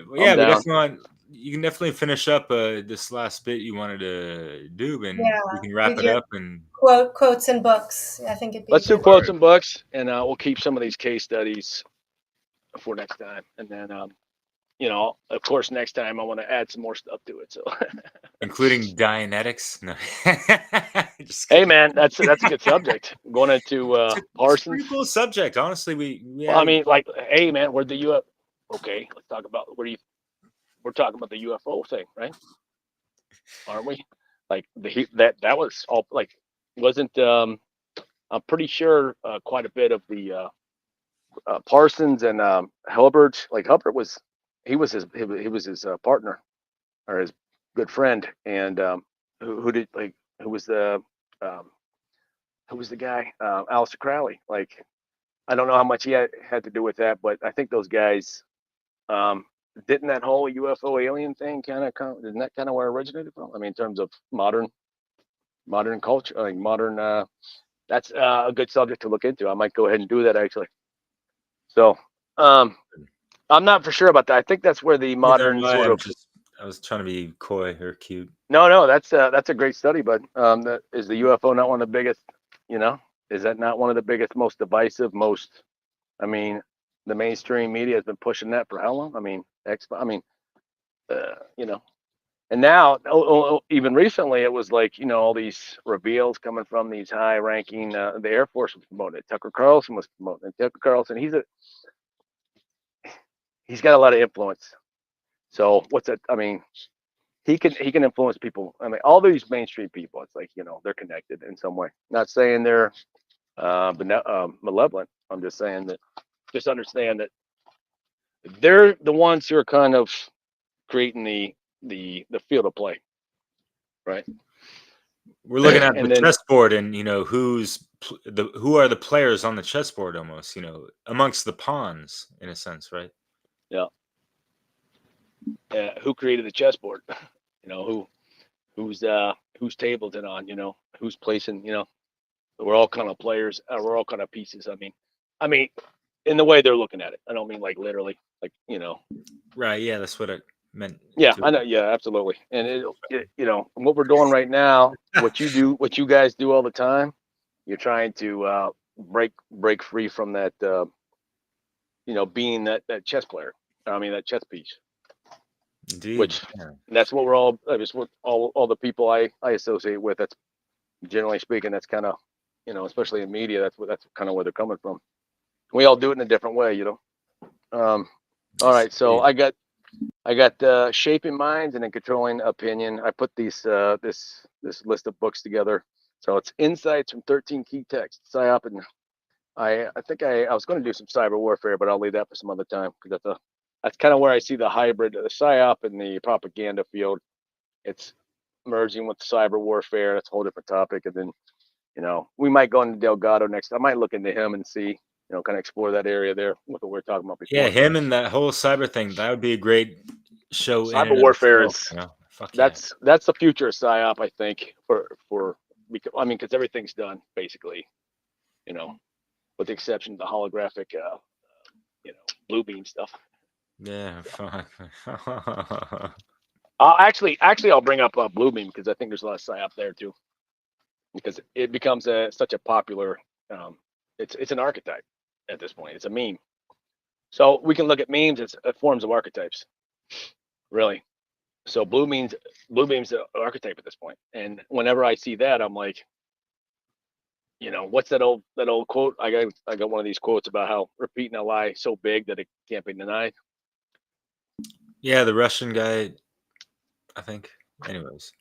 Well, yeah, I'm we down. definitely want. You can definitely finish up this last bit you wanted to do, and Yeah, we can wrap with it your up. And quotes and books. I think it'd be Let's do good. quotes and books, and we'll keep some of these case studies for next time. And then, you know, of course, next time I want to add some more stuff to it. So, including Dianetics. No. Just hey, kidding. man, that's a good subject. Going into It's a Parsons. pretty cool subject, honestly. We Well, I mean, like, hey, man, where'd the UFO? Okay, let's talk about we're talking about the UFO thing, right? Aren't we? Like that was all like wasn't I'm pretty sure quite a bit of the Parsons and Hilbert, like Hilbert was he was his partner or his good friend, and who did like um, who was the guy Aleister Crowley. Like I don't know how much he had to do with that, but I think those guys didn't that whole UFO alien thing kind of isn't that kind of where it originated from? I mean, in terms of modern culture, like modern. That's a good subject to look into. I might go ahead and do that actually. So, I'm not for sure about that. I think that's where the modern sort of. I was trying to be coy or cute. No, that's a great study, but is the UFO not one of the biggest? You know, is that not one of the biggest, most divisive, most? I mean, the mainstream media has been pushing that for how long? I mean, you know, and now even recently it was like all these reveals coming from these high-ranking. The Air Force was promoting it. Tucker Carlson was promoting it. Tucker Carlson, he's got a lot of influence. So what's that? I mean, he can influence people. I mean, all these mainstream people, it's like they're connected in some way. Not saying they're malevolent. I'm just saying that just understand that they're the ones who are kind of creating the field of play, right? We're looking at And the then chessboard, and who are the players on the chessboard, almost amongst the pawns, in a sense, right? yeah, who created the chessboard? Whose table's it on? Who's placing? We're all kind of players. We're all kind of pieces. I mean, in the way they're looking at it. I don't mean like literally, like Right. Yeah, that's what I meant. Yeah, I know. Yeah, absolutely. And what we're doing right now, what you guys do all the time, you're trying to break free from that, being that chess player. I mean, that chess piece. Indeed. Which yeah. that's what we're all. Just what all the people I associate with. That's generally speaking. That's kind of, especially in media. That's kind of where they're coming from. We all do it in a different way, All right, so I got shaping minds and then controlling opinion. I put these this list of books together. So it's insights from 13 key texts. PSYOP, and I think I was going to do some cyber warfare, but I'll leave that for some other time because that's kind of where I see the hybrid, the PSYOP and the propaganda field. It's merging with cyber warfare. That's a whole different topic. And then we might go into Delgado next. I might look into him and see. Kind of explore that area there with what we were talking about before. Yeah, him and that whole cyber thing. That would be a great show. Cyber warfare is that's the future of PSYOP, I think. Because everything's done basically, with the exception of the holographic, blue beam stuff. Yeah. I'll bring up blue beam because I think there's a lot of PSYOP there too, because it becomes such a popular. It's an archetype at this point. It's a meme. So we can look at memes as forms of archetypes, really. So blue beam's an archetype at this point. And whenever I see that, I'm like, what's that old quote? I got one of these quotes about how repeating a lie so big that it can't be denied. Yeah, the Russian guy, I think. Anyways.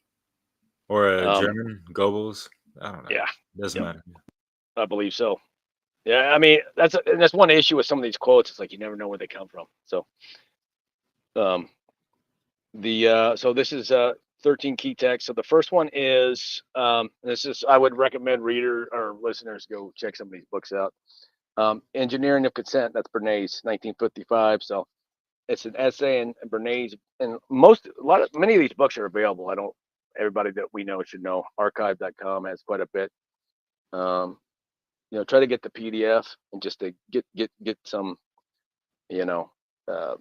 Or a German, Goebbels. I don't know. Yeah, Doesn't matter. I believe so. Yeah, I mean that's one issue with some of these quotes. It's like you never know where they come from. So, so this is 13 key texts. So the first one is I would recommend reader or listeners go check some of these books out. Engineering of Consent. That's Bernays, 1955. So it's an essay, and Bernays, and many of these books are available. Everybody that we know should know. Archive.com has quite a bit. Try to get the PDF and just to get some, uh,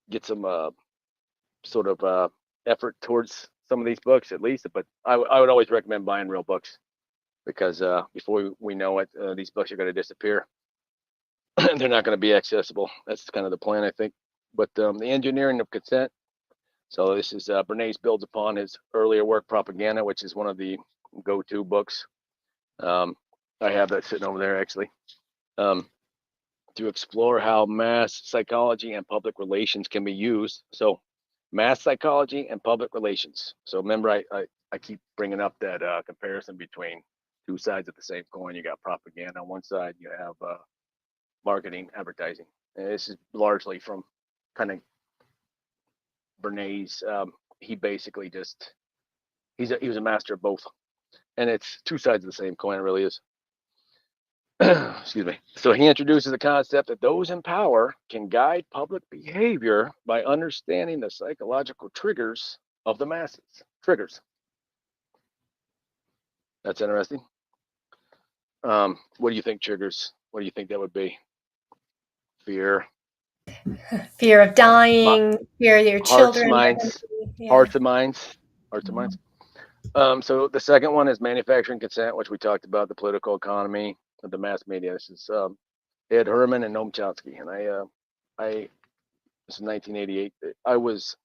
get some sort of effort towards some of these books at least. But I would always recommend buying real books, because before we know it, these books are going to disappear. They're not going to be accessible. That's kind of the plan, I think. But the Engineering of Consent. So this is Bernays builds upon his earlier work, Propaganda, which is one of the go-to books. I have that sitting over there actually. To explore how mass psychology and public relations can be used. So mass psychology and public relations. So remember, I keep bringing up that comparison between two sides of the same coin. You got propaganda on one side, you have marketing, advertising. And this is largely from kind of Bernays. He basically he was a master of both, and it's two sides of the same coin. It really is. Excuse me. So he introduces the concept that those in power can guide public behavior by understanding the psychological triggers of the masses. Triggers. That's interesting. What do you think triggers? What do you think that would be? Fear. Fear of dying, fear that your children. Hearts and minds. So the second one is manufacturing consent, which we talked about, the political economy of the mass media. This is Ed Herman and Noam Chomsky, and this is 1988. I was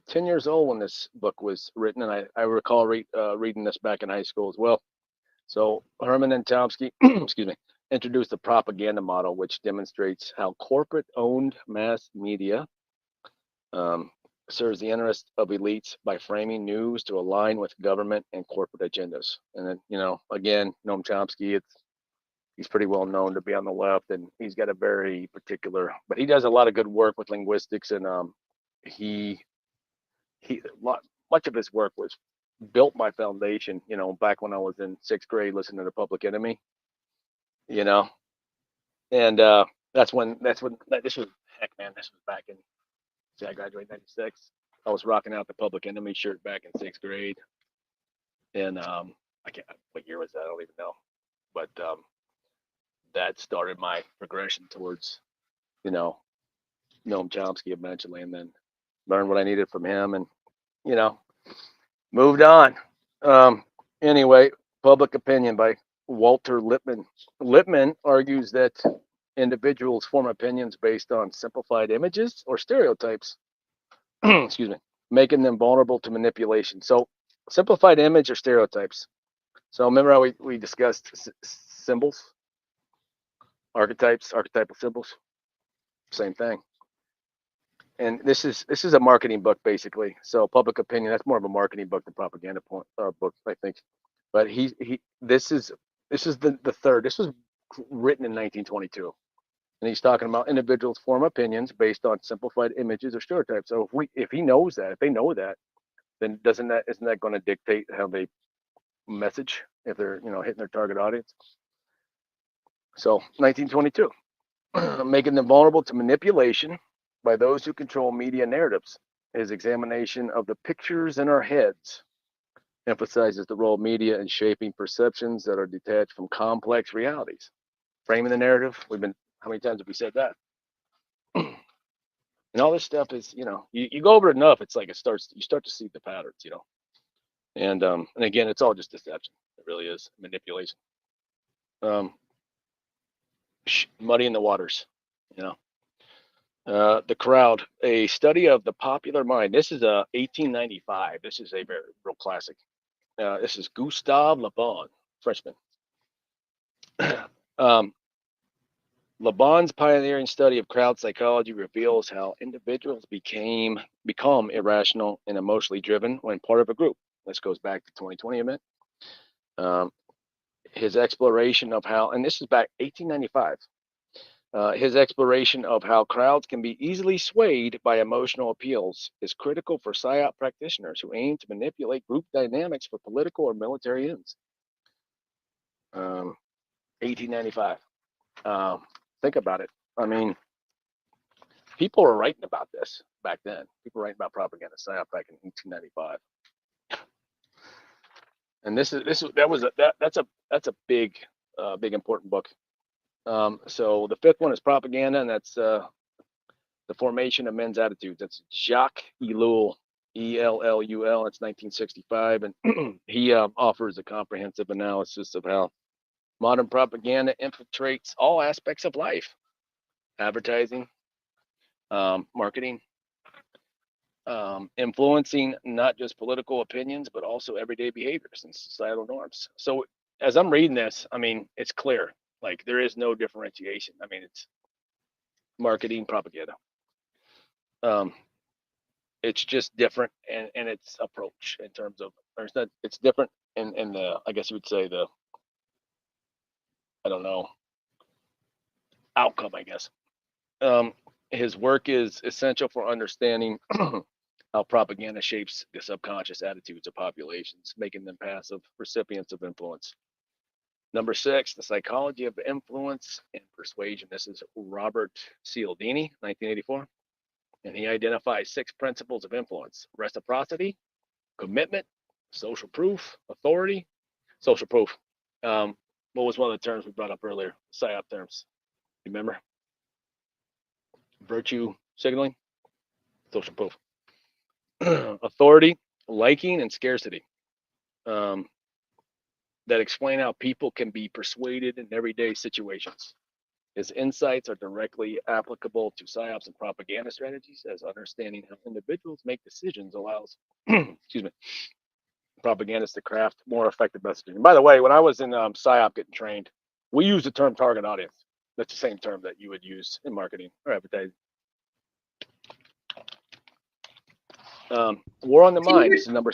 10 years old when this book was written, and I recall reading this back in high school as well. So Herman and Chomsky, excuse me, introduced the propaganda model, which demonstrates how corporate-owned mass media serves the interest of elites by framing news to align with government and corporate agendas. And then, again, Noam Chomsky, he's pretty well known to be on the left, and he's got a very particular, but he does a lot of good work with linguistics, and much of his work was built my foundation, back when I was in 6th grade listening to the Public Enemy, and this was back in, I graduated in 96. I was rocking out the Public Enemy shirt back in 6th grade, and I can't, what year was that? I don't even know, but that started my progression towards, Noam Chomsky eventually, and then learned what I needed from him, and moved on. Anyway, Public Opinion by Walter Lippmann. Lippmann argues that individuals form opinions based on simplified images or stereotypes, excuse me, making them vulnerable to manipulation. So simplified image or stereotypes. So remember how we discussed symbols, archetypal symbols, same thing. And this is a marketing book basically. So Public Opinion, that's more of a marketing book than propaganda book, I think. But this is the third. This was written in 1922, and he's talking about individuals form opinions based on simplified images or stereotypes. So if they know that, then isn't that going to dictate how they message if they're hitting their target audience? So 1922, making them vulnerable to manipulation by those who control media narratives. His examination of the pictures in our heads emphasizes the role of media in shaping perceptions that are detached from complex realities. Framing the narrative, how many times have we said that? And all this stuff is, you go over it enough, it's like you start to see the patterns, And again, it's all just deception. It really is manipulation. Muddying the waters, The Crowd, a study of the popular mind. This is 1895. This is a very real classic. This is Gustave Le Bon, Frenchman. Laban's pioneering study of crowd psychology reveals how individuals become irrational and emotionally driven when part of a group. This goes back to 2020 event. His exploration of how, and this is back 1895. His exploration of how crowds can be easily swayed by emotional appeals is critical for PSYOP practitioners who aim to manipulate group dynamics for political or military ends. 1895. Think about it. I mean, people were writing about this back then. People were writing about propaganda PSYOP back in 1895. And that's a big important book. So the fifth one is propaganda, and that's the formation of men's attitudes. That's Jacques Ellul, Ellul. It's 1965, and he offers a comprehensive analysis of how modern propaganda infiltrates all aspects of life: advertising, marketing, influencing not just political opinions, but also everyday behaviors and societal norms. So as I'm reading this, I mean, it's clear. Like, there is no differentiation. I mean, it's marketing, propaganda. It's just different in its approach in terms of, or it's different in the, I guess you would say, the, I don't know, outcome, I guess. His work is essential for understanding how propaganda shapes the subconscious attitudes of populations, making them passive recipients of influence. Number 6, the psychology of influence and persuasion. This is Robert Cialdini, 1984. And he identifies 6 principles of influence: reciprocity, commitment, social proof, authority, social proof. What was one of the terms we brought up earlier? PSYOP terms. Remember? Virtue signaling, social proof. Authority, liking, and scarcity. That explain how people can be persuaded in everyday situations. His insights are directly applicable to PSYOPs and propaganda strategies, as understanding how individuals make decisions allows, excuse me, propagandists to craft more effective messaging. And by the way, when I was in PSYOP getting trained, we use the term target audience. That's the same term that you would use in marketing or advertising. War on the Mind. This is number.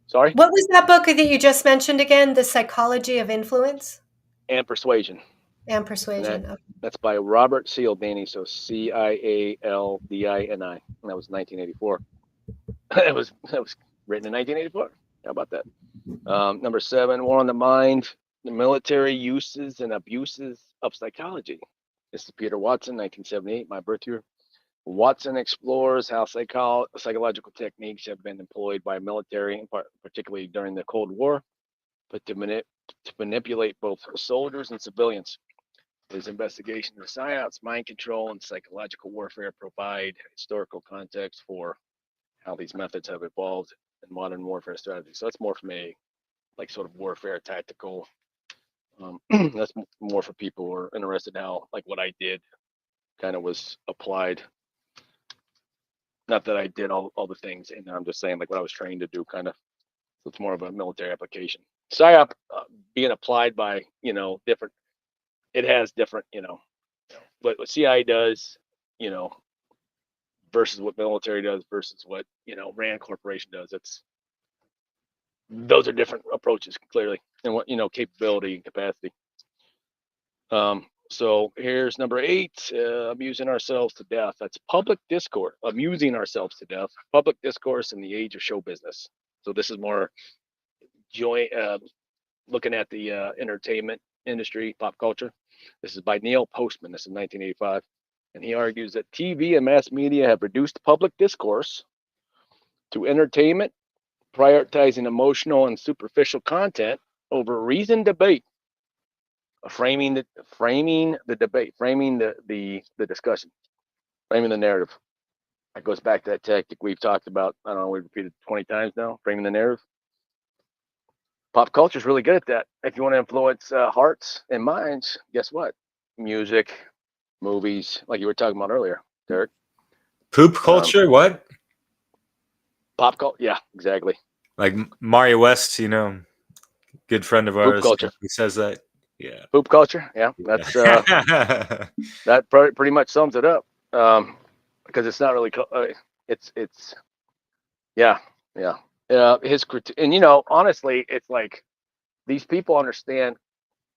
Sorry. What was that book that you just mentioned again? The Psychology of Influence And Persuasion. and Persuasion. And that's by Robert Cialdini. So Cialdini, and that was 1984. It was written in 1984. How about that? Number 7, War on the Mind: the military uses and abuses of psychology. This is Peter Watson, 1978, my birth year. Watson explores how psychological techniques have been employed by military, particularly during the Cold War, but to manipulate both soldiers and civilians. His investigation of PSYOPs, mind control, and psychological warfare provide historical context for how these methods have evolved in modern warfare strategies. So that's more from a like sort of warfare tactical. That's more for people who are interested in how like what I did kind of was applied. Not that I did all the things, and I'm just saying like what I was trained to do kind of. So it's more of a military application. PSYOP being applied by, different, it has different, what CIA does, versus what military does versus what, RAND Corporation does. Those are different approaches clearly, and what, capability and capacity. So here's number 8, amusing ourselves to death. That's public discourse, amusing ourselves to death, public discourse in the age of show business. So this is more looking at the entertainment industry, pop culture. This is by Neil Postman. This is 1985. And he argues that TV and mass media have reduced public discourse to entertainment, prioritizing emotional and superficial content over reasoned debate, framing the debate, framing the discussion, framing the narrative. That goes back to that tactic we've talked about. I don't know, we've repeated 20 times now, framing the narrative. Pop culture is really good at that. If you want to influence hearts and minds, guess what? Music, movies, like you were talking about earlier, Derek. Poop culture, what? Pop culture, yeah, exactly. Like Mario West, good friend of ours. Poop culture. He says that. Yeah. Poop culture. Yeah, that's that pretty much sums it up. Because it's not really. It's yeah, yeah. His and honestly, it's like these people understand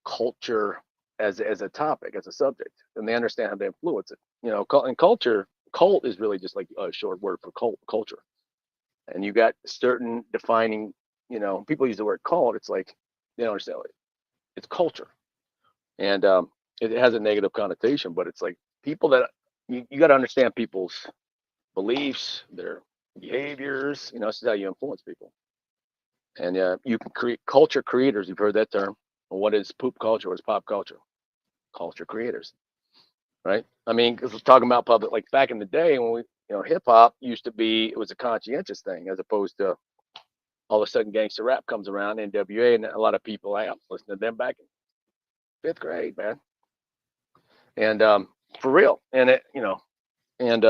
culture as a topic, as a subject, and they understand how they influence it. And cult is really just like a short word for culture. And you got certain defining, people use the word cult. It's like they don't understand it. It's culture, and it has a negative connotation, but it's like people that you got to understand people's beliefs, their behaviors. This is how you influence people. And you can create culture creators. You've heard that term. Well, what is poop culture? What is pop culture? Culture creators, right? I mean, because we're talking about public, like back in the day when hip hop used to be, it was a conscientious thing as opposed to all of a sudden gangster rap comes around, NWA, and a lot of people, I was listening to them back in 5th grade, man. And for real. And and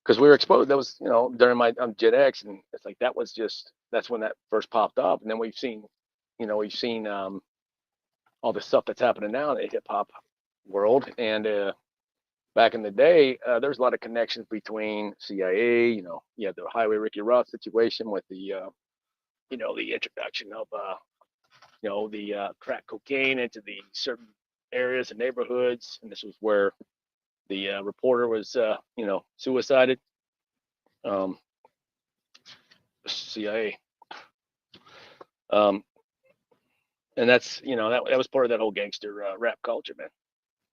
because we were exposed, that was, during my, I'm Gen X, and it's like, that's when that first popped up. And then we've seen all the stuff that's happening now in the hip hop world. And back in the day, there's a lot of connections between CIA, you had the Highway Ricky Ross situation with the, the introduction of, the crack cocaine into the certain areas and neighborhoods. And this was where the reporter was, suicided. CIA. And that's, that was part of that whole gangster rap culture, man.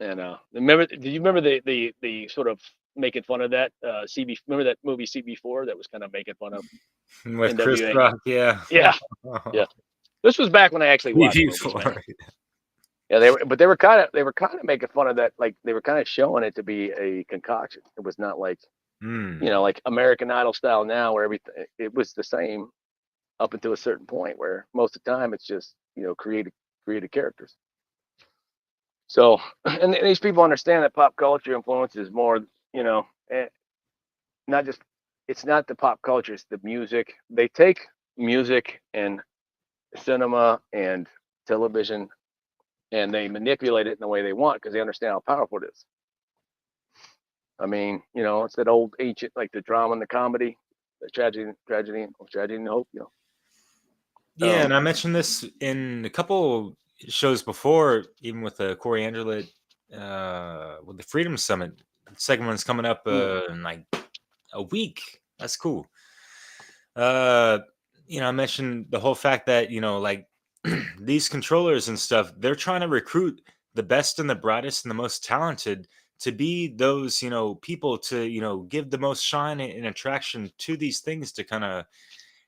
And do you remember the sort of making fun of that remember that movie CB4 that was kind of making fun of With Chris NWA? Rock, yeah. Yeah. This was back when I actually watched movies, man. Yeah, they were kind of making fun of that, like they were kind of showing it to be a concoction. It was not like like American Idol style now, where it was the same up until a certain point, where most of the time it's just created characters. So, and these people understand that pop culture influences more, not just, it's not the pop culture, it's the music. They take music and cinema and television and they manipulate it in the way they want because they understand how powerful it is. I mean, it's that old ancient, like the drama and the comedy, the tragedy and hope, Yeah, and I mentioned this in a couple shows before, even with the Corey Angelet, with the Freedom Summit. The second one's coming up in like a week. That's cool. I mentioned the whole fact that, like these controllers and stuff, they're trying to recruit the best and the brightest and the most talented to be those, people to, give the most shine and attraction to these things to kind of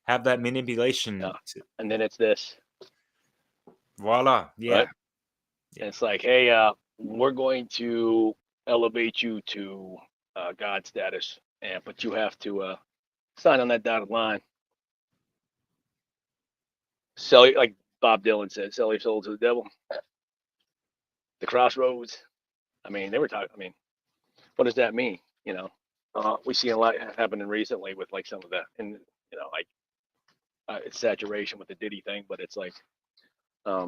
have that manipulation. Yeah. And then it's this. Voila. Yeah. Right? And it's like, hey, we're going to elevate you to God status, but you have to sign on that dotted line. Sell, like Bob Dylan said, sell your soul to the devil. The crossroads. I mean, they were talking. I mean, what does that mean? We see a lot happening recently with like some of that, and like it's saturation with the Diddy thing, but it's like, I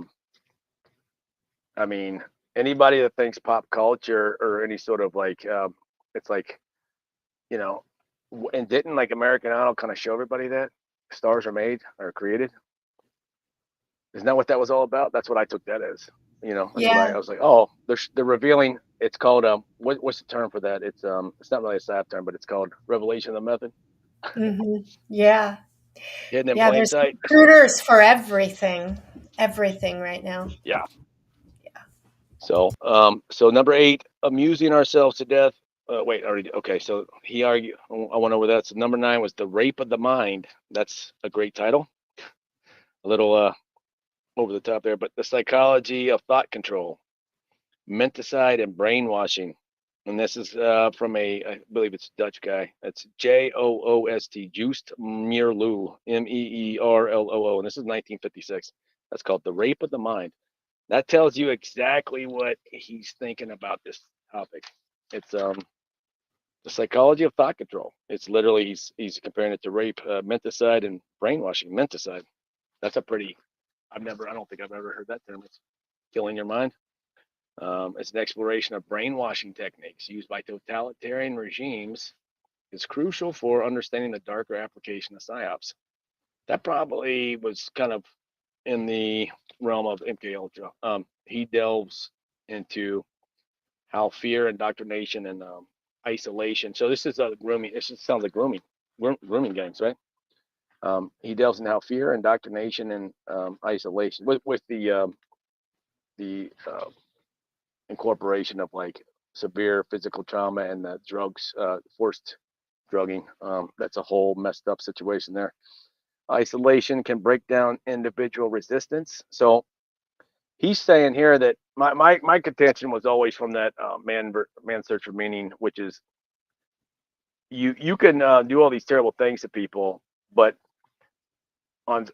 mean, anybody that thinks pop culture or any sort of like, it's like, and didn't like American Idol kind of show everybody that stars are made or created? Isn't that what that was all about? That's what I took that as. That's what I was like, oh, they're revealing. It's called what's the term for that? It's not really a SAP term, but it's called revelation of the method. Mm-hmm. Yeah. Hidden in plain There's sight. recruiters for everything right now. Yeah. So, so number 8, amusing ourselves to death. Wait, already. Okay, so he argued. I went over that. So number 9 was the rape of the mind. That's a great title. A little over the top there, but the psychology of thought control, menticide, and brainwashing. And this is from I believe it's a Dutch guy. It's Joost, Joost Meerloo, Meerloo, and this is 1956. That's called The Rape of the Mind. That tells you exactly what he's thinking about this topic. It's the psychology of thought control. It's literally he's comparing it to rape, menticide, and brainwashing. Menticide. That's a pretty. I don't think I've ever heard that term. killing your mind. It's an exploration of brainwashing techniques used by totalitarian regimes. It's crucial for understanding the darker application of PSYOPs. That probably was kind of in the realm of MK Ultra. He delves into how fear, indoctrination, and isolation. So this is grooming. This sounds like grooming games, right? He delves into how fear, indoctrination, and isolation with the incorporation of like severe physical trauma and the drugs, forced drugging. That's a whole messed up situation there. Isolation can break down individual resistance. So he's saying here that my contention was always from that man search for meaning, which is you can do all these terrible things to people, but on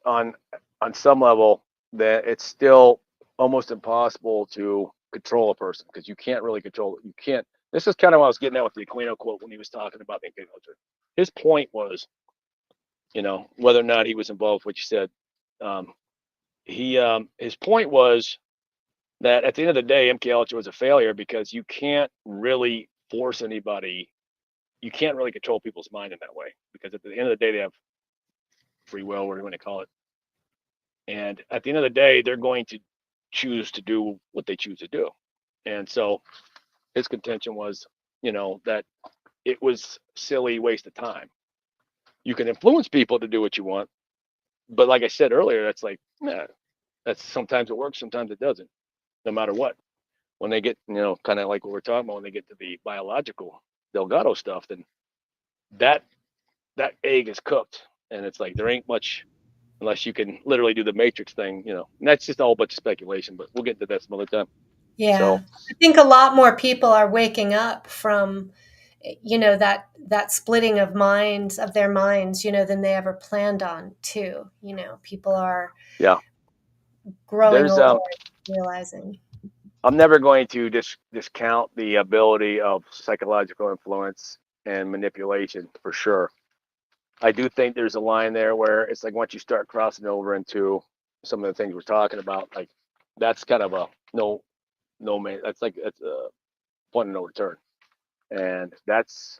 some level that it's still almost impossible to control a person because you can't really control it. You can't. This is kind of what I was getting at with the Aquino quote when he was talking about the MK Ultra. His point was, whether or not he was involved with what you said, his point was that at the end of the day, MK Ultra was a failure because you can't really force anybody. You can't really control people's mind in that way because at the end of the day, they have free will, whatever you want to call it. And at the end of the day, they're going to choose to do what they choose to do. And so his contention was, that it was silly waste of time. You can influence people to do what you want. But like I said earlier, that's like, that's sometimes it works, sometimes it doesn't, no matter what. When they get, kind of like what we're talking about, when they get to the biological Delgado stuff, then that egg is cooked. And it's like, there ain't much unless you can literally do the matrix thing, and that's just a whole bunch of speculation, but we'll get to that some other time. Yeah. So, I think a lot more people are waking up from, that splitting of their minds, than they ever planned on too. People are growing there's older, realizing. I'm never going to discount the ability of psychological influence and manipulation for sure. I do think there's a line there where it's like once you start crossing over into some of the things we're talking about, like that's kind of a no man. That's a point of no return, and that's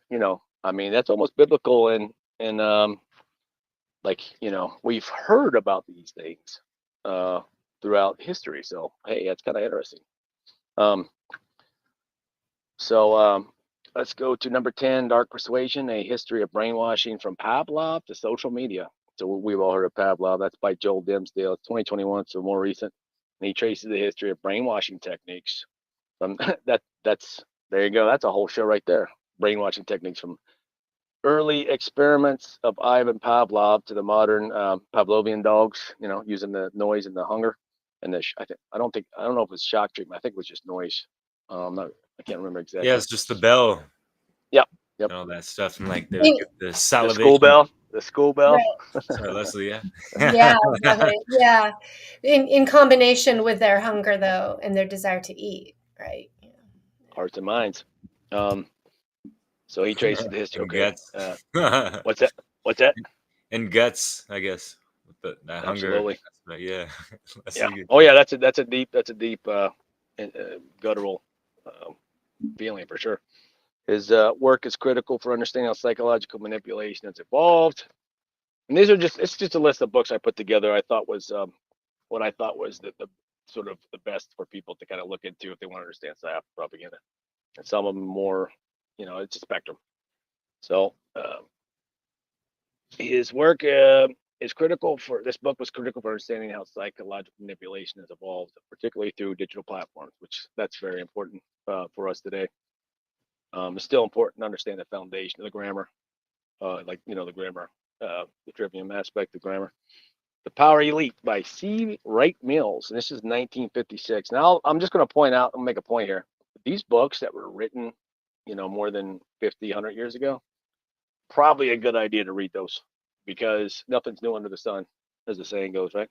that's almost biblical and we've heard about these things throughout history. So hey, that's kind of interesting. Let's go to number 10, Dark Persuasion, A History of Brainwashing from Pavlov to Social Media. So we've all heard of Pavlov. That's by Joel Dimsdale. It's 2021, so more recent. And he traces the history of brainwashing techniques. From there you go. That's a whole show right there. Brainwashing techniques from early experiments of Ivan Pavlov to the modern Pavlovian dogs, using the noise and the hunger. And I don't know if it's shock treatment. I think it was just noise. I can't remember exactly. Yeah, it's just the bell. Yep. And all that stuff, and like the salivation. The school bell. Right. Sorry, Leslie. Yeah. Yeah, exactly. Yeah. In combination with their hunger, though, and their desire to eat, right? Hearts and minds. So he traces the history. Okay. Guts. What's that? What's that? And guts, I guess. With that Absolutely. Hunger. Yeah. Yeah. Oh yeah, that's a deep guttural feeling for sure. His work is critical for understanding how psychological manipulation has evolved. And it's just a list of books I put together. I thought was what I thought was the sort of the best for people to kind of look into if they want to understand PSYOP propaganda. And some of them more, it's a spectrum. So his work is critical for this book was critical for understanding how psychological manipulation has evolved, particularly through digital platforms, which that's very important for us today. It's still important to understand the foundation of the grammar, the grammar, the trivium aspect of grammar. The Power Elite by C. Wright Mills, and this is 1956. Now I'm just going to point out, I'll make a point here. These books that were written, more than 50, 100 years ago, probably a good idea to read those because nothing's new under the sun, as the saying goes, right?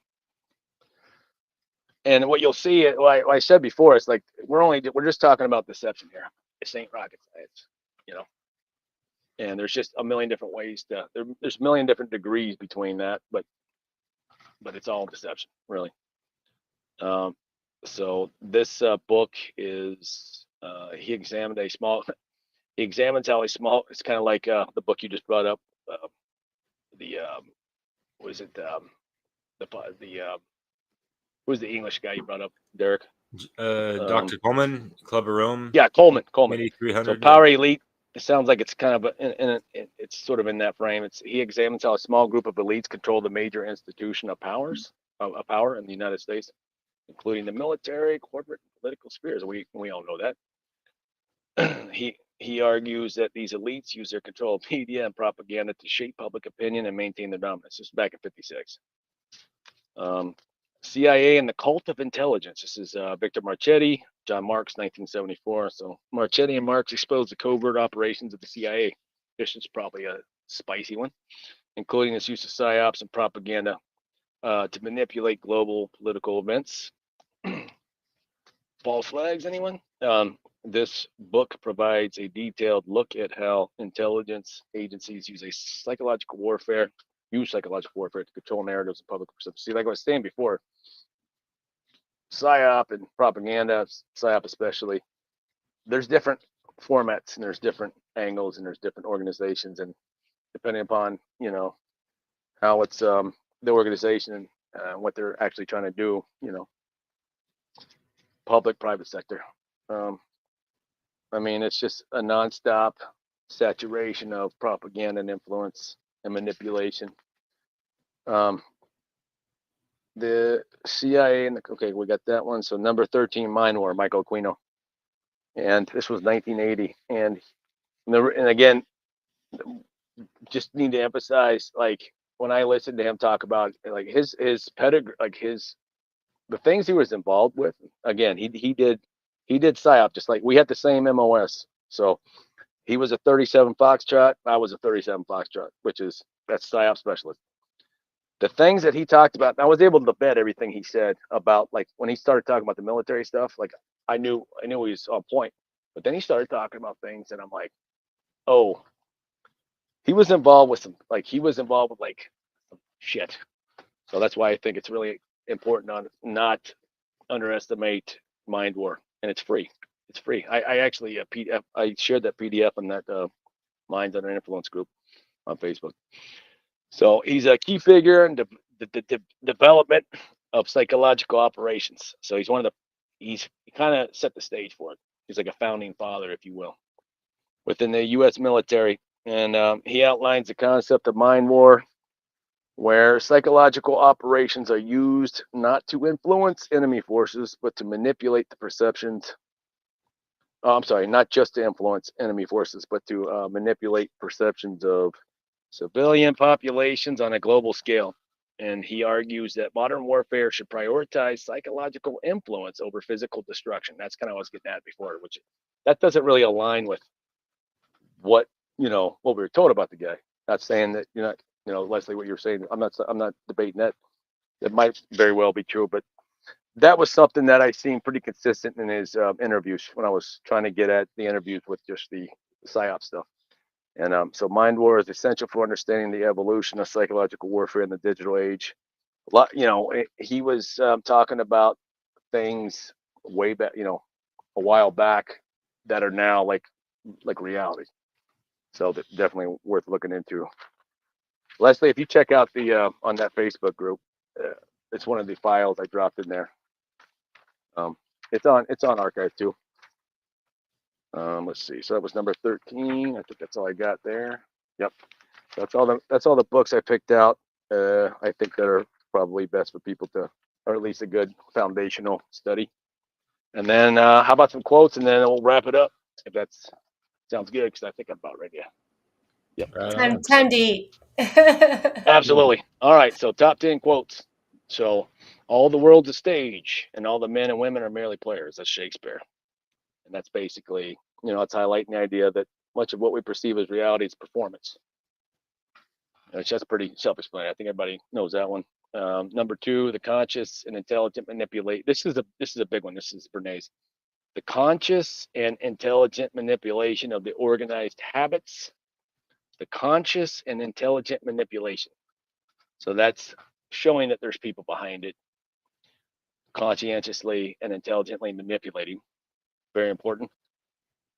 And what you'll see, like I said before, it's like we're just talking about deception here. This ain't rocket science, And there's just a million different ways there's a million different degrees between that, but it's all deception, really. So this book is he examines how a small. It's kind of like the book you just brought up. The was it who's the English guy you brought up, Derek? Dr. Coleman, Club of Rome. Yeah, Coleman. Maybe So 300. Power Elite. It sounds like it's kind of it's sort of in that frame. He examines how a small group of elites control the major institution of power in the United States, including the military, corporate, and political spheres. We all know that. He argues that these elites use their control of media and propaganda to shape public opinion and maintain their dominance. This is back in '56. CIA and the Cult of Intelligence. This is Victor Marchetti, John Marks, 1974. So Marchetti and Marks exposed the covert operations of the CIA. This is probably a spicy one, including its use of psyops and propaganda to manipulate global political events. False flags, anyone? This book provides a detailed look at how intelligence agencies use psychological warfare to control narratives and public perception. See, like I was saying before, PSYOP and propaganda, PSYOP especially, there's different formats and there's different angles and there's different organizations, and depending upon how it's the organization and what they're actually trying to do, public, private sector. I mean, it's just a nonstop saturation of propaganda and influence and manipulation. The CIA and okay, we got that one. So number 13, Mind War, Michael Aquino, and this was 1980. And again, just need to emphasize, like when I listened to him talk about like his pedigree, like the things he was involved with. Again, he did PSYOP, just like we had the same MOS. So he was a 37 Foxtrot, I was a 37 Foxtrot, that's PSYOP specialist. The things that he talked about, I was able to vet everything he said about, like when he started talking about the military stuff, like I knew he was on point. But then he started talking about things and I'm like, oh, he was involved with some shit. So that's why I think it's really important to not underestimate Mind War, and it's free. It's free. I actually I shared that PDF on that Minds Under Influence group on Facebook. So he's a key figure in the development of psychological operations. So he's he kind of set the stage for it. He's like a founding father, if you will, within the U.S. military. And he outlines the concept of mind war, where psychological operations are used not to influence enemy forces, but to manipulate the perceptions. Oh, I'm sorry, not just to influence enemy forces, but to manipulate perceptions of civilian populations on a global scale. And he argues that modern warfare should prioritize psychological influence over physical destruction. That's kind of what I was getting at before, which that doesn't really align with what we were told about the guy. Not saying that you're not, Leslie, what you're saying. I'm not debating that. That might very well be true, but that was something that I seen pretty consistent in his interviews when I was trying to get at the interviews with just the PSYOP stuff. And so mind war is essential for understanding the evolution of psychological warfare in the digital age. He was talking about things way back, a while back, that are now like reality. So definitely worth looking into. Leslie, if you check out the on that Facebook group, it's one of the files I dropped in there. It's on archive too. Let's see. So that was number 13. I think that's all I got there. Yep. That's all the books I picked out. I think that are probably best for people to, or at least a good foundational study. And then how about some quotes, and then we'll wrap it up if that sounds good, because I think I'm about ready. Yep. Time to eat. Absolutely. All right. So top 10 quotes. So all the world's a stage, and all the men and women are merely players. That's Shakespeare. And that's basically, it's highlighting the idea that much of what we perceive as reality is performance. It's just pretty self-explanatory. I think everybody knows that one. Number 2, the conscious and intelligent manipulate. This is a big one. This is Bernays. The conscious and intelligent manipulation of the organized habits. The conscious and intelligent manipulation. So that's showing that there's people behind it. conscientiously and intelligently manipulating, very important,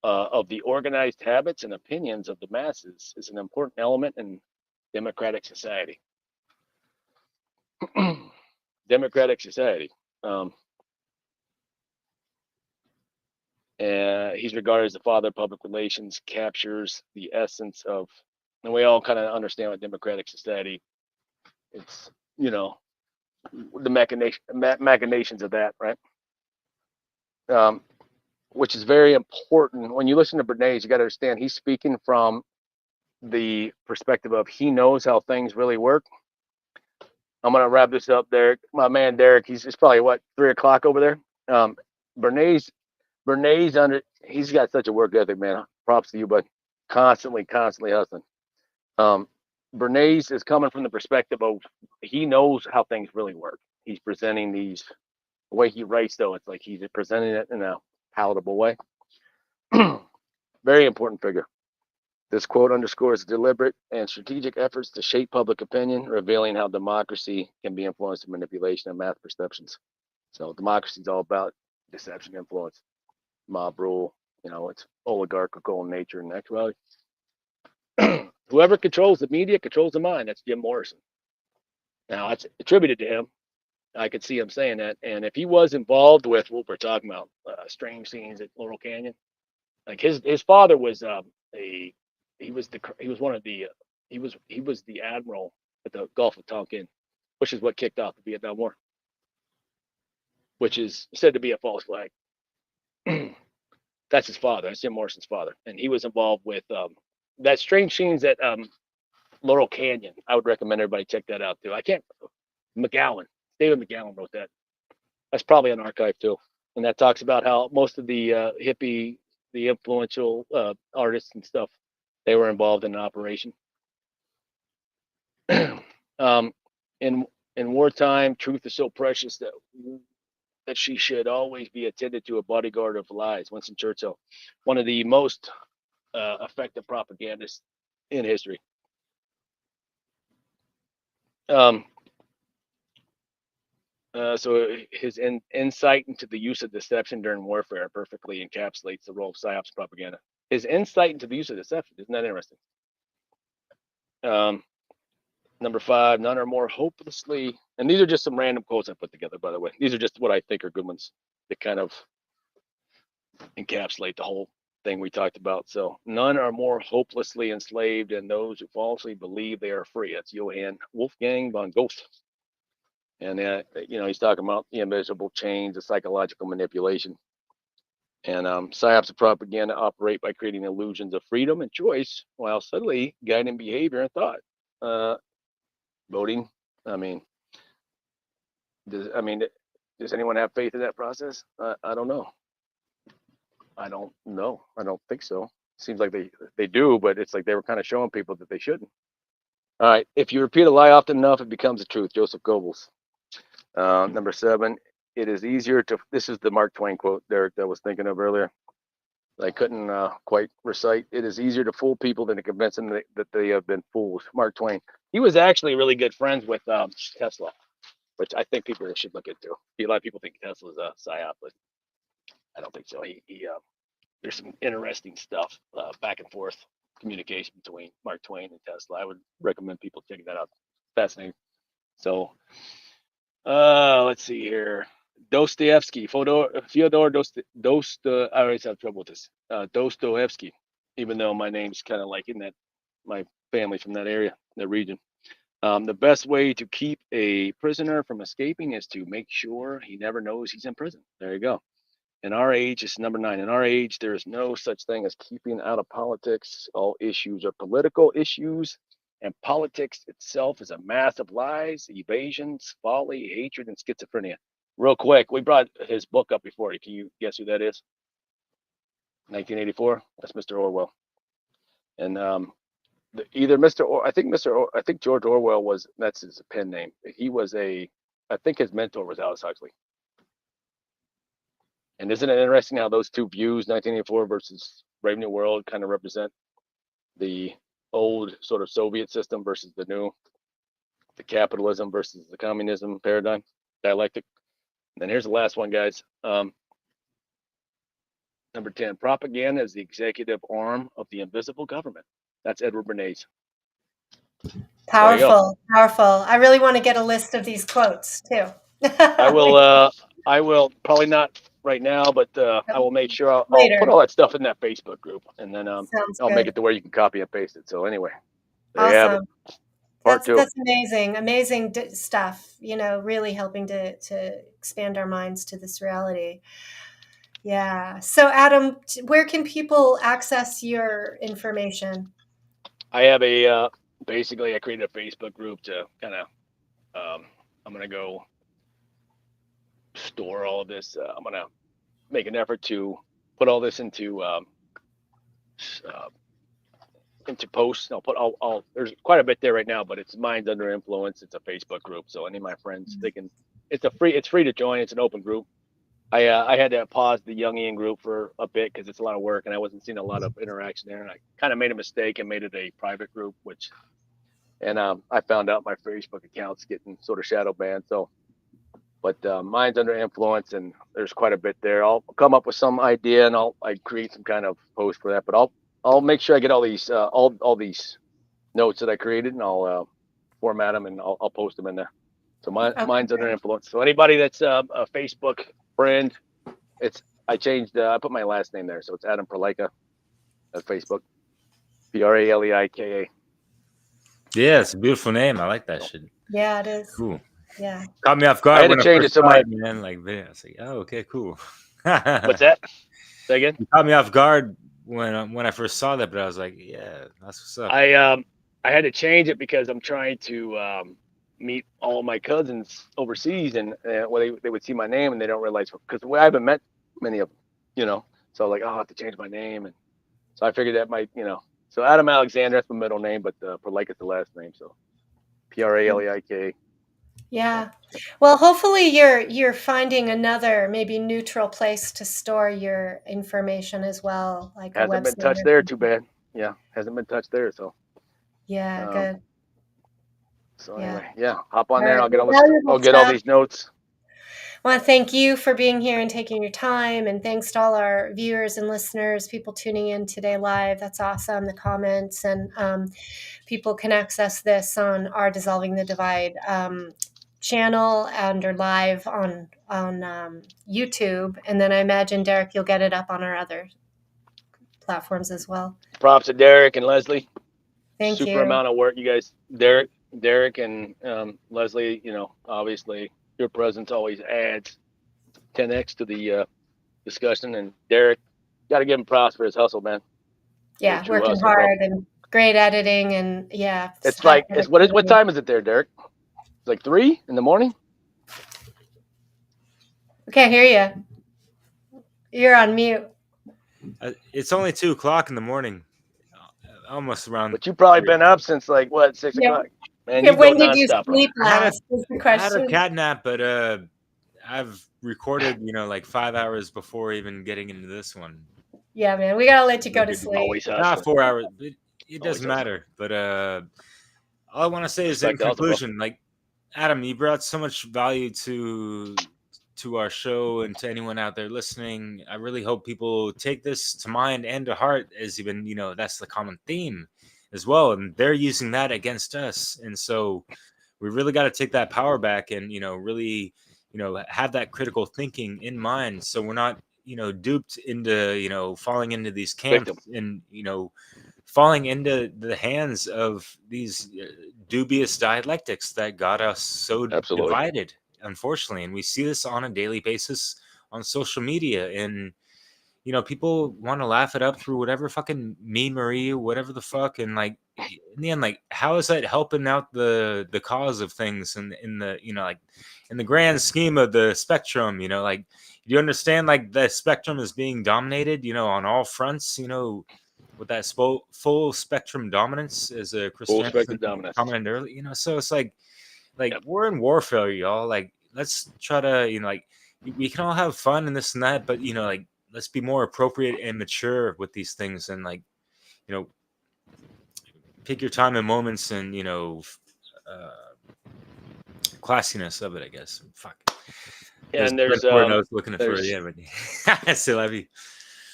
of the organized habits and opinions of the masses is an important element in democratic society. Democratic society. He's regarded as the father of public relations, captures the essence of, and we all kind of understand what democratic society, it's, you know, the machinations of that, right? Which is very important. When you listen to Bernays, you got to understand he's speaking from the perspective of he knows how things really work. I'm gonna wrap this up, Derek. My man Derek, it's probably what, 3 o'clock over there. Bernays he's got such a work ethic, man. Props to you, but constantly hustling. Bernays is coming from the perspective of he knows how things really work. He's presenting these, the way he writes, though, it's like he's presenting it in a palatable way. Very important figure. This quote underscores deliberate and strategic efforts to shape public opinion, revealing how democracy can be influenced through manipulation and mass perceptions. So democracy is all about deception, influence, mob rule. You know, it's oligarchical in nature and actuality. Whoever controls the media controls the mind. That's Jim Morrison. Now, that's attributed to him. I could see him saying that. And if he was involved with what we're talking about, strange scenes at Laurel Canyon, like his father was he was the admiral at the Gulf of Tonkin, which is what kicked off the Vietnam War, which is said to be a false flag. That's his father. That's Jim Morrison's father, and he was involved with that strange scenes at Laurel Canyon. I would recommend everybody check that out too. David McGowan wrote that. That's probably an archive too, and that talks about how most of the hippie, the influential artists and stuff, they were involved in an operation. In wartime, truth is so precious that she should always be attended to a bodyguard of lies. Winston Churchill, one of the most effective propagandists in history. So his insight into the use of deception during warfare perfectly encapsulates the role of Psyops propaganda. His insight into the use of deception, isn't that interesting? Number 5, none are more hopelessly, and these are just some random quotes I put together, by the way. These are just what I think are good ones that kind of encapsulate the whole thing we talked about. So none are more hopelessly enslaved than those who falsely believe they are free. That's Johann Wolfgang von Goethe. And he's talking about the invisible chains of psychological manipulation. And psyops of propaganda operate by creating illusions of freedom and choice while subtly guiding behavior and thought. Voting. Does anyone have faith in that process? I don't know. I don't think so. Seems like they do, but it's like they were kind of showing people that they shouldn't. All right. If you repeat a lie often enough, it becomes a truth. Joseph Goebbels. Number 7, it is easier to, this is the Mark Twain quote, Derek, that I was thinking of earlier. I couldn't quite recite. It is easier to fool people than to convince them that they have been fooled. Mark Twain. He was actually really good friends with Tesla, which I think people should look into. A lot of people think Tesla's a psyop, but I don't think so. There's some interesting stuff, back and forth communication between Mark Twain and Tesla. I would recommend people checking that out. Fascinating. So, let's see here. Dostoevsky, Fyodor Dostoevsky. I always have trouble with this. Dostoevsky, even though my name's kind of like in that, my family from that area, that region. The best way to keep a prisoner from escaping is to make sure he never knows he's in prison. There you go. In our age, it's number 9. In our age, there is no such thing as keeping out of politics. All issues are political issues, and politics itself is a mass of lies, evasions, folly, hatred, and schizophrenia. Real quick, we brought his book up before. Can you guess who that is? 1984. That's Mr. Orwell. And I think George Orwell that's his pen name. I think his mentor was Aldous Huxley. And isn't it interesting how those two views, 1984 versus Brave New World, kind of represent the old sort of Soviet system versus the new, the capitalism versus the communism paradigm, dialectic. Then here's the last one, guys. Number 10, propaganda is the executive arm of the invisible government. That's Edward Bernays. Powerful, powerful. I really want to get a list of these quotes too. I will probably not right now, but I will make sure I'll Later. put all that stuff in that Facebook group, and then Sounds I'll make good. it to where you can copy and paste it. So anyway, there you have it. Awesome. Part two. That's amazing stuff. You know, really helping to expand our minds to this reality. Yeah. So, Adam, where can people access your information? I have a basically I created a Facebook group to kind of I'm gonna go store all of this. I'm gonna make an effort to put all this into posts. I'll there's quite a bit there right now, but it's Minds Under Influence. It's a Facebook group, so any of my friends they can. It's free to join. It's an open group. I had to pause the Jungian group for a bit because it's a lot of work and I wasn't seeing a lot of interaction there. And I kind of made a mistake and made it a private group, I found out my Facebook account's getting sort of shadow banned. So, but Mine's Under Influence, and there's quite a bit there. I'll come up with some idea and I create some kind of post for that. But I'll make sure I get all these these notes that I created, and I'll format them and I'll post them in there. So Mine's Under Influence. So anybody that's a Facebook friend, I put my last name there, so it's Adam Perleika at Facebook, Praleika. Yeah, it's a beautiful name. I like that shit. Yeah, it is. Cool. Yeah. Caught me off guard. I had to change it to my man. Like, I was like, oh, okay, cool. What's that? Say again? You caught me off guard when I first saw that, but I was like, yeah, that's what's up. I had to change it because I'm trying to meet all of my cousins overseas, and they would see my name and they don't realize, because I haven't met many of them, so like, I'll have to change my name. And so I figured that might, so Adam Alexander, that's my middle name, but Perleika is the last name. So Praleika. Yeah. Well, hopefully you're finding another maybe neutral place to store your information as well. Like hasn't been touched there, too bad. Yeah, hasn't been touched there. So yeah, good. So anyway, hop on there. Right. I'll get all these notes. I want to thank you for being here and taking your time, and thanks to all our viewers and listeners, people tuning in today live. That's awesome. The comments, and people can access this on our Dissolving the Divide channel and or live on YouTube. And then I imagine, Derek, you'll get it up on our other platforms as well. Props to Derek and Leslie. Thank you. Super amount of work, you guys. Derek and Leslie, obviously your presence always adds 10x to the discussion. And Derek, got to give him props for his hustle, man. Yeah, working hustle, hard and great editing, and yeah. It's like what time is it there, Derek? It's like 3 in the morning. I can't hear you. You're on mute. It's only 2 o'clock in the morning. Almost around. But you've probably been up since like what, 6 o'clock? Man, yeah, when did you sleep last? I had a cat nap, but I've recorded, like 5 hours before even getting into this one. Yeah, man, we gotta let you go to sleep. Always not 4 hours. It doesn't matter. But all I want to say is, in conclusion, like, Adam, you brought so much value to our show and to anyone out there listening. I really hope people take this to mind and to heart, as even, that's the common theme as well. And they're using that against us. And so we really got to take that power back and, really, have that critical thinking in mind. So we're not, duped into, falling into these camps and, falling into the hands of these dubious dialectics that got us so divided, unfortunately. And we see this on a daily basis on social media, and people want to laugh it up through whatever fucking memery, whatever the fuck, and like in the end, like, how is that helping out the cause of things and in the like in the grand scheme of the spectrum? Like, do you understand, like, the spectrum is being dominated on all fronts, with that full spectrum dominance, as a Christian commented earlier, so it's like we're in warfare, y'all. Like, let's try to, like, we can all have fun and this and that, but like, let's be more appropriate and mature with these things, and like, pick your time and moments, and classiness of it, I guess. Fuck. And there's I was looking for c'est la vie.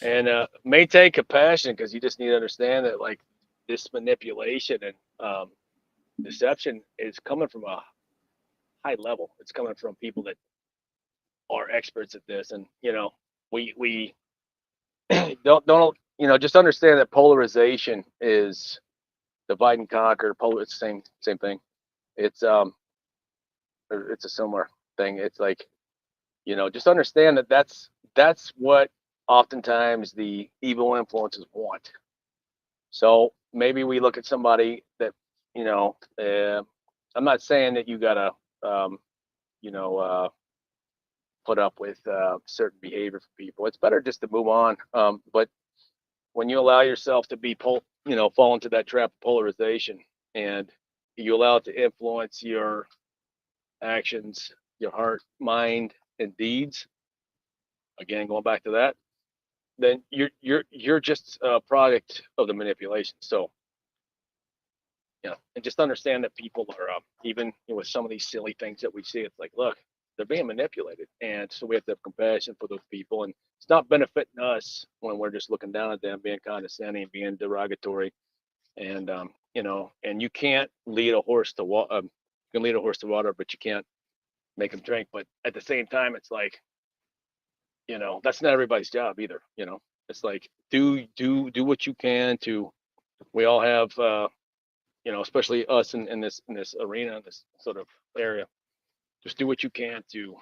And maintain compassion, because you just need to understand that like this manipulation and deception is coming from a high level. It's coming from people that are experts at this, and we don't just understand that polarization is divide and conquer. It's the same thing. It's a similar thing. It's like just understand that that's what oftentimes the evil influences want. So maybe we look at somebody that I'm not saying that you gotta put up with certain behavior for people. It's better just to move on. But when you allow yourself to be fall into that trap of polarization, and you allow it to influence your actions, your heart, mind, and deeds, again going back to that, then you're just a product of the manipulation. So and just understand that people are even with some of these silly things that we see, it's like, look, they're being manipulated, and so we have to have compassion for those people, and it's not benefiting us when we're just looking down at them, being condescending, being derogatory, and and you can't lead a horse to water. You can lead a horse to water, but you can't make them drink. But at the same time, it's like that's not everybody's job either. It's like do what you can to. We all have especially us in this arena, this sort of area. Just do what you can to.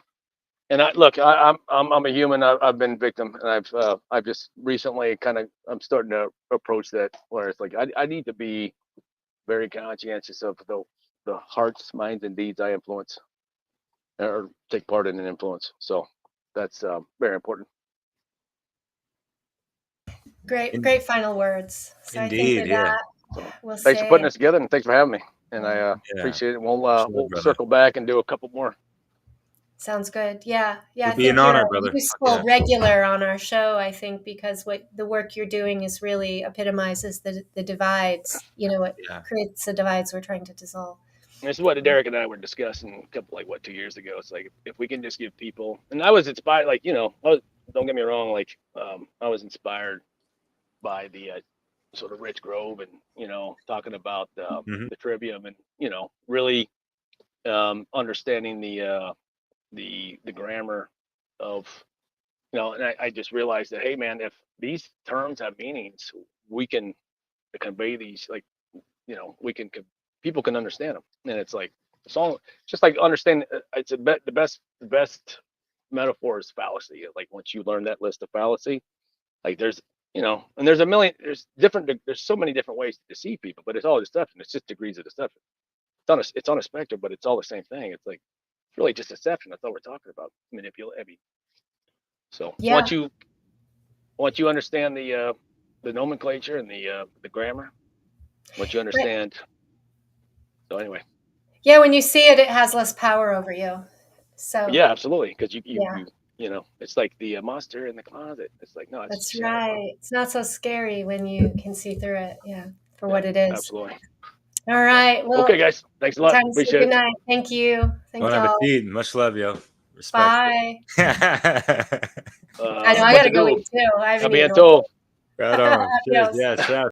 And I'm a human. I've been victim, and I've just recently I'm starting to approach that where it's like I need to be very conscientious of the hearts, minds, and deeds I influence or take part in and influence. So that's very important. Great final words. So Indeed, I think yeah. we'll Thanks for putting this together, and thanks for having me. And I appreciate it. We'll circle back and do a couple more. Sounds good. Yeah. It'd be an honor, brother. You're a useful regular on our show, I think, because what the work you're doing is really epitomizes the divides. It creates the divides we're trying to dissolve. This is what Derek and I were discussing a couple 2 years ago. It's like if we can just give people, and I was inspired, don't get me wrong, I was inspired by the sort of Rich Grove and talking about the trivium and really understanding the grammar of and I just realized that, hey man, if these terms have meanings, we can convey these people can understand them. And it's like it's all just like understand. It's the best metaphor is fallacy. Like once you learn that list of fallacy, like there's and there's there's so many different ways to deceive people, but it's all deception. It's just degrees of deception. It's on a spectrum, but it's all the same thing. It's like it's really just deception. That's all we're talking about. Manipulate. So once you understand the nomenclature and the grammar, once you understand. So anyway. Yeah, when you see it, it has less power over you. So yeah, absolutely, because you it's like the monster in the closet. It's like no, that's right. It's not so scary when you can see through it. Yeah, for what it is. Absolutely. All right. Well, okay, guys. Thanks a lot. Appreciate it. Good night. Thank you. Bon appetit. Much love, yo. Respect. Bye. I know I gotta go eat too. I haven't eaten. Right on. Cheers. Yeah.